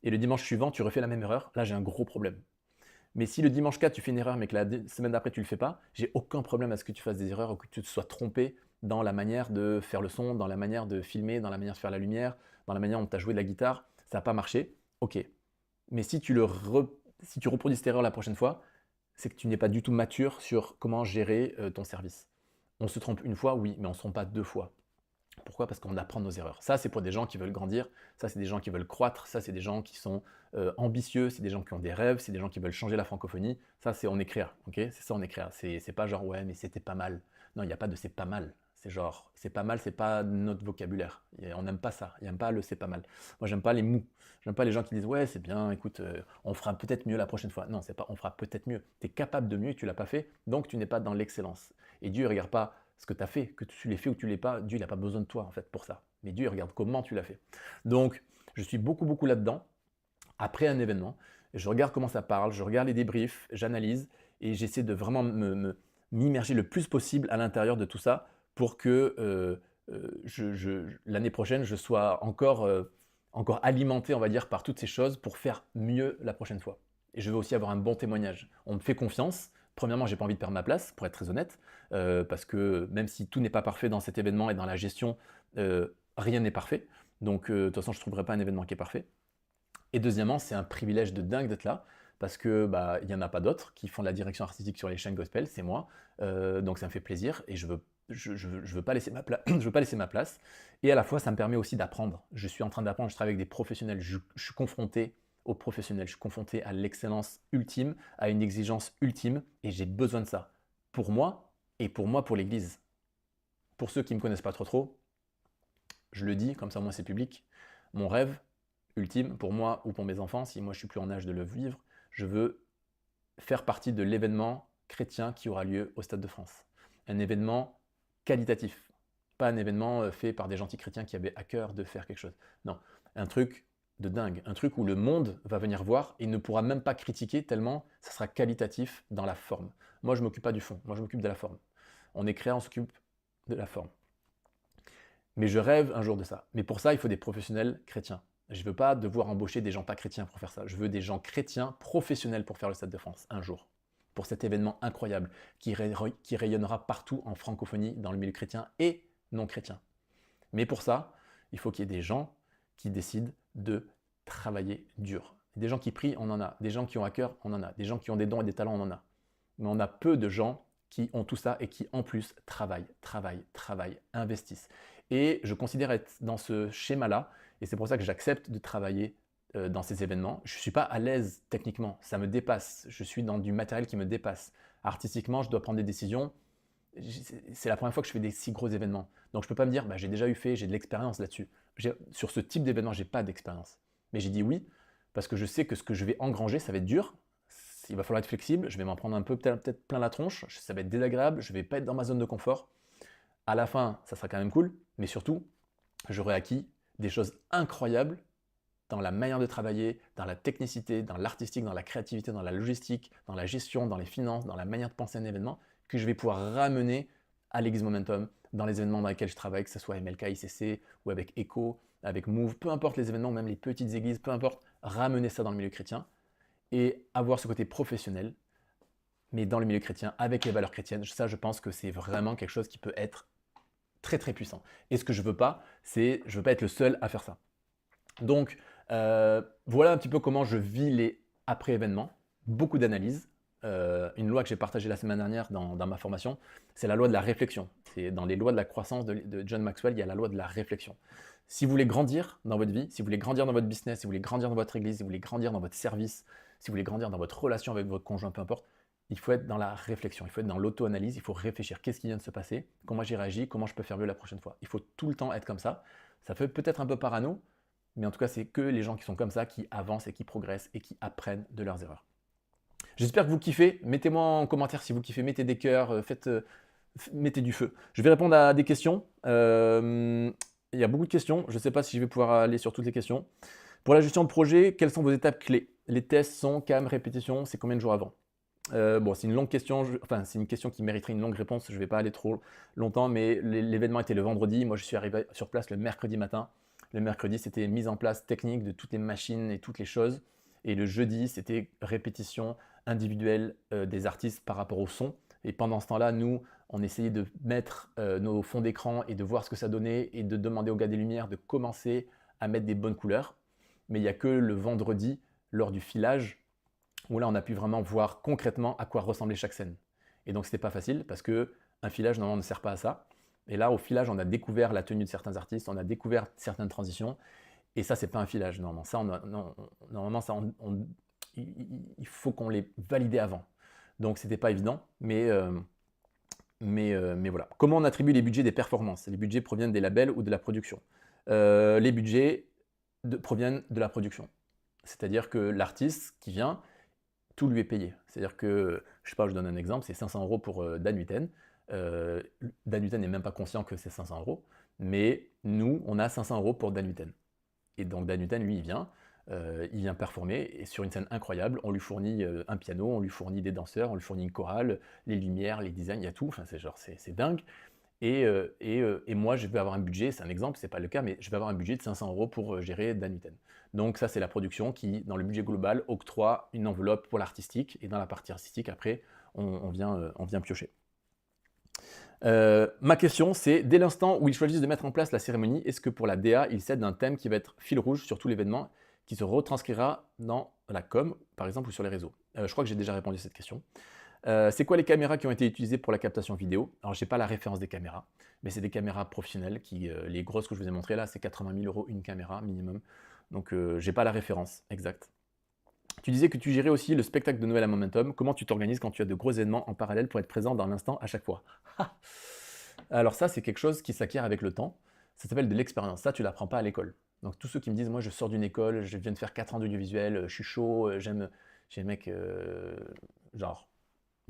et le dimanche suivant, tu refais la même erreur, là, j'ai un gros problème. Mais si le dimanche 4, tu fais une erreur, mais que la semaine d'après, tu ne le fais pas, j'ai aucun problème à ce que tu fasses des erreurs ou que tu te sois trompé dans la manière de faire le son, dans la manière de filmer, dans la manière de faire la lumière, dans la manière dont tu as joué de la guitare. Ça n'a pas marché, ok. Mais si tu reproduis cette erreur la prochaine fois, c'est que tu n'es pas du tout mature sur comment gérer ton service. On se trompe une fois, oui, mais on ne se trompe pas deux fois. Pourquoi? Parce qu'on apprend nos erreurs. Ça, c'est pour des gens qui veulent grandir, ça, c'est des gens qui veulent croître, ça, c'est des gens qui sont ambitieux, c'est des gens qui ont des rêves, c'est des gens qui veulent changer la francophonie. Ça, c'est on est créa, ok? C'est ça, on est créa. C'est pas genre, ouais, mais c'était pas mal. Non, il n'y a pas de c'est pas mal. C'est genre, c'est pas mal, c'est pas notre vocabulaire. On n'aime pas ça. Il n'aime pas le c'est pas mal. Moi, j'aime pas les mous. J'aime pas les gens qui disent, ouais, c'est bien, écoute, on fera peut-être mieux la prochaine fois. Non, c'est pas on fera peut-être mieux. Tu es capable de mieux et tu l'as pas fait, donc tu n'es pas dans l'excellence. Et Dieu ne regarde pas ce que tu as fait, que tu l'aies fait ou tu l'aies pas, Dieu n'a pas besoin de toi en fait pour ça. Mais Dieu regarde comment tu l'as fait. Donc, je suis beaucoup, beaucoup là-dedans. Après un événement, je regarde comment ça parle, je regarde les débriefs, j'analyse et j'essaie de vraiment m'immerger le plus possible à l'intérieur de tout ça pour que l'année prochaine, je sois encore alimenté, on va dire, par toutes ces choses pour faire mieux la prochaine fois. Et je veux aussi avoir un bon témoignage. On me fait confiance. Premièrement, j'ai pas envie de perdre ma place, pour être très honnête, parce que même si tout n'est pas parfait dans cet événement et dans la gestion, rien n'est parfait. Donc, de toute façon, je ne trouverai pas un événement qui est parfait. Et deuxièmement, c'est un privilège de dingue d'être là, parce que bah, il n'y en a pas d'autres qui font de la direction artistique sur les chaînes gospel, c'est moi. Donc ça me fait plaisir et je veux pas laisser je veux pas laisser ma place. Et à la fois, ça me permet aussi d'apprendre. Je suis en train d'apprendre, je travaille avec des professionnels, je suis confronté aux professionnels, je suis confronté à l'excellence ultime, à une exigence ultime, et j'ai besoin de ça. Pour moi, et pour moi, pour l'Église. Pour ceux qui ne me connaissent pas trop, je le dis, comme ça moi c'est public, mon rêve ultime pour moi ou pour mes enfants, si moi je suis plus en âge de le vivre, je veux faire partie de l'événement chrétien qui aura lieu au Stade de France. Un événement qualitatif, pas un événement fait par des gentils chrétiens qui avaient à cœur de faire quelque chose. Non, un truc de dingue, un truc où le monde va venir voir et ne pourra même pas critiquer tellement ça sera qualitatif dans la forme. Moi je ne m'occupe pas du fond, moi je m'occupe de la forme. On est créa, on s'occupe de la forme. Mais je rêve un jour de ça. Mais pour ça, il faut des professionnels chrétiens. Je ne veux pas devoir embaucher des gens pas chrétiens pour faire ça. Je veux des gens chrétiens professionnels pour faire le Stade de France, un jour. Pour cet événement incroyable qui rayonnera partout en francophonie, dans le milieu chrétien et non chrétien. Mais pour ça, il faut qu'il y ait des gens qui décident de travailler dur. Des gens qui prient, on en a. Des gens qui ont à cœur, on en a. Des gens qui ont des dons et des talents, on en a. Mais on a peu de gens qui ont tout ça et qui en plus travaillent, investissent. Et je considère être dans ce schéma-là, et c'est pour ça que j'accepte de travailler dans ces événements. Je ne suis pas à l'aise techniquement, ça me dépasse. Je suis dans du matériel qui me dépasse. Artistiquement, je dois prendre des décisions. C'est la première fois que je fais des si gros événements. Donc je ne peux pas me dire, bah, j'ai déjà j'ai de l'expérience là-dessus. Sur ce type d'événement, je n'ai pas d'expérience. Mais j'ai dit oui, parce que je sais que ce que je vais engranger, ça va être dur. Il va falloir être flexible, je vais m'en prendre un peu, peut-être plein la tronche, ça va être désagréable, je ne vais pas être dans ma zone de confort. À la fin, ça sera quand même cool, mais surtout, j'aurai acquis des choses incroyables dans la manière de travailler, dans la technicité, dans l'artistique, dans la créativité, dans la logistique, dans la gestion, dans les finances, dans la manière de penser un événement, que je vais pouvoir ramener à l'Église Momentum, dans les événements dans lesquels je travaille, que ce soit MLK, ICC, ou avec Echo, avec Move, peu importe les événements, même les petites églises, peu importe, ramener ça dans le milieu chrétien et avoir ce côté professionnel, mais dans le milieu chrétien, avec les valeurs chrétiennes. Ça, je pense que c'est vraiment quelque chose qui peut être très très puissant. Et ce que je veux pas, c'est, je veux pas être le seul à faire ça. Donc, voilà un petit peu comment je vis les après-événements. Beaucoup d'analyses. Une loi que j'ai partagée la semaine dernière dans ma formation, c'est la loi de la réflexion. C'est dans les lois de la croissance de John Maxwell, il y a la loi de la réflexion. Si vous voulez grandir dans votre vie, si vous voulez grandir dans votre business, si vous voulez grandir dans votre église, si vous voulez grandir dans votre service, si vous voulez grandir dans votre relation avec votre conjoint, peu importe, il faut être dans la réflexion, il faut être dans l'auto-analyse, il faut réfléchir. Qu'est-ce qui vient de se passer? Comment j'ai réagi? Comment je peux faire mieux la prochaine fois? Il faut tout le temps être comme ça. Ça fait peut-être un peu parano, mais en tout cas, c'est que les gens qui sont comme ça qui avancent et qui progressent et qui apprennent de leurs erreurs. J'espère que vous kiffez. Mettez-moi en commentaire si vous kiffez, mettez des cœurs, mettez du feu. Je vais répondre à des questions. Il y a beaucoup de questions. Je ne sais pas si je vais pouvoir aller sur toutes les questions. Pour la gestion de projet, quelles sont vos étapes clés? Les tests, son, cam, répétition, c'est combien de jours avant? Bon, c'est une longue question, c'est une question qui mériterait une longue réponse. Je ne vais pas aller trop longtemps, mais l'événement était le vendredi. Moi, je suis arrivé sur place le mercredi matin. Le mercredi, c'était mise en place technique de toutes les machines et toutes les choses. Et le jeudi, c'était répétition individuelle des artistes par rapport au son. Et pendant ce temps-là, nous, on essayait de mettre nos fonds d'écran et de voir ce que ça donnait et de demander au gars des lumières de commencer à mettre des bonnes couleurs. Mais il n'y a que le vendredi, lors du filage, où là, on a pu vraiment voir concrètement à quoi ressemblait chaque scène. Et donc, c'était pas facile parce que un filage, normalement, ne sert pas à ça. Et là, au filage, on a découvert la tenue de certains artistes, on a découvert certaines transitions. Et ça, c'est pas un filage, normalement. Ça, normalement, ça, il faut qu'on les valide avant. Donc, c'était pas évident, mais voilà. Comment on attribue les budgets des performances? Les budgets proviennent des labels ou de la production? Les budgets proviennent de la production. C'est-à-dire que l'artiste qui vient, tout lui est payé. C'est-à-dire que, je sais pas, je donne un exemple, c'est 500 € pour Dan Hutten. Dan Hutten n'est même pas conscient que c'est 500 €, mais nous, on a 500 € pour Dan Hutten. Et donc Dan Hutten, lui, il vient performer et sur une scène incroyable. On lui fournit un piano, on lui fournit des danseurs, on lui fournit une chorale, les lumières, les designs, il y a tout. Enfin, c'est dingue. Et moi, je vais avoir un budget, c'est un exemple, c'est pas le cas, mais je vais avoir un budget de 500 € pour gérer Dan Hutten. Donc ça, c'est la production qui, dans le budget global, octroie une enveloppe pour l'artistique. Et dans la partie artistique, après, on vient piocher. Ma question, c'est, dès l'instant où ils choisissent de mettre en place la cérémonie, est-ce que pour la DA, ils cèdent d'un thème qui va être fil rouge sur tout l'événement, qui se retranscrira dans la com, par exemple, ou sur les réseaux? Je crois que j'ai déjà répondu à cette question. C'est quoi les caméras qui ont été utilisées pour la captation vidéo? Alors, je n'ai pas la référence des caméras, mais c'est des caméras professionnelles les grosses que je vous ai montrées là, c'est 80 000 € une caméra minimum. Donc, je n'ai pas la référence exacte. Tu disais que tu gérais aussi le spectacle de Noël à Momentum. Comment tu t'organises quand tu as de gros événements en parallèle pour être présent dans l'instant à chaque fois? Alors ça, c'est quelque chose qui s'acquiert avec le temps. Ça s'appelle de l'expérience. Ça, tu ne l'apprends pas à l'école. Donc tous ceux qui me disent, moi je sors d'une école, je viens de faire 4 ans d'audiovisuel, je suis chaud, j'aime les mecs, genre,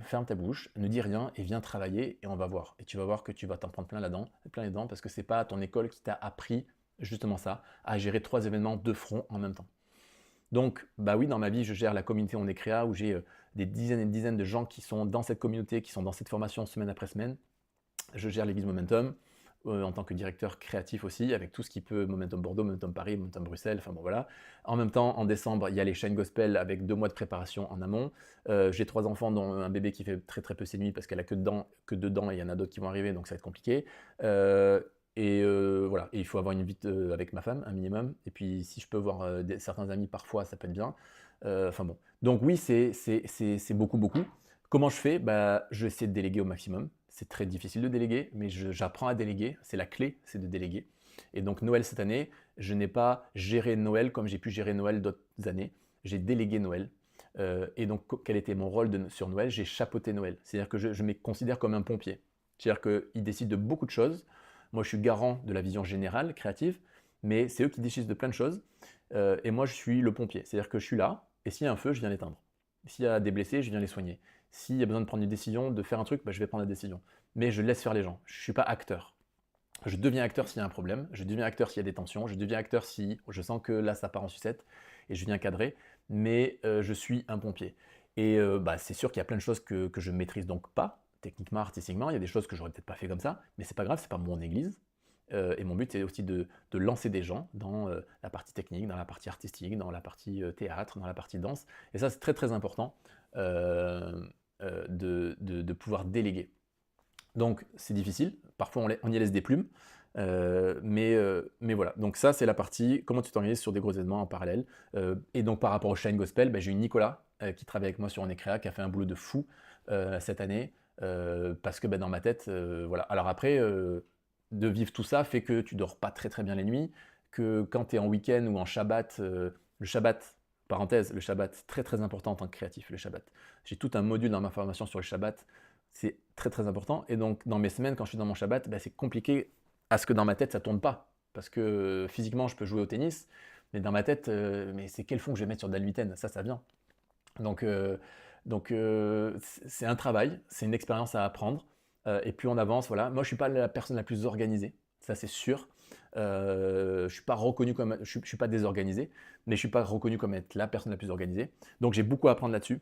ferme ta bouche, ne dis rien et viens travailler et on va voir. Et tu vas voir que tu vas t'en prendre plein les dents, parce que c'est pas ton école qui t'a appris justement ça, à gérer 3 événements de front en même temps. Donc, bah oui, dans ma vie, je gère la communauté On est Créa, où j'ai des dizaines et des dizaines de gens qui sont dans cette communauté, qui sont dans cette formation semaine après semaine. Je gère l'Église Momentum en tant que directeur créatif aussi, avec tout ce qui peut, Momentum Bordeaux, Momentum Paris, Momentum Bruxelles, enfin bon voilà. En même temps, en décembre, il y a les chaînes gospel avec 2 mois de préparation en amont. J'ai 3 enfants, dont un bébé qui fait très très peu ses nuits parce qu'elle a que deux dents et il y en a d'autres qui vont arriver, donc ça va être compliqué. Voilà, et il faut avoir une vie avec ma femme, un minimum. Et puis si je peux voir certains amis parfois, ça peut être bien. Enfin bon. Donc oui, c'est beaucoup, beaucoup. Comment je fais? Bah, je vais essayer de déléguer au maximum. C'est très difficile de déléguer, mais j'apprends à déléguer. C'est la clé, c'est de déléguer. Et donc Noël cette année, je n'ai pas géré Noël comme j'ai pu gérer Noël d'autres années. J'ai délégué Noël. Et donc, quel était mon rôle sur Noël? J'ai chapeauté Noël. C'est-à-dire que je me considère comme un pompier. C'est-à-dire qu'ils décident de beaucoup de choses. Moi, je suis garant de la vision générale, créative, mais c'est eux qui décident de plein de choses. Et moi, je suis le pompier. C'est-à-dire que je suis là, et s'il y a un feu, je viens l'éteindre. S'il y a des blessés, je viens les soigner. S'il y a besoin de prendre une décision, de faire un truc, bah, je vais prendre la décision. Mais je laisse faire les gens. Je ne suis pas acteur. Je deviens acteur s'il y a un problème, je deviens acteur s'il y a des tensions, je deviens acteur si je sens que là ça part en sucette et je viens cadrer, mais je suis un pompier. Et bah, c'est sûr qu'il y a plein de choses que je ne maîtrise donc pas, techniquement, artistiquement, il y a des choses que j'aurais peut-être pas fait comme ça, mais c'est pas grave, c'est pas mon église. Et mon but c'est aussi de lancer des gens dans la partie technique, dans la partie artistique, dans la partie théâtre, dans la partie danse. Et ça c'est très très important de pouvoir déléguer. Donc c'est difficile, parfois on y laisse des plumes, mais voilà. Donc ça c'est la partie comment tu t'organises sur des gros événements en parallèle. Et donc par rapport au Shine Gospel, bah, j'ai eu Nicolas qui travaille avec moi sur Onecrea, qui a fait un boulot de fou cette année, parce que bah, dans ma tête, voilà. Alors après, de vivre tout ça fait que tu dors pas très très bien les nuits, que quand tu es en week-end ou en Shabbat, le Shabbat, parenthèse, le Shabbat, très très important en tant que créatif, le Shabbat. J'ai tout un module dans ma formation sur le Shabbat, c'est très très important. Et donc dans mes semaines, quand je suis dans mon Shabbat, bah, c'est compliqué à ce que dans ma tête ça tourne pas. Parce que physiquement je peux jouer au tennis, mais dans ma tête, mais c'est quel fond que je vais mettre sur de la luitaine? Ça vient. Donc, c'est un travail, c'est une expérience à apprendre. Et plus on avance, voilà. Moi je suis pas la personne la plus organisée, ça c'est sûr. Je suis pas reconnu comme, je suis pas désorganisé, mais je suis pas reconnu comme être la personne la plus organisée. Donc j'ai beaucoup à apprendre là-dessus.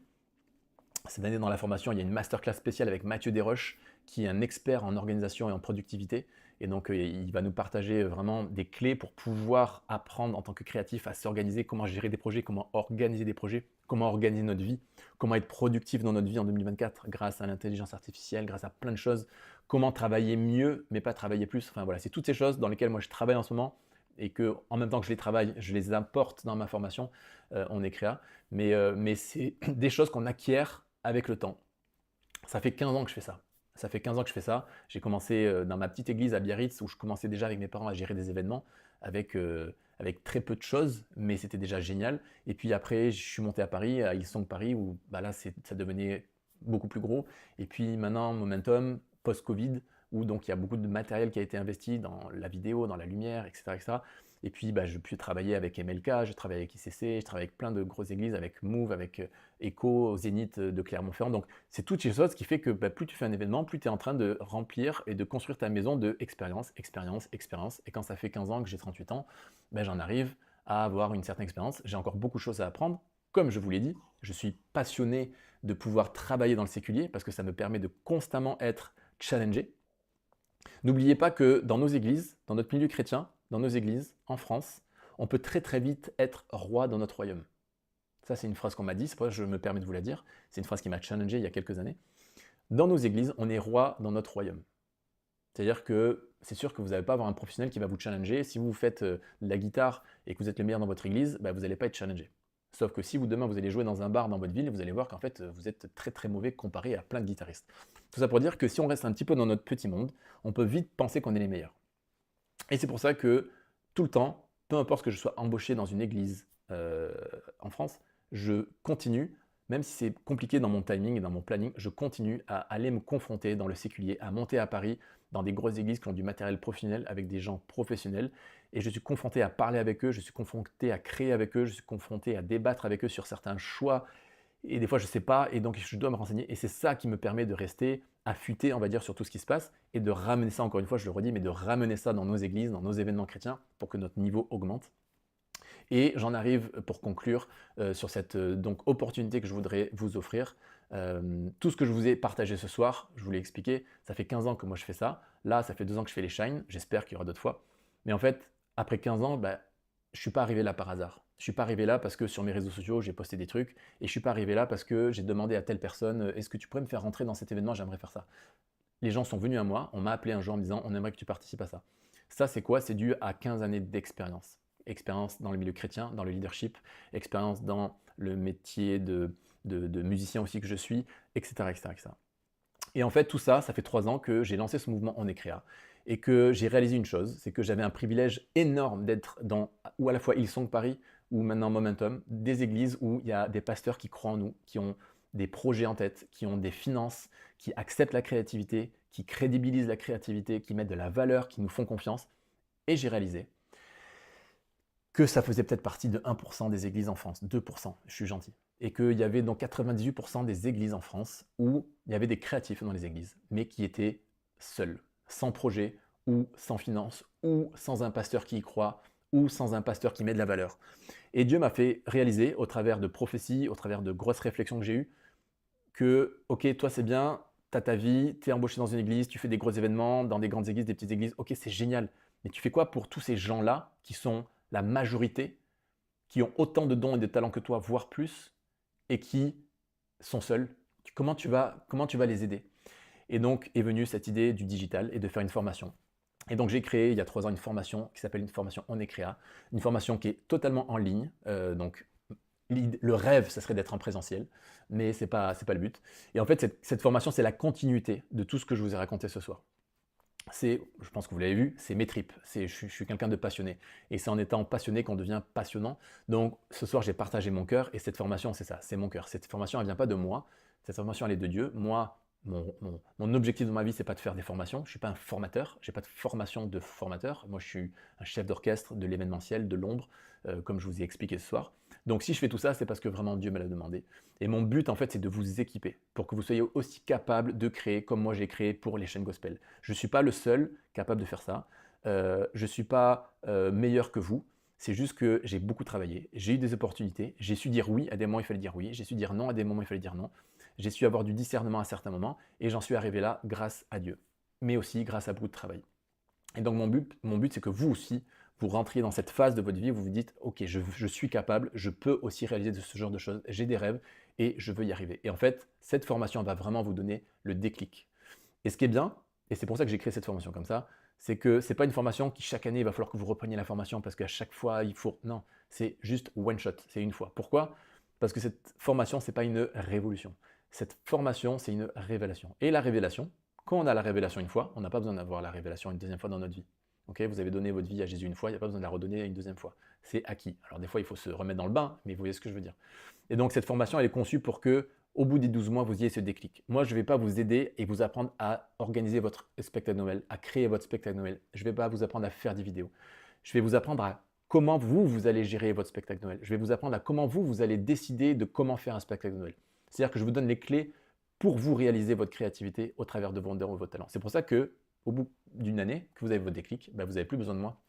Cette année, dans la formation, il y a une masterclass spéciale avec Mathieu Desroches, qui est un expert en organisation et en productivité. Et donc, il va nous partager vraiment des clés pour pouvoir apprendre en tant que créatif à s'organiser, comment gérer des projets, comment organiser des projets, comment organiser notre vie, comment être productif dans notre vie en 2024 grâce à l'intelligence artificielle, grâce à plein de choses, comment travailler mieux, mais pas travailler plus. Enfin voilà, c'est toutes ces choses dans lesquelles moi je travaille en ce moment et que en même temps que je les travaille, je les apporte dans ma formation, on est créa. Mais c'est des choses qu'on acquiert avec le temps. Ça fait 15 ans que je fais ça. Ça fait 15 ans que je fais ça. J'ai commencé dans ma petite église à Biarritz où je commençais déjà avec mes parents à gérer des événements avec très peu de choses, mais c'était déjà génial. Et puis après, je suis monté à Paris, à Hillsong Paris, où bah là, ça devenait beaucoup plus gros. Et puis maintenant, Momentum, post-Covid, où donc il y a beaucoup de matériel qui a été investi dans la vidéo, dans la lumière, etc. etc. Et puis, bah, je peux travailler avec MLK, je travaille avec ICC, je travaille avec plein de grosses églises, avec Move, avec Echo, Zénith de Clermont-Ferrand. Donc, c'est toutes ces choses qui fait que bah, plus tu fais un événement, plus tu es en train de remplir et de construire ta maison de expérience, expérience, expérience. Et quand ça fait 15 ans que j'ai 38 ans, bah, j'en arrive à avoir une certaine expérience. J'ai encore beaucoup de choses à apprendre. Comme je vous l'ai dit, je suis passionné de pouvoir travailler dans le séculier parce que ça me permet de constamment être challengé. N'oubliez pas que dans nos églises, dans notre milieu chrétien, dans nos églises, en France, on peut très très vite être roi dans notre royaume. Ça, c'est une phrase qu'on m'a dit, c'est pour ça que je me permets de vous la dire. C'est une phrase qui m'a challengé il y a quelques années. Dans nos églises, on est roi dans notre royaume. C'est-à-dire que c'est sûr que vous n'allez pas avoir un professionnel qui va vous challenger. Si vous faites de la guitare et que vous êtes le meilleur dans votre église, bah, vous n'allez pas être challengé. Sauf que si demain vous allez jouer dans un bar dans votre ville, vous allez voir qu'en fait vous êtes très très mauvais comparé à plein de guitaristes. Tout ça pour dire que si on reste un petit peu dans notre petit monde, on peut vite penser qu'on est les meilleurs. Et c'est pour ça que tout le temps, peu importe que je sois embauché dans une église en France, je continue, même si c'est compliqué dans mon timing et dans mon planning, je continue à aller me confronter dans le séculier, à monter à Paris dans des grosses églises qui ont du matériel professionnel avec des gens professionnels. Et je suis confronté à parler avec eux, je suis confronté à créer avec eux, je suis confronté à débattre avec eux sur certains choix. Et des fois, je ne sais pas, et donc je dois me renseigner. Et c'est ça qui me permet de rester affûté, on va dire, sur tout ce qui se passe, et de ramener ça, encore une fois, je le redis, mais de ramener ça dans nos églises, dans nos événements chrétiens, pour que notre niveau augmente. Et j'en arrive pour conclure sur cette donc, opportunité que je voudrais vous offrir. Tout ce que je vous ai partagé ce soir, je vous l'ai expliqué, ça fait 15 ans que moi je fais ça. Là, ça fait 2 ans que je fais les shines, j'espère qu'il y aura d'autres fois. Mais en fait, après 15 ans, bah, je ne suis pas arrivé là par hasard. Je ne suis pas arrivé là parce que sur mes réseaux sociaux, j'ai posté des trucs. Et je ne suis pas arrivé là parce que j'ai demandé à telle personne, est-ce que tu pourrais me faire rentrer dans cet événement, j'aimerais faire ça. Les gens sont venus à moi, on m'a appelé un jour en me disant, on aimerait que tu participes à ça. Ça, c'est quoi? C'est dû à 15 années d'expérience. Expérience dans le milieu chrétien, dans le leadership, expérience dans le métier de musicien aussi que je suis, etc., etc., etc. Et en fait, tout ça, ça fait 3 ans que j'ai lancé ce mouvement On est Créa et que j'ai réalisé une chose, c'est que j'avais un privilège énorme d'être dans, ou à la fois Hillsong Paris, ou maintenant Momentum, des églises où il y a des pasteurs qui croient en nous, qui ont des projets en tête, qui ont des finances, qui acceptent la créativité, qui crédibilisent la créativité, qui mettent de la valeur, qui nous font confiance. Et j'ai réalisé que ça faisait peut-être partie de 1% des églises en France, 2%, je suis gentil. Et qu'il y avait donc 98% des églises en France où il y avait des créatifs dans les églises, mais qui étaient seuls, sans projet, ou sans finance, ou sans un pasteur qui y croit, ou sans un pasteur qui met de la valeur. Et Dieu m'a fait réaliser, au travers de prophéties, au travers de grosses réflexions que j'ai eues, que, ok, toi c'est bien, tu as ta vie, tu es embauché dans une église, tu fais des gros événements, dans des grandes églises, des petites églises, ok, c'est génial. Mais tu fais quoi pour tous ces gens-là, qui sont la majorité, qui ont autant de dons et de talents que toi, voire plus, et qui sont seuls? Comment tu vas les aider? Et donc est venue cette idée du digital et de faire une formation. Et donc j'ai créé il y a 3 ans une formation qui s'appelle une formation On est Créa, une formation qui est totalement en ligne. Donc le rêve, ça serait d'être en présentiel, mais c'est pas le but. Et en fait, cette formation, c'est la continuité de tout ce que je vous ai raconté ce soir. Je pense que vous l'avez vu, c'est mes tripes. Je suis quelqu'un de passionné. Et c'est en étant passionné qu'on devient passionnant. Donc ce soir, j'ai partagé mon cœur et cette formation, c'est ça, c'est mon cœur. Cette formation, elle ne vient pas de moi. Cette formation, elle est de Dieu. Moi, mon objectif dans ma vie, c'est pas de faire des formations. Je ne suis pas un formateur. Je n'ai pas de formation de formateur. Moi, je suis un chef d'orchestre de l'événementiel, de l'ombre, comme je vous ai expliqué ce soir. Donc si je fais tout ça, c'est parce que vraiment Dieu me l'a demandé. Et mon but, en fait, c'est de vous équiper pour que vous soyez aussi capable de créer comme moi j'ai créé pour les chaînes gospel. Je ne suis pas le seul capable de faire ça. Je ne suis pas meilleur que vous. C'est juste que j'ai beaucoup travaillé, j'ai eu des opportunités, j'ai su dire oui, à des moments il fallait dire oui, j'ai su dire non, à des moments il fallait dire non. J'ai su avoir du discernement à certains moments et j'en suis arrivé là grâce à Dieu, mais aussi grâce à beaucoup de travail. Et donc mon but c'est que vous aussi, vous rentriez dans cette phase de votre vie où vous vous dites, ok, je suis capable, je peux aussi réaliser ce genre de choses, j'ai des rêves et je veux y arriver. Et en fait, cette formation va vraiment vous donner le déclic. Et ce qui est bien, et c'est pour ça que j'ai créé cette formation comme ça, c'est que ce n'est pas une formation qui chaque année, il va falloir que vous repreniez la formation parce qu'à chaque fois, il faut... Non, c'est juste one shot, c'est une fois. Pourquoi? Parce que cette formation, ce n'est pas une révolution. Cette formation, c'est une révélation. Et la révélation, quand on a la révélation une fois, on n'a pas besoin d'avoir la révélation une deuxième fois dans notre vie. Okay, vous avez donné votre vie à Jésus une fois, il n'y a pas besoin de la redonner une deuxième fois. C'est acquis. Alors des fois, il faut se remettre dans le bain, mais vous voyez ce que je veux dire. Et donc cette formation, elle est conçue pour que, au bout des 12 mois, vous ayez ce déclic. Moi, je ne vais pas vous aider et vous apprendre à organiser votre spectacle Noël, à créer votre spectacle Noël. Je ne vais pas vous apprendre à faire des vidéos. Je vais vous apprendre à comment vous allez gérer votre spectacle Noël. Je vais vous apprendre à comment vous allez décider de comment faire un spectacle Noël. C'est-à-dire que je vous donne les clés pour vous réaliser votre créativité au travers de vos dons et vos talents. C'est pour ça que, au bout d'une année que vous avez votre déclic, vous n'avez plus besoin de moi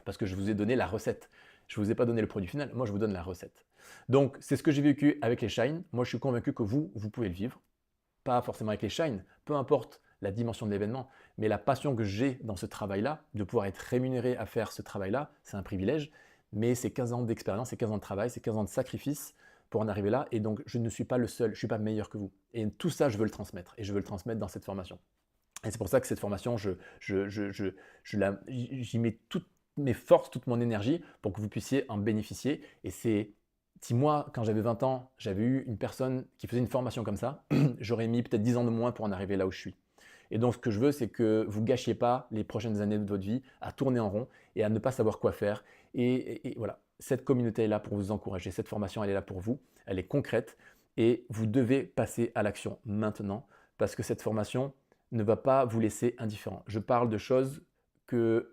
parce que je vous ai donné la recette. Je ne vous ai pas donné le produit final, moi je vous donne la recette. Donc c'est ce que j'ai vécu avec les Shine. Moi je suis convaincu que vous pouvez le vivre. Pas forcément avec les Shine, peu importe la dimension de l'événement, mais la passion que j'ai dans ce travail-là, de pouvoir être rémunéré à faire ce travail-là, c'est un privilège, mais c'est 15 ans d'expérience, c'est 15 ans de travail, c'est 15 ans de sacrifice pour en arriver là, et donc je ne suis pas le seul, je ne suis pas meilleur que vous. Et tout ça, je veux le transmettre, et je veux le transmettre dans cette formation. Et c'est pour ça que cette formation, j'y mets toutes mes forces, toute mon énergie pour que vous puissiez en bénéficier. Et si moi, quand j'avais 20 ans, j'avais eu une personne qui faisait une formation comme ça, j'aurais mis peut-être 10 ans de moins pour en arriver là où je suis. Et donc, ce que je veux, c'est que vous ne gâchiez pas les prochaines années de votre vie à tourner en rond et à ne pas savoir quoi faire. Et voilà, cette communauté est là pour vous encourager. Cette formation, elle est là pour vous. Elle est concrète et vous devez passer à l'action maintenant parce que cette formation ne va pas vous laisser indifférent. Je parle de choses que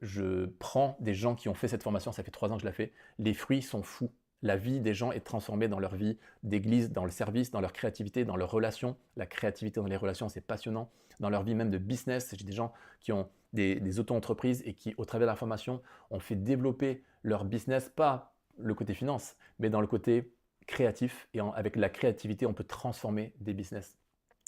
je prends des gens qui ont fait cette formation, ça fait 3 ans que je la fais. Les fruits sont fous. La vie des gens est transformée dans leur vie d'église, dans le service, dans leur créativité, dans leurs relations. La créativité dans les relations, c'est passionnant. Dans leur vie même de business, j'ai des gens qui ont des auto-entreprises et qui, au travers de la formation, ont fait développer leur business, pas le côté finance, mais dans le côté créatif. Et avec la créativité, on peut transformer des business.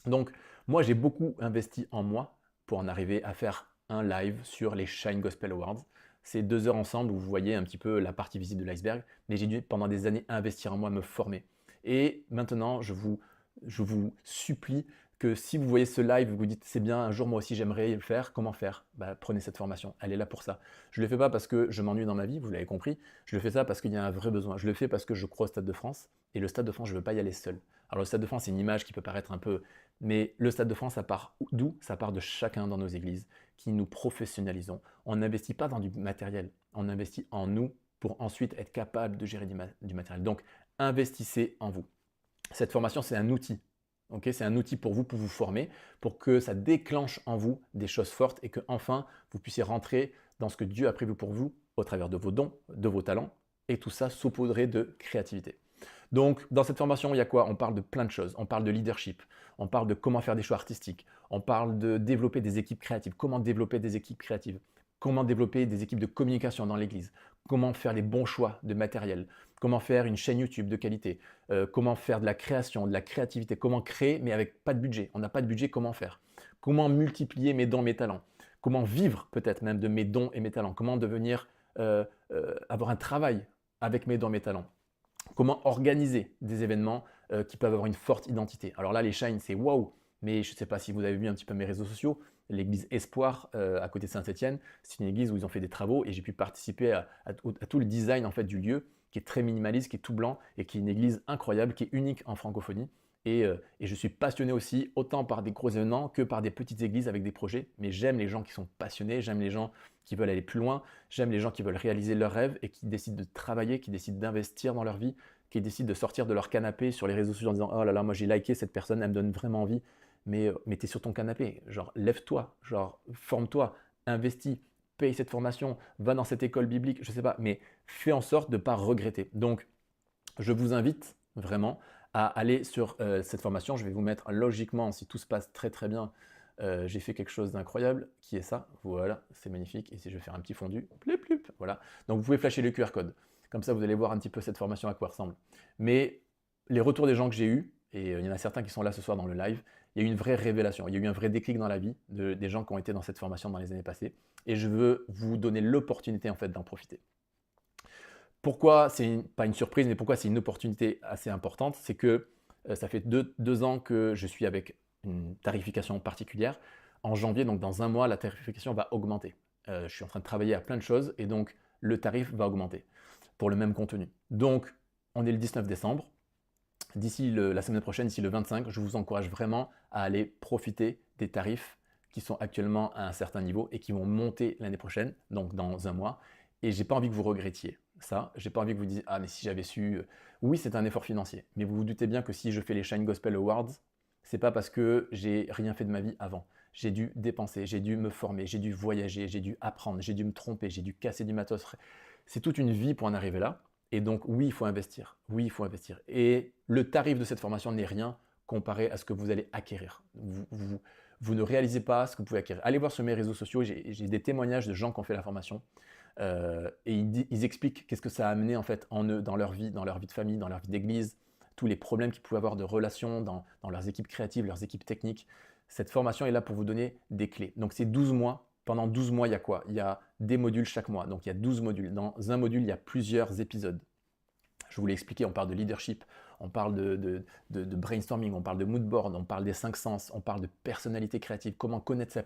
Donc, moi, j'ai beaucoup investi en moi pour en arriver à faire un live sur les Shine Gospel Awards. C'est 2 heures ensemble où vous voyez un petit peu la partie visible de l'iceberg, mais j'ai dû pendant des années investir en moi, me former. Et maintenant, je vous supplie que si vous voyez ce live, vous vous dites c'est bien, un jour moi aussi j'aimerais le faire, comment faire? Bah, prenez cette formation, elle est là pour ça. Je ne le fais pas parce que je m'ennuie dans ma vie, vous l'avez compris, je le fais ça parce qu'il y a un vrai besoin. Je le fais parce que je crois au Stade de France, et le Stade de France, je ne veux pas y aller seul. Alors le Stade de France, c'est une image qui peut paraître un peu... Mais le Stade de France, ça part d'où? Ça part de chacun dans nos églises, qui nous professionnalisons. On n'investit pas dans du matériel, on investit en nous pour ensuite être capable de gérer du matériel. Donc, investissez en vous. Cette formation, c'est un outil. Okay, c'est un outil pour vous former, pour que ça déclenche en vous des choses fortes et que enfin vous puissiez rentrer dans ce que Dieu a prévu pour vous au travers de vos dons, de vos talents, et tout ça saupoudré de créativité. Donc, dans cette formation, il y a quoi? On parle de plein de choses. On parle de leadership, on parle de comment faire des choix artistiques, on parle de développer des équipes créatives, comment développer des équipes créatives, comment développer des équipes de communication dans l'église, comment faire les bons choix de matériel, comment faire une chaîne YouTube de qualité, comment faire de la création, de la créativité, comment créer mais avec pas de budget. On n'a pas de budget, comment faire? Comment multiplier mes dons, mes talents? Comment vivre peut-être même de mes dons et mes talents? Comment devenir, avoir un travail avec mes dons, mes talents? Comment organiser des événements qui peuvent avoir une forte identité. Alors là, les Shine, c'est waouh, mais je ne sais pas si vous avez vu un petit peu mes réseaux sociaux. L'église Espoir à côté de Saint-Étienne, c'est une église où ils ont fait des travaux et j'ai pu participer à tout le design en fait, du lieu qui est très minimaliste, qui est tout blanc et qui est une église incroyable, qui est unique en francophonie. Et je suis passionné aussi, autant par des gros événements que par des petites églises avec des projets. Mais j'aime les gens qui sont passionnés, j'aime les gens qui veulent aller plus loin, j'aime les gens qui veulent réaliser leurs rêves et qui décident de travailler, qui décident d'investir dans leur vie, qui décident de sortir de leur canapé sur les réseaux sociaux en disant « Oh là là, moi j'ai liké cette personne, elle me donne vraiment envie. » Mais t'es sur ton canapé, genre lève-toi, genre forme-toi, investis, paye cette formation, va dans cette école biblique, je ne sais pas, mais fais en sorte de ne pas regretter. Donc, je vous invite vraiment à aller sur cette formation. Je vais vous mettre logiquement, si tout se passe très très bien, j'ai fait quelque chose d'incroyable, qui est ça. Voilà, c'est magnifique. Et si je vais faire un petit fondu, plup, plup, voilà. Donc vous pouvez flasher le QR code. Comme ça, vous allez voir un petit peu cette formation à quoi ressemble. Mais les retours des gens que j'ai eus, et il y en a certains qui sont là ce soir dans le live, il y a eu une vraie révélation, il y a eu un vrai déclic dans la vie des gens qui ont été dans cette formation dans les années passées. Et je veux vous donner l'opportunité en fait d'en profiter. Pourquoi c'est pas une surprise, mais pourquoi c'est une opportunité assez importante, c'est que ça fait deux ans que je suis avec une tarification particulière. En janvier, donc dans un mois, la tarification va augmenter. Je suis en train de travailler à plein de choses et donc le tarif va augmenter pour le même contenu. Donc, on est le 19 décembre. D'ici la semaine prochaine, d'ici le 25, je vous encourage vraiment à aller profiter des tarifs qui sont actuellement à un certain niveau et qui vont monter l'année prochaine, donc dans un mois. Et j'ai pas envie que vous regrettiez ça. J'ai pas envie que vous disiez ah mais si j'avais su. Oui, c'est un effort financier, mais vous vous doutez bien que si je fais les Shine Gospel Awards, c'est pas parce que j'ai rien fait de ma vie avant. J'ai dû dépenser, j'ai dû me former, j'ai dû voyager, j'ai dû apprendre, j'ai dû me tromper, j'ai dû casser du matos. C'est toute une vie pour en arriver là. Et donc oui, il faut investir. Oui, il faut investir. Et le tarif de cette formation n'est rien comparé à ce que vous allez acquérir. Vous ne réalisez pas ce que vous pouvez acquérir. Allez voir sur mes réseaux sociaux, j'ai des témoignages de gens qui ont fait la formation. Et ils expliquent qu'est-ce que ça a amené en fait en eux, dans leur vie de famille, dans leur vie d'église, tous les problèmes qu'ils pouvaient avoir de relations dans leurs équipes créatives, leurs équipes techniques. Cette formation est là pour vous donner des clés. Donc c'est 12 mois. Pendant 12 mois, il y a quoi? Il y a des modules chaque mois. Donc il y a 12 modules. Dans un module, il y a plusieurs épisodes. Je vous l'ai expliqué, on parle de leadership, on parle de brainstorming, on parle de mood board, on parle des 5 sens, on parle de personnalité créative, comment connaître sa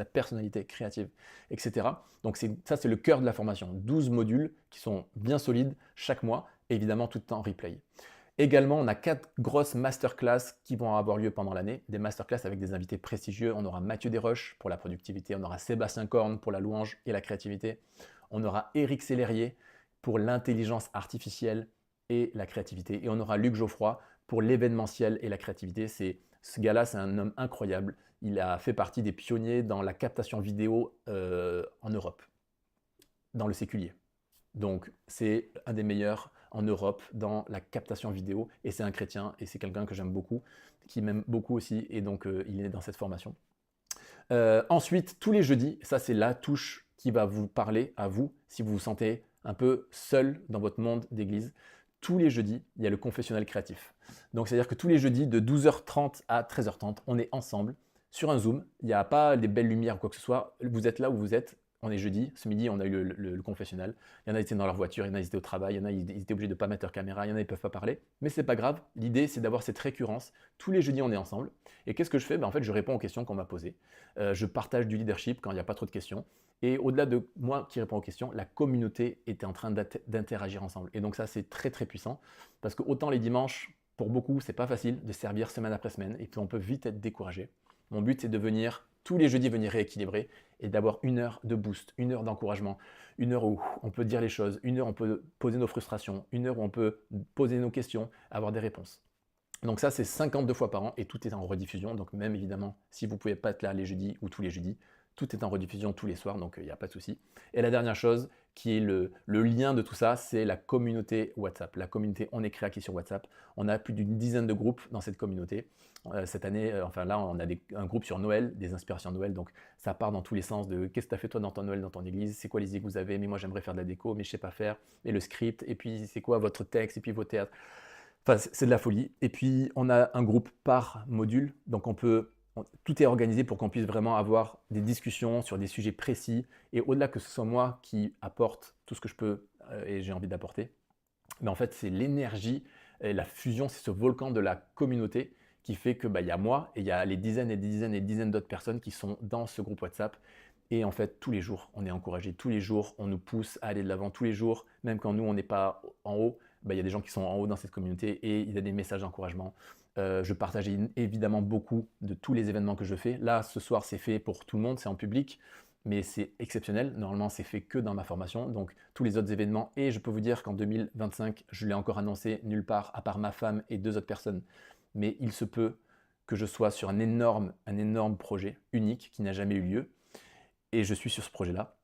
personnalité créative, etc. Donc ça, c'est le cœur de la formation. 12 modules qui sont bien solides chaque mois, évidemment tout en replay. Également, on a 4 grosses masterclass qui vont avoir lieu pendant l'année, des masterclass avec des invités prestigieux. On aura Mathieu Desroches pour la productivité, on aura Sébastien Korn pour la louange et la créativité, on aura Éric Sellerier pour l'intelligence artificielle et la créativité. Et on aura Luc Geoffroy pour l'événementiel et la créativité. Ce gars-là, c'est un homme incroyable. Il a fait partie des pionniers dans la captation vidéo en Europe, dans le séculier. Donc, c'est un des meilleurs en Europe dans la captation vidéo. Et c'est un chrétien, et c'est quelqu'un que j'aime beaucoup, qui m'aime beaucoup aussi, et donc il est dans cette formation. Ensuite, tous les jeudis, ça c'est la touche qui va vous parler à vous, si vous vous sentez un peu seul dans votre monde d'église. Tous les jeudis, il y a le confessionnal créatif. Donc, c'est-à-dire que tous les jeudis, de 12h30 à 13h30, on est ensemble sur un Zoom. Il n'y a pas des belles lumières ou quoi que ce soit. Vous êtes là où vous êtes. On est jeudi, ce midi, on a eu le confessionnal. Il y en a qui étaient dans leur voiture, il y en a qui étaient au travail, il y en a ils étaient obligés de ne pas mettre leur caméra, il y en a qui ne peuvent pas parler. Mais c'est pas grave. L'idée, c'est d'avoir cette récurrence. Tous les jeudis, on est ensemble. Et qu'est-ce que je fais? En fait, je réponds aux questions qu'on m'a posées. Je partage du leadership quand il n'y a pas trop de questions. Et au-delà de moi qui réponds aux questions, la communauté était en train d'interagir ensemble. Et donc ça, c'est très très puissant. Parce que autant les dimanches, pour beaucoup, c'est pas facile de servir semaine après semaine. Et puis on peut vite être découragé. Mon but, c'est de venir tous les jeudis venir rééquilibrer et d'avoir 1 heure de boost, 1 heure d'encouragement, 1 heure où on peut dire les choses, 1 heure où on peut poser nos frustrations, 1 heure où on peut poser nos questions, avoir des réponses. Donc ça, c'est 52 fois par an et tout est en rediffusion. Donc même évidemment, si vous ne pouvez pas être là les jeudis ou tous les jeudis, tout est en rediffusion tous les soirs, donc il n'y a pas de souci. Et la dernière chose, qui est le lien de tout ça, c'est la communauté WhatsApp. La communauté On est créa qui est sur WhatsApp. On a plus d'une dizaine de groupes dans cette communauté. Cette année, enfin là, on a un groupe sur Noël, des inspirations Noël. Donc ça part dans tous les sens de qu'est-ce que tu as fait toi dans ton Noël, dans ton église, c'est quoi les idées que vous avez, mais moi j'aimerais faire de la déco, mais je ne sais pas faire, et le script, et puis c'est quoi votre texte, et puis vos théâtres. Enfin, c'est de la folie. Et puis, on a un groupe par module. Donc, tout est organisé pour qu'on puisse vraiment avoir des discussions sur des sujets précis. Et au-delà que ce soit moi qui apporte tout ce que je peux et j'ai envie d'apporter, mais en fait, c'est l'énergie et la fusion, c'est ce volcan de la communauté qui fait que il y a moi et il y a les dizaines et des dizaines et des dizaines d'autres personnes qui sont dans ce groupe WhatsApp. Et en fait, tous les jours, on est encouragé. Tous les jours, on nous pousse à aller de l'avant. Tous les jours, même quand nous, on n'est pas en haut, il y a des gens qui sont en haut dans cette communauté et il y a des messages d'encouragement. Je partage évidemment beaucoup de tous les événements que je fais. Là, ce soir, c'est fait pour tout le monde, c'est en public, mais c'est exceptionnel. Normalement, c'est fait que dans ma formation. Donc, tous les autres événements. Et je peux vous dire qu'en 2025, je l'ai encore annoncé nulle part, à part ma femme et 2 autres personnes. Mais il se peut que je sois sur un énorme projet unique qui n'a jamais eu lieu. Et je suis sur ce projet-là.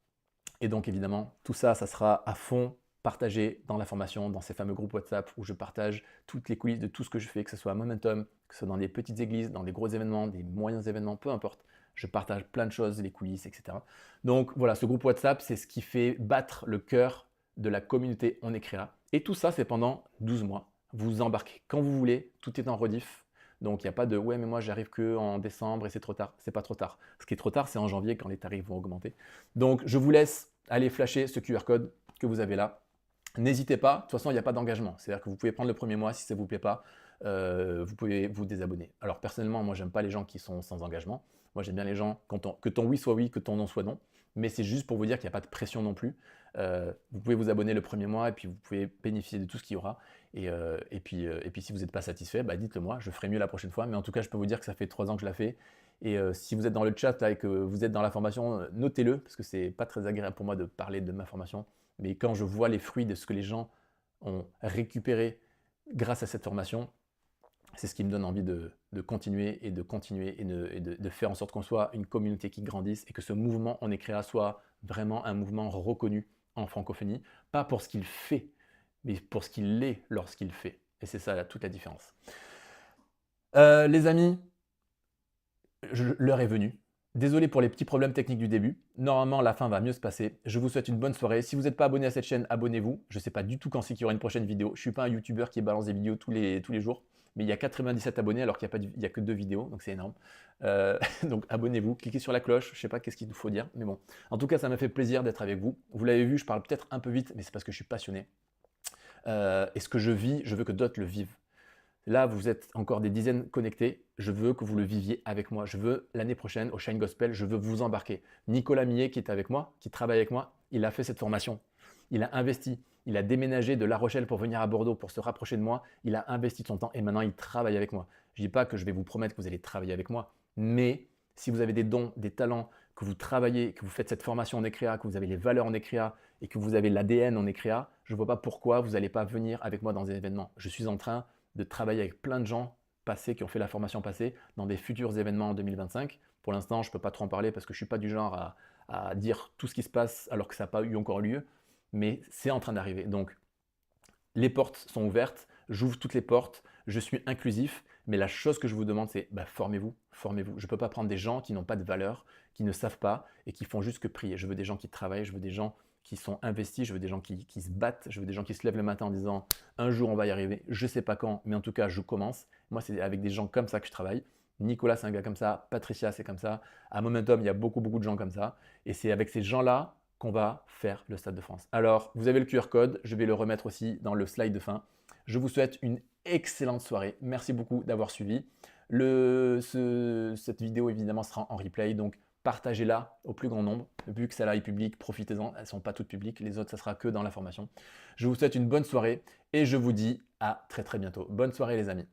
Et donc, évidemment, tout ça, ça sera à fond partagé dans la formation, dans ces fameux groupes WhatsApp où je partage toutes les coulisses de tout ce que je fais, que ce soit à Momentum, que ce soit dans des petites églises, dans des gros événements, des moyens événements, peu importe. Je partage plein de choses, les coulisses, etc. Donc voilà, ce groupe WhatsApp, c'est ce qui fait battre le cœur de la communauté On est créa. Et tout ça, c'est pendant 12 mois. Vous embarquez quand vous voulez, tout est en rediff. Donc il n'y a pas de ouais, mais moi j'arrive que en décembre et c'est trop tard. C'est pas trop tard. Ce qui est trop tard, c'est en janvier quand les tarifs vont augmenter. Donc je vous laisse aller flasher ce QR code que vous avez là. N'hésitez pas, de toute façon, il n'y a pas d'engagement. C'est-à-dire que vous pouvez prendre le premier mois, si ça ne vous plaît pas, vous pouvez vous désabonner. Alors personnellement, moi, j'aime pas les gens qui sont sans engagement. Moi, j'aime bien les gens que ton oui soit oui, que ton non soit non. Mais c'est juste pour vous dire qu'il n'y a pas de pression non plus. Vous pouvez vous abonner le premier mois et puis vous pouvez bénéficier de tout ce qu'il y aura. Et puis si vous n'êtes pas satisfait, dites-le moi, je ferai mieux la prochaine fois. Mais en tout cas, je peux vous dire que ça fait 3 ans que je la fais. Et si vous êtes dans le chat là, et que vous êtes dans la formation, notez-le, parce que c'est pas très agréable pour moi de parler de ma formation. Mais quand je vois les fruits de ce que les gens ont récupéré grâce à cette formation, c'est ce qui me donne envie de continuer et de faire en sorte qu'on soit une communauté qui grandisse et que ce mouvement On est créa soit vraiment un mouvement reconnu en francophonie, pas pour ce qu'il fait, mais pour ce qu'il est lorsqu'il fait. Et c'est ça toute la différence. Les amis, l'heure est venue. Désolé pour les petits problèmes techniques du début. Normalement, la fin va mieux se passer. Je vous souhaite une bonne soirée. Si vous n'êtes pas abonné à cette chaîne, abonnez-vous. Je ne sais pas du tout quand c'est qu'il y aura une prochaine vidéo. Je ne suis pas un YouTuber qui balance des vidéos tous les jours. Mais il y a 97 abonnés alors qu'il n'y a que 2 vidéos. Donc c'est énorme. Donc abonnez-vous. Cliquez sur la cloche. Je ne sais pas qu'est-ce qu'il nous faut dire. Mais bon. En tout cas, ça m'a fait plaisir d'être avec vous. Vous l'avez vu, je parle peut-être un peu vite. Mais c'est parce que je suis passionné. Et ce que je vis, je veux que d'autres le vivent. Là, vous êtes encore des dizaines connectés. Je veux que vous le viviez avec moi. Je veux, l'année prochaine, au Shine Gospel, je veux vous embarquer. Nicolas Millet, qui est avec moi, qui travaille avec moi, il a fait cette formation. Il a investi. Il a déménagé de La Rochelle pour venir à Bordeaux, pour se rapprocher de moi. Il a investi de son temps et maintenant, il travaille avec moi. Je ne dis pas que je vais vous promettre que vous allez travailler avec moi, mais si vous avez des dons, des talents, que vous travaillez, que vous faites cette formation en Écréa, que vous avez les valeurs en Écréa et que vous avez l'ADN en Écréa, je ne vois pas pourquoi vous n'allez pas venir avec moi dans des événements. Je suis en train de travailler avec plein de gens passés qui ont fait la formation passée dans des futurs événements en 2025. Pour l'instant, je ne peux pas trop en parler parce que je ne suis pas du genre à dire tout ce qui se passe alors que ça n'a pas eu encore lieu, mais c'est en train d'arriver. Donc, les portes sont ouvertes, j'ouvre toutes les portes, je suis inclusif, mais la chose que je vous demande, c'est formez-vous, formez-vous. Je ne peux pas prendre des gens qui n'ont pas de valeur, qui ne savent pas et qui font juste que prier. Je veux des gens qui travaillent, je veux des gens qui sont investis, je veux des gens qui se battent, je veux des gens qui se lèvent le matin en disant un jour on va y arriver, je ne sais pas quand, mais en tout cas je commence. Moi c'est avec des gens comme ça que je travaille. Nicolas, c'est un gars comme ça. Patricia, c'est comme ça. À Momentum, il y a beaucoup, beaucoup de gens comme ça. Et c'est avec ces gens-là qu'on va faire le Stade de France. Alors, vous avez le QR code. Je vais le remettre aussi dans le slide de fin. Je vous souhaite une excellente soirée. Merci beaucoup d'avoir suivi. Cette vidéo, évidemment, sera en replay. Donc, partagez-la au plus grand nombre. Vu que celle-là est publique, profitez-en. Elles ne sont pas toutes publiques. Les autres, ça sera que dans la formation. Je vous souhaite une bonne soirée et je vous dis à très très bientôt. Bonne soirée les amis.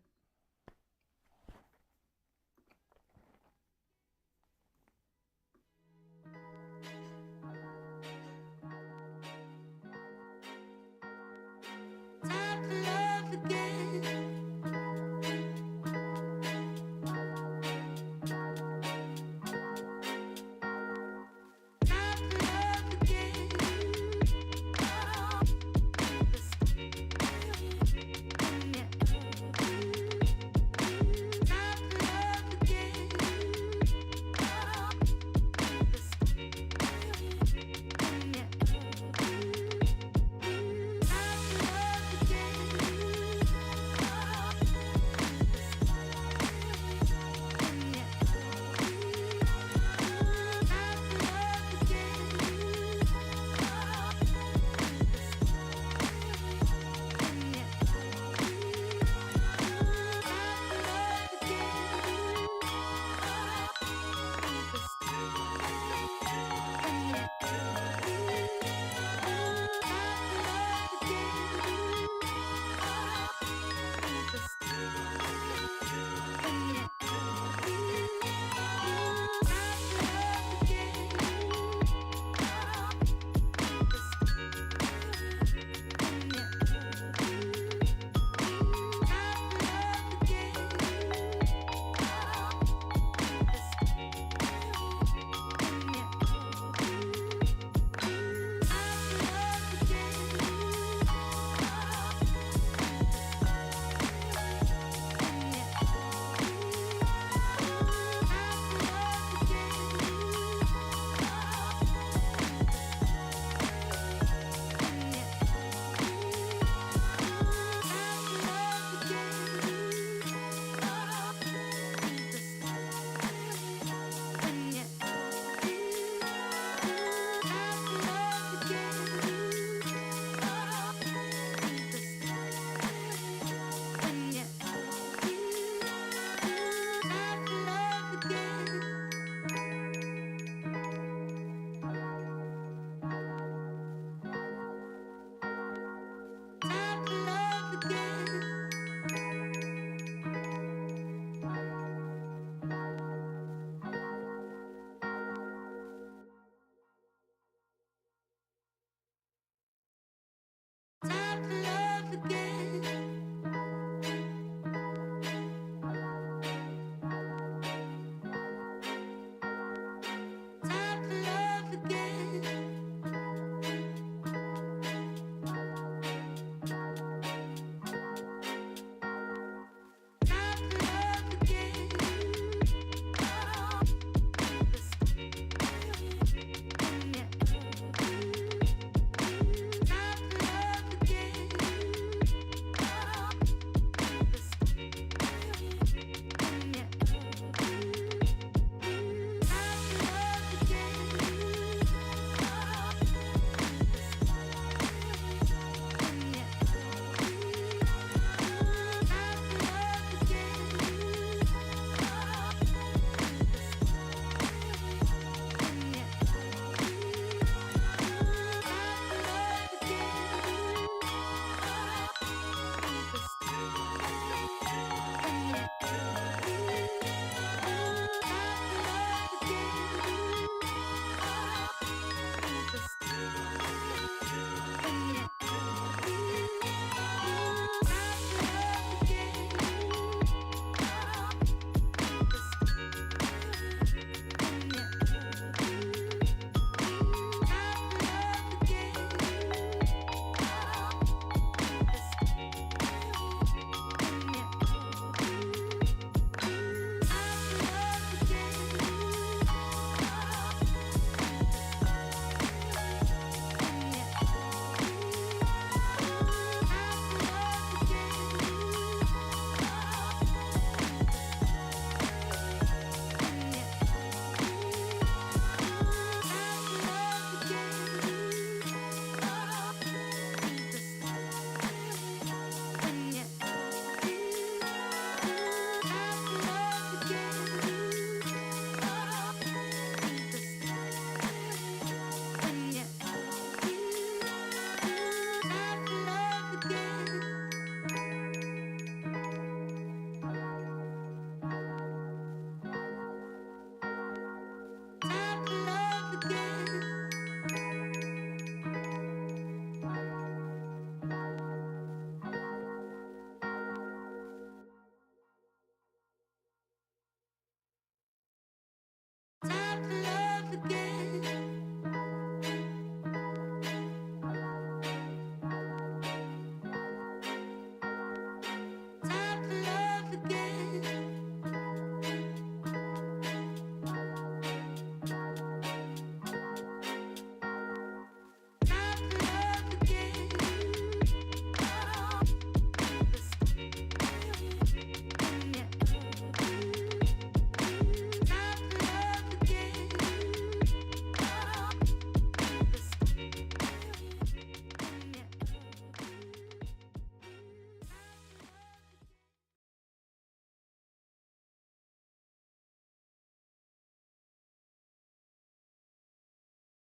Time for love again.